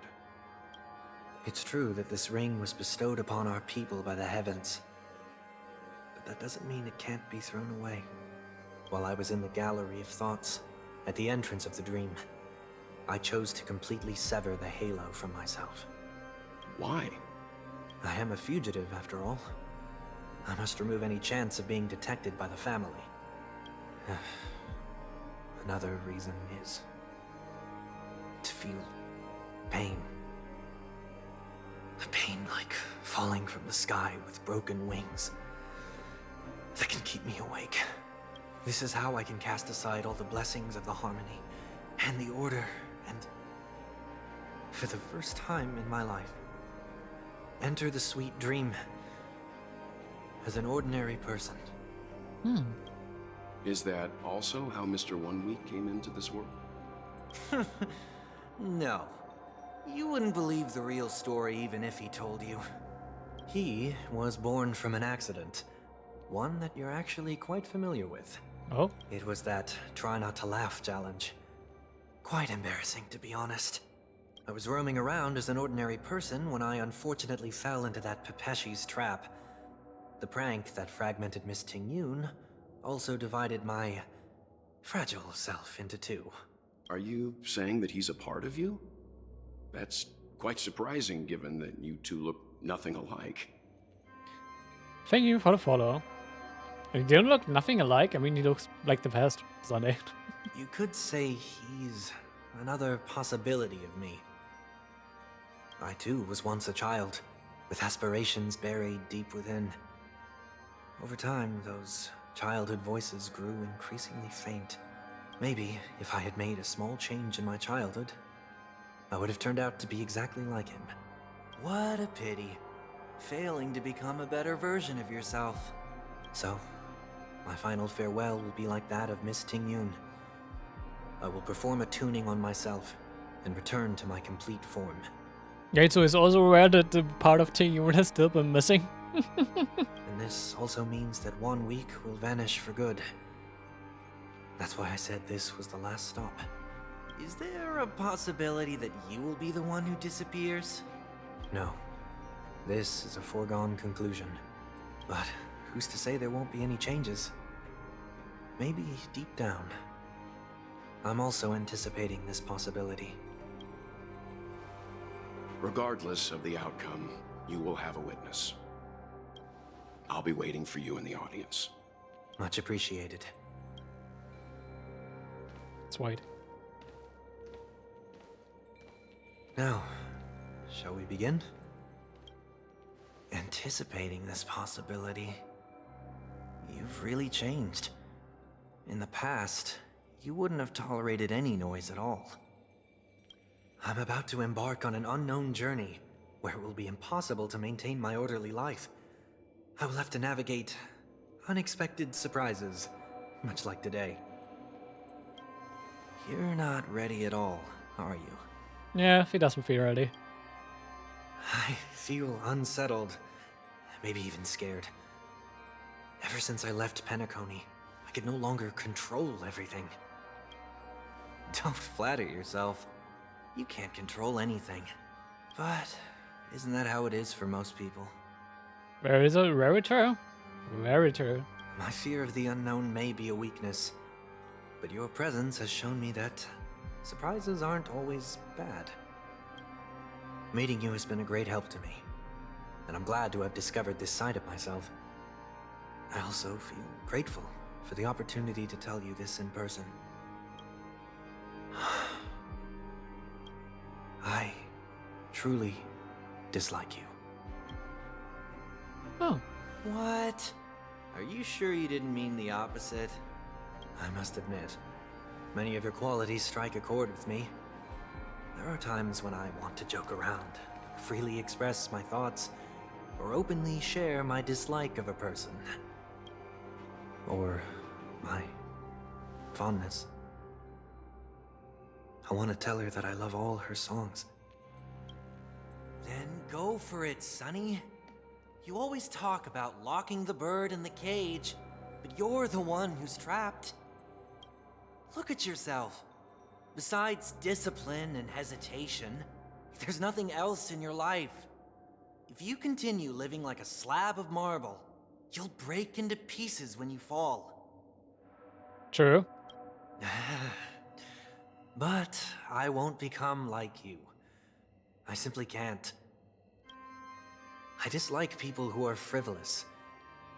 It's true that this ring was bestowed upon our people by the heavens. But that doesn't mean it can't be thrown away. While I was in the gallery of thoughts, at the entrance of the dream, I chose to completely sever the halo from myself. Why? I am a fugitive, after all. I must remove any chance of being detected by the family. Another reason is to feel pain. A pain like falling from the sky with broken wings that can keep me awake. This is how I can cast aside all the blessings of the harmony and the order and, for the first time in my life, enter the sweet dream as an ordinary person. Is that also how Mr. 1 Week came into this world? No. You wouldn't believe the real story even if he told you. He was born from an accident. One that you're actually quite familiar with. Oh? It was that try not to laugh challenge. Quite embarrassing, to be honest. I was roaming around as an ordinary person when I unfortunately fell into that Pepeshi's trap. The prank that fragmented Miss Ting-Yun also divided my fragile self into two. Are you saying that he's a part of you? That's quite surprising given that you two look nothing alike. Thank you for the follow. He don't look nothing alike. I mean, he looks like the past Sunday. You could say he's another possibility of me. I too was once a child, with aspirations buried deep within. Over time, those childhood voices grew increasingly faint. Maybe if I had made a small change in my childhood, I would have turned out to be exactly like him. What a pity. Failing to become a better version of yourself. So, my final farewell will be like that of Miss Ting-Yun. I will perform a tuning on myself and return to my complete form. Yeah, so it's also aware that the part of Ting-Yun has still been missing. And this also means that 1 week will vanish for good. That's why I said this was the last stop. Is there a possibility that you will be the one who disappears? No. This is a foregone conclusion. But who's to say there won't be any changes? Maybe deep down, I'm also anticipating this possibility. Regardless of the outcome, you will have a witness. I'll be waiting for you in the audience. Much appreciated. It's white. Now, shall we begin? Anticipating this possibility, you've really changed. In the past, you wouldn't have tolerated any noise at all. I'm about to embark on an unknown journey where it will be impossible to maintain my orderly life. I will have to navigate unexpected surprises, much like today. You're not ready at all, are you? Yeah, he doesn't feel ready. I feel unsettled, maybe even scared. Ever since I left Penacony, I could no longer control everything. Don't flatter yourself. You can't control anything. But isn't that how it is for most people? Very true. Very true. My fear of the unknown may be a weakness, but your presence has shown me that surprises aren't always bad. Meeting you has been a great help to me, and I'm glad to have discovered this side of myself. I also feel grateful for the opportunity to tell you this in person. I truly dislike you. Oh. What? Are you sure you didn't mean the opposite? I must admit, many of your qualities strike a chord with me. There are times when I want to joke around, freely express my thoughts, or openly share my dislike of a person. Or my fondness. I want to tell her that I love all her songs. Then go for it, Sonny. You always talk about locking the bird in the cage, but you're the one who's trapped. Look at yourself. Besides discipline and hesitation, there's nothing else in your life. If you continue living like a slab of marble, you'll break into pieces when you fall. True. But I won't become like you. I simply can't. I dislike people who are frivolous.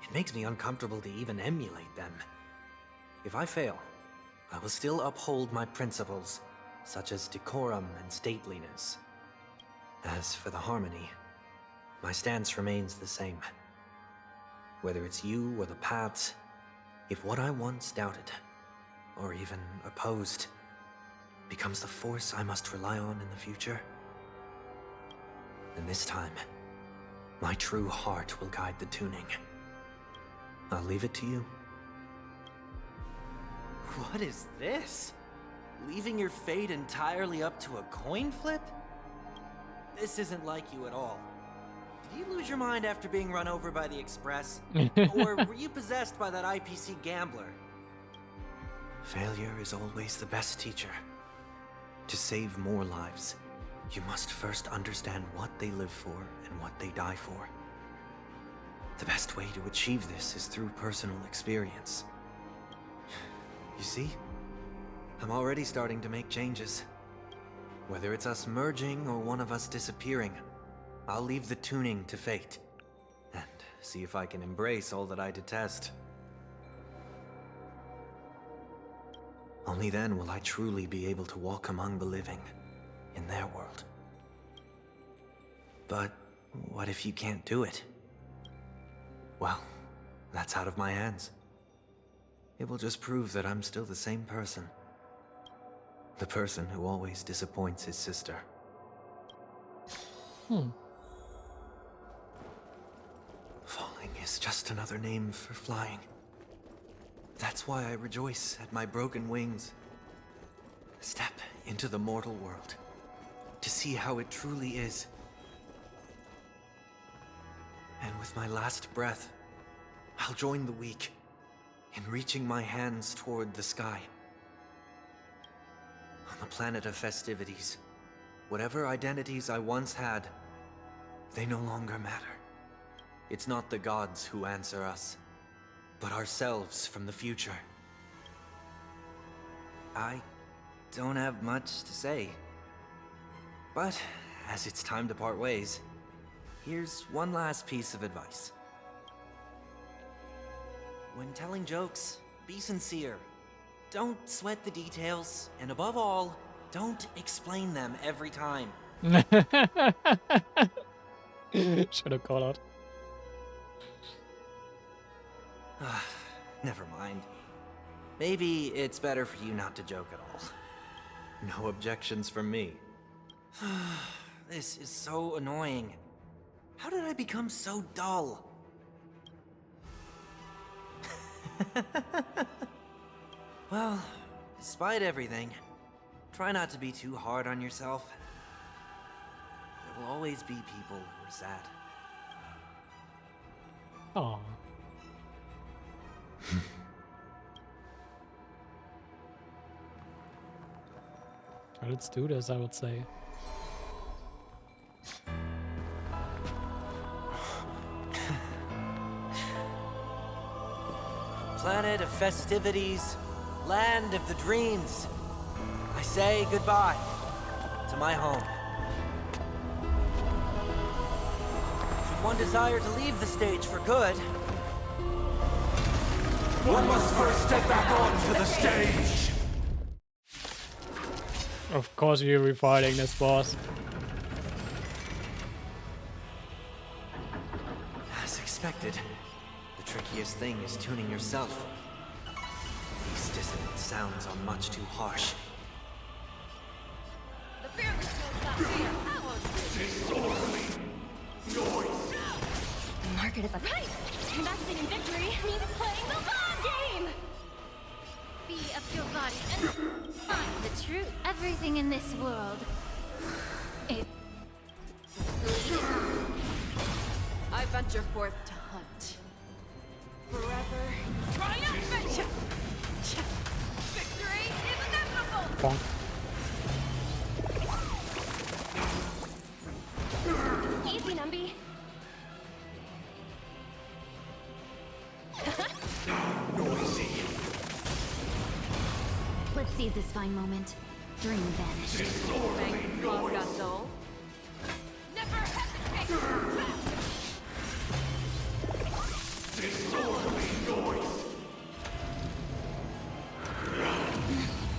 It makes me uncomfortable to even emulate them. If I fail, I will still uphold my principles, such as decorum and stateliness. As for the harmony, my stance remains the same. Whether it's you or the paths, if what I once doubted, or even opposed, becomes the force I must rely on in the future, then this time, my true heart will guide the tuning. I'll leave it to you. What is this? Leaving your fate entirely up to a coin flip? This isn't like you at all. Did you lose your mind after being run over by the Express? Or were you possessed by that IPC gambler? Failure is always the best teacher. To save more lives, you must first understand what they live for and what they die for. The best way to achieve this is through personal experience. You see? I'm already starting to make changes. Whether it's us merging or one of us disappearing, I'll leave the tuning to fate. And see if I can embrace all that I detest. Only then will I truly be able to walk among the living, in their world. But what if you can't do it? Well, that's out of my hands. It will just prove that I'm still the same person. The person who always disappoints his sister. Falling is just another name for flying. That's why I rejoice at my broken wings. Step into the mortal world to see how it truly is. And with my last breath, I'll join the weak in reaching my hands toward the sky. On the planet of festivities, whatever identities I once had, they no longer matter. It's not the gods who answer us, but ourselves from the future. I don't have much to say. But as it's time to part ways, here's one last piece of advice. When telling jokes, be sincere. Don't sweat the details, and above all, don't explain them every time. Should have called out. Never mind. Maybe it's better for you not to joke at all. No objections from me. This is so annoying. How did I become so dull? Well, despite everything, try not to be too hard on yourself. There will always be people who are sad. Oh. Let's do this, I would say. Planet of festivities, land of the dreams. I say goodbye to my home. Should one desire to leave the stage for good, One must first step back onto the stage. Of course you're refighting this boss. as expected, the trickiest thing is tuning yourself. These dissonant sounds are much too harsh. The fearless knows not fear. I won't The market is a right. Investing in victory means playing the long game. Be of your body and find the truth. Everything in this world. It. I venture forth to hunt. Forever. Triumphant! Victory is inevitable! Bonk. Easy, Numby. Let's seize this fine moment. Dream vanished. Thank you, Cragnatsune. Never hesitate!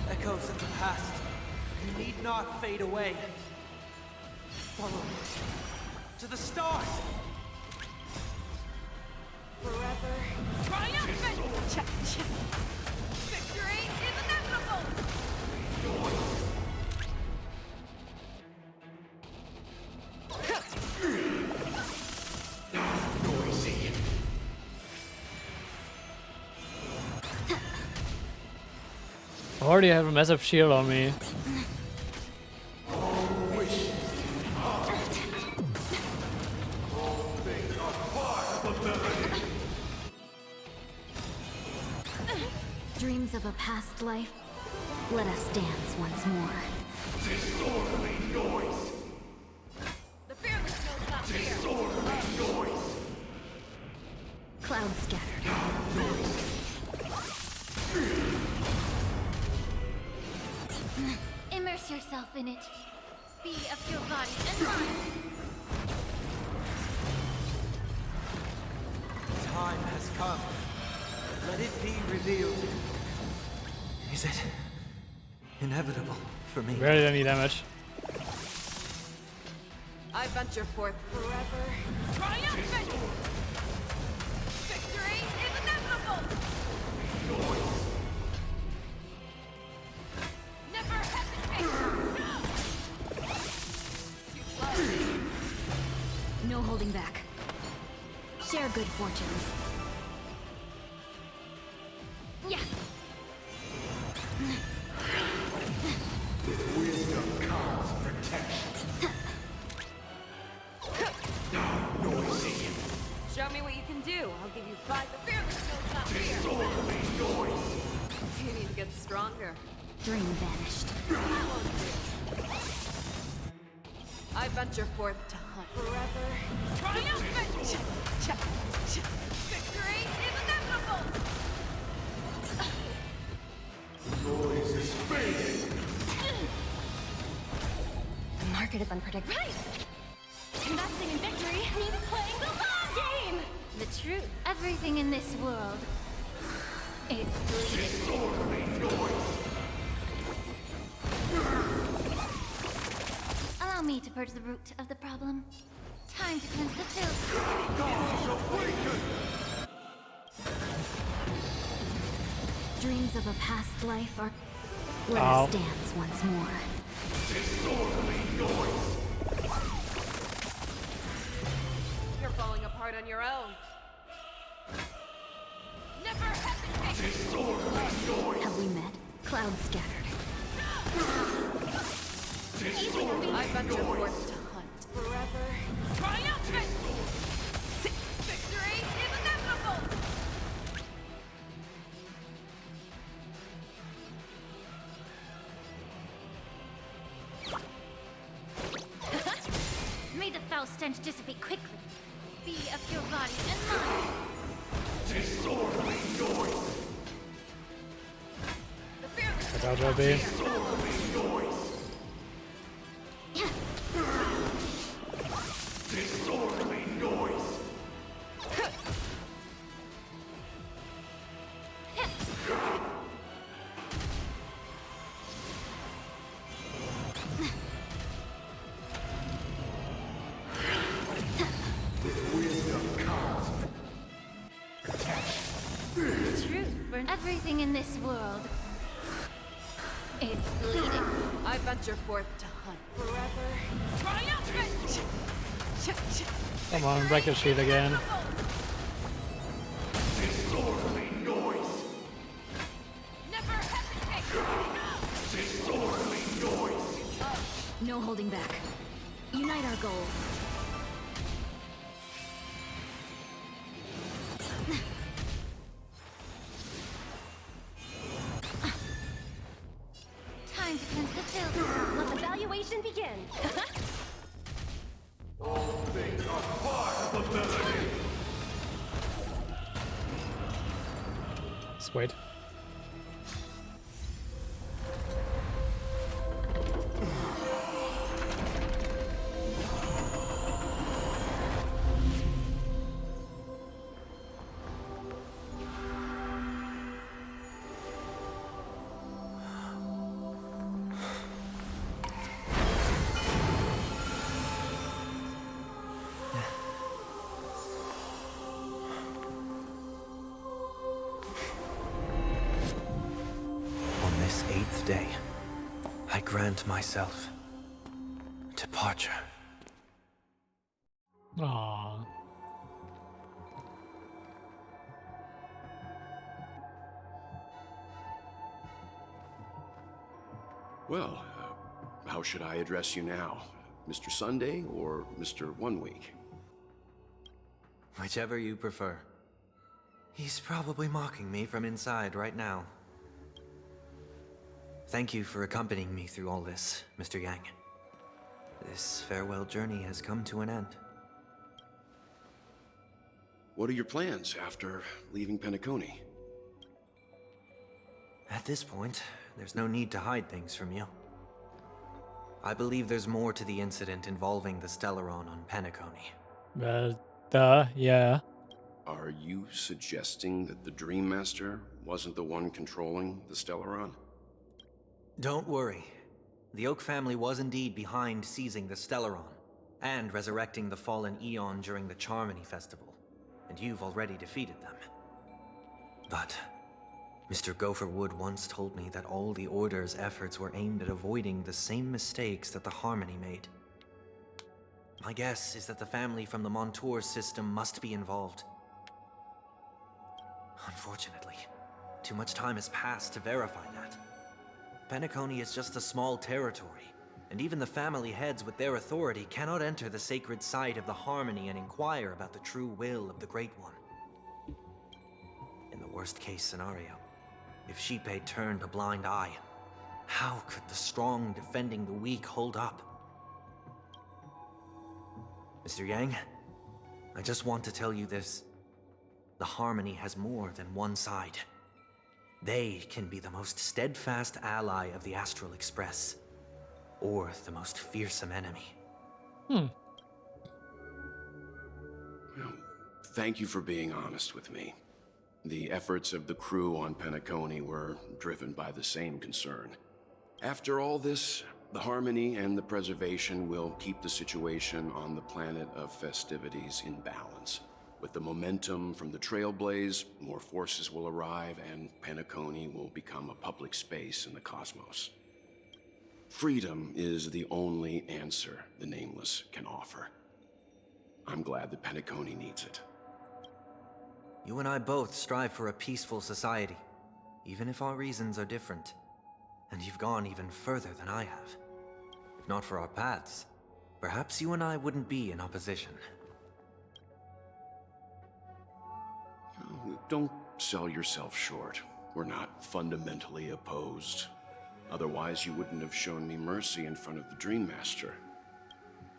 Echoes of the past, you need not fade away. Follow me to the stars. Forever. Triumphant! Victory is inevitable! I already have a massive shield on me. Dreams of a past life. Let us dance once more. The fearless knows not fear. Clouds scattered. Immerse yourself in it. Be of your body and mind. Time has come. Let it be revealed. Is it inevitable for me? Barely any damage. I venture forth forever. Triumphant! Victory is inevitable! Never hesitate! Too slow. No holding back. Share good fortunes. Yeah. Wisdom comes protection. Noisy. Show me what you can do. I'll give you 5. The fearless knows not fear. You need to get stronger. Dream vanished. I venture forth to hunt. Forever. Triumphant! Victory is inevitable! Noise is fading. The market is unpredictable. Right. Investing in victory means playing the long game. The truth. Everything in this world. It's bleeding. Allow me to purge the root of the problem. Time to cleanse the filth. Dreams of a past life are. Let us dance once more. You're falling apart on your own. Never hesitate! Have we met? Clouds scattered. I venture forth to hunt. Forever. Triumphant! Victory is inevitable! stench dissipate quickly. Be of your body and mind. Disorderly noise! Watch out, Robbie. Disorderly noise! Disorderly noise! Truth for everything in this world. It's bleeding. I venture forth to hunt. Forever. Triumphant! Come on, break your shield again. Disorderly noise! Never hesitate! Disorderly noise! No holding back. Unite our goals. Time to cleanse the filter. Let the valuation begin. All things are part of the melody! Let's wait. On this 8th day, I grant myself departure. Aww. Well, how should I address you now? Mr. Sunday or Mr. 1 Week? Whichever you prefer. He's probably mocking me from inside right now. Thank you for accompanying me through all this, Mr. Yang. This farewell journey has come to an end. What are your plans after leaving Penacony? At this point, there's no need to hide things from you. I believe there's more to the incident involving the Stellaron on Penacony. Well, yeah. Are you suggesting that the Dream Master wasn't the one controlling the Stellaron? Don't worry. The Oak family was indeed behind seizing the Stellaron, and resurrecting the fallen Eon during the Charmony Festival, and you've already defeated them. But Mr. Gopherwood once told me that all the Order's efforts were aimed at avoiding the same mistakes that the Harmony made. My guess is that the family from the Montour system must be involved. Unfortunately, too much time has passed to verify that. Penacony is just a small territory, and even the family heads with their authority cannot enter the sacred site of the Harmony and inquire about the true will of the Great One. In the worst-case scenario, if Sheepei turned a blind eye, how could the strong defending the weak hold up? Mr. Yang, I just want to tell you this. The Harmony has more than one side. They can be the most steadfast ally of the Astral Express, or the most fearsome enemy. Well, thank you for being honest with me. The efforts of the crew on Penacony were driven by the same concern. After all this, the Harmony and the Preservation will keep the situation on the planet of festivities in balance. With the momentum from the Trailblaze, more forces will arrive and Penacony will become a public space in the cosmos. Freedom is the only answer the Nameless can offer. I'm glad that Penacony needs it. You and I both strive for a peaceful society, even if our reasons are different. And you've gone even further than I have. If not for our paths, perhaps you and I wouldn't be in opposition. Don't sell yourself short. We're not fundamentally opposed. Otherwise, you wouldn't have shown me mercy in front of the Dream Master.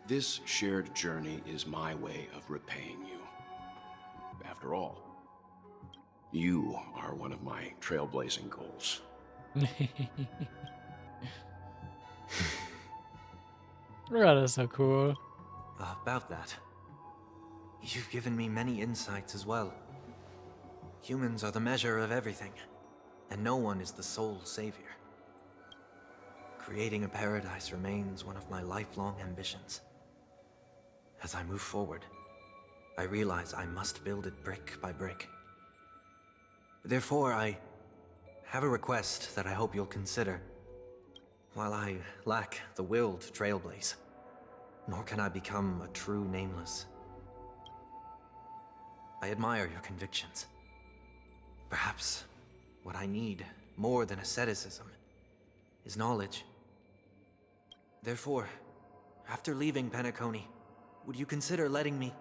This shared journey is my way of repaying you. After all, you are one of my trailblazing goals. That is so cool. About that, you've given me many insights as well. Humans are the measure of everything, and no one is the sole savior. Creating a paradise remains one of my lifelong ambitions. As I move forward, I realize I must build it brick by brick. Therefore, I have a request that I hope you'll consider. While I lack the will to trailblaze, nor can I become a true nameless, I admire your convictions. Perhaps what I need, more than asceticism, is knowledge. Therefore, after leaving Penacony, would you consider letting me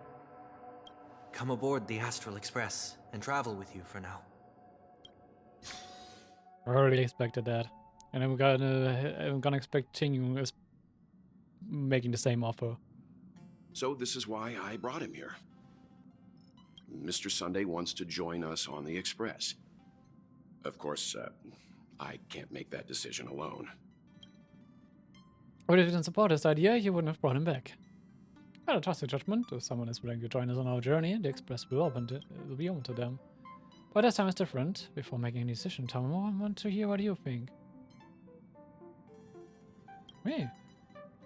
come aboard the Astral Express and travel with you for now? I already expected that. And I'm gonna expect Tingu is making the same offer. So this is why I brought him here. Mr. Sunday wants to join us on the Express. Of course, I can't make that decision alone. But if you didn't support this idea, you wouldn't have brought him back. I'll trust your judgment. If someone is willing to join us on our journey, the Express will be open to them. But this time is different. Before making any decision, Tamamo, I want to hear what you think. Me?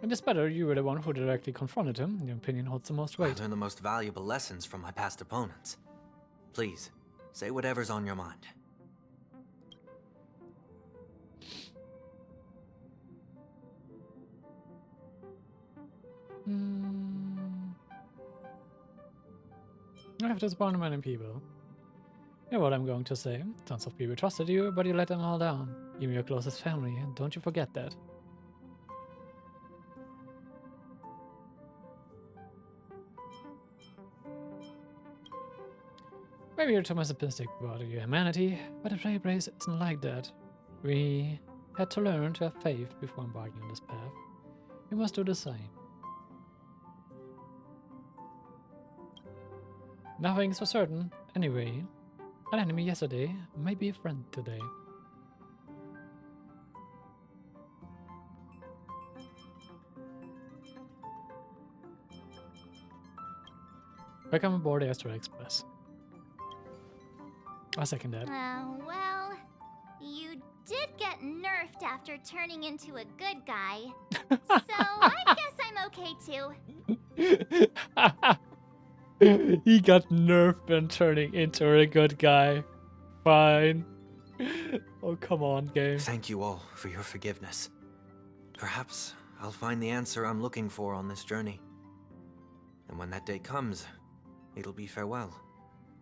In this battle, you were the one who directly confronted him. Your opinion holds the most weight. I learned the most valuable lessons from my past opponents. Please, say whatever's on your mind. I have disappointed many people. You know what I'm going to say. Tons of people trusted you, but you let them all down. Even your closest family, and don't you forget that. Maybe you're too pessimistic about your humanity, but the Trailblaze isn't like that. We had to learn to have faith before embarking on this path. You must do the same. Nothing's for certain. Anyway, an enemy yesterday may be a friend today. Welcome aboard the Astral Express. I second that. Well, you did get nerfed after turning into a good guy. So I guess I'm okay too. He got nerfed and turning into a good guy. Fine. Oh, come on, game. Thank you all for your forgiveness. Perhaps I'll find the answer I'm looking for on this journey. And when that day comes, it'll be farewell.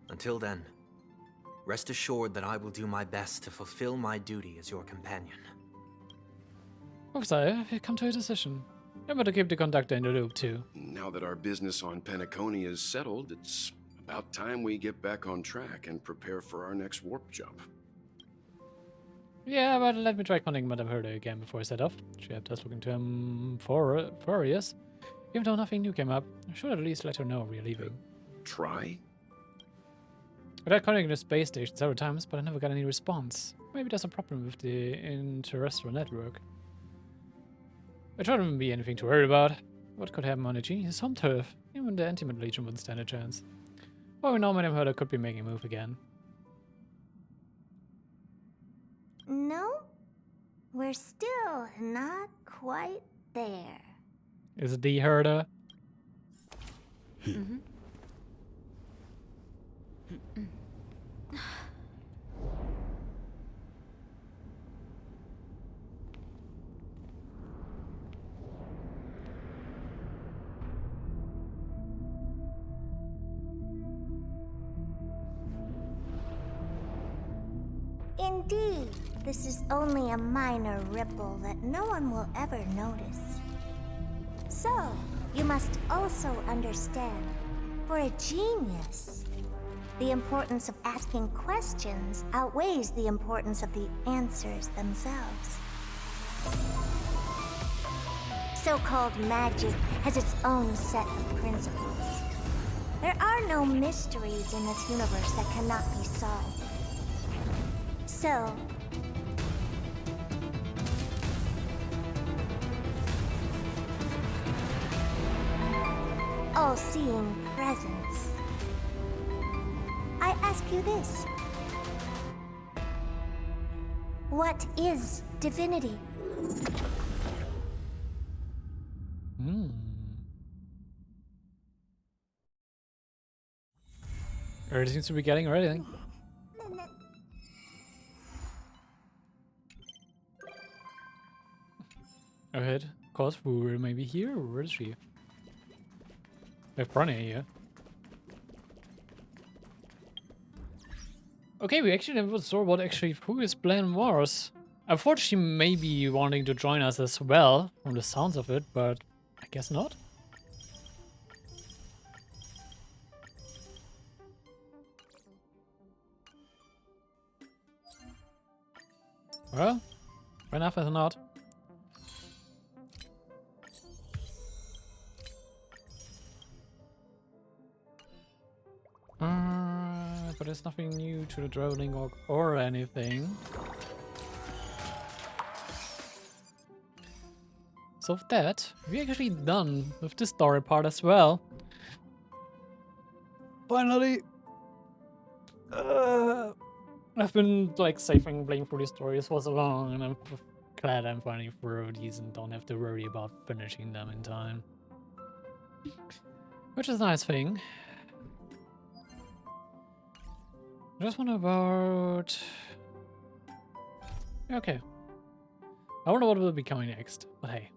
Until then, rest assured that I will do my best to fulfill my duty as your companion. Officer, we've come to a decision. Remember to keep the conductor in the loop, too. Now that our business on Penacony is settled, it's about time we get back on track and prepare for our next warp jump. Yeah, but let me try contacting Madame Herder again before I set off. She kept us looking to him furious. Even though nothing new came up, I should at least let her know we're leaving. Try? I tried contacting the space station several times, but I never got any response. Maybe there's a problem with the interterrestrial network. It shouldn't be anything to worry about. What could happen on a genius home turf? Even the Antimatter Legion wouldn't stand a chance. Well, we know Madame Herder could be making a move again. No, we're still not quite there. Is it the Herder? Mm-hmm. Indeed, this is only a minor ripple that no one will ever notice. So, you must also understand, for a genius, the importance of asking questions outweighs the importance of the answers themselves. So-called magic has its own set of principles. There are no mysteries in this universe that cannot be solved. So, all-seeing presence, I ask you this. What is divinity? Already seems to be getting ready. Ahead. Cause we're maybe here. Where is she? We have Bronny here. Okay, we actually never saw what actually who his plan was. I thought she may be wanting to join us as well, from the sounds of it, but I guess not. Well, fair enough as not. But there's nothing new to the droning or anything. So with that, we're actually done with the story part as well. Finally! I've been like saving playing through these stories for so long, and I'm glad I'm finally through these and don't have to worry about finishing them in time. Which is a nice thing. Just wonder about... Okay. I wonder what will be coming next, but hey.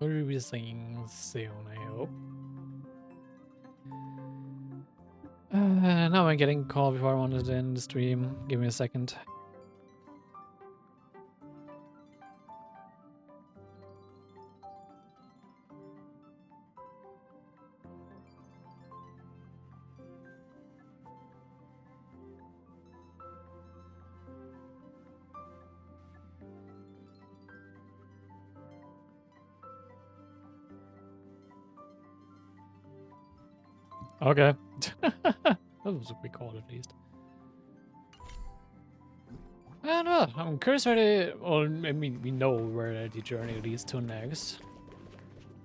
We'll be seeing soon, I hope. Now I'm getting a call before I wanted to end the stream. Give me a second. Okay. That was a quick call at least. I don't know. I'm curious where they... Well, I mean, we know where the journey leads to next.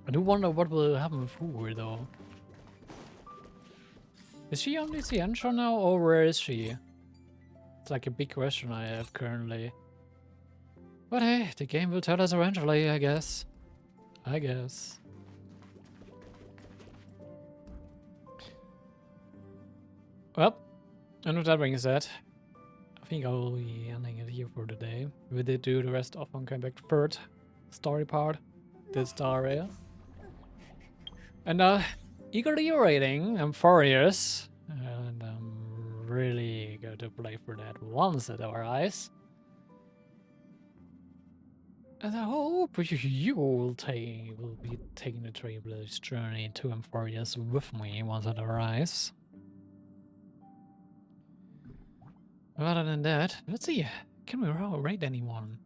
I do wonder what will happen with Hoover, though. Is she on the end show now, or where is she? It's like a big question I have currently. But hey, the game will tell us eventually, I guess. I guess. Well, and with that being said, I think I will be ending it here for today. We did do the rest of Honkai back to third story part, this story. And eagerly awaiting Amphorius, and I'm really going to play for that once it arrives. And I hope you will be taking the Trailblaze journey to Amphorius with me once it arrives. Other than that, let's see. Can we rate anyone?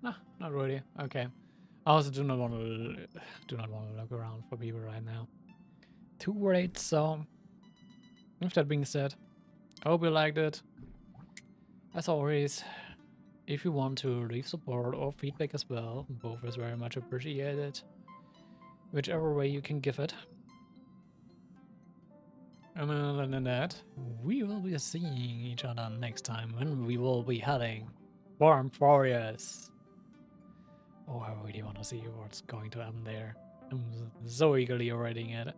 Nah, not really. Okay. I also do not want to look around for people right now. 2 rates. So, with that being said, I hope you liked it. As always, if you want to leave support or feedback as well, both is very much appreciated. Whichever way you can give it. And other than that, we will be seeing each other next time when we will be heading for Amphorius. Oh, I really want to see what's going to happen there. I'm so eagerly awaiting it.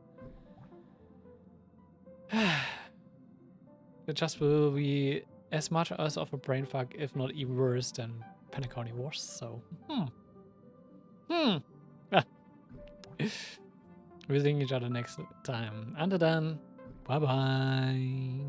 It just will be as much as of a brainfuck, if not even worse than Penacony Wars, so... We're seeing each other next time. Until then, bye-bye.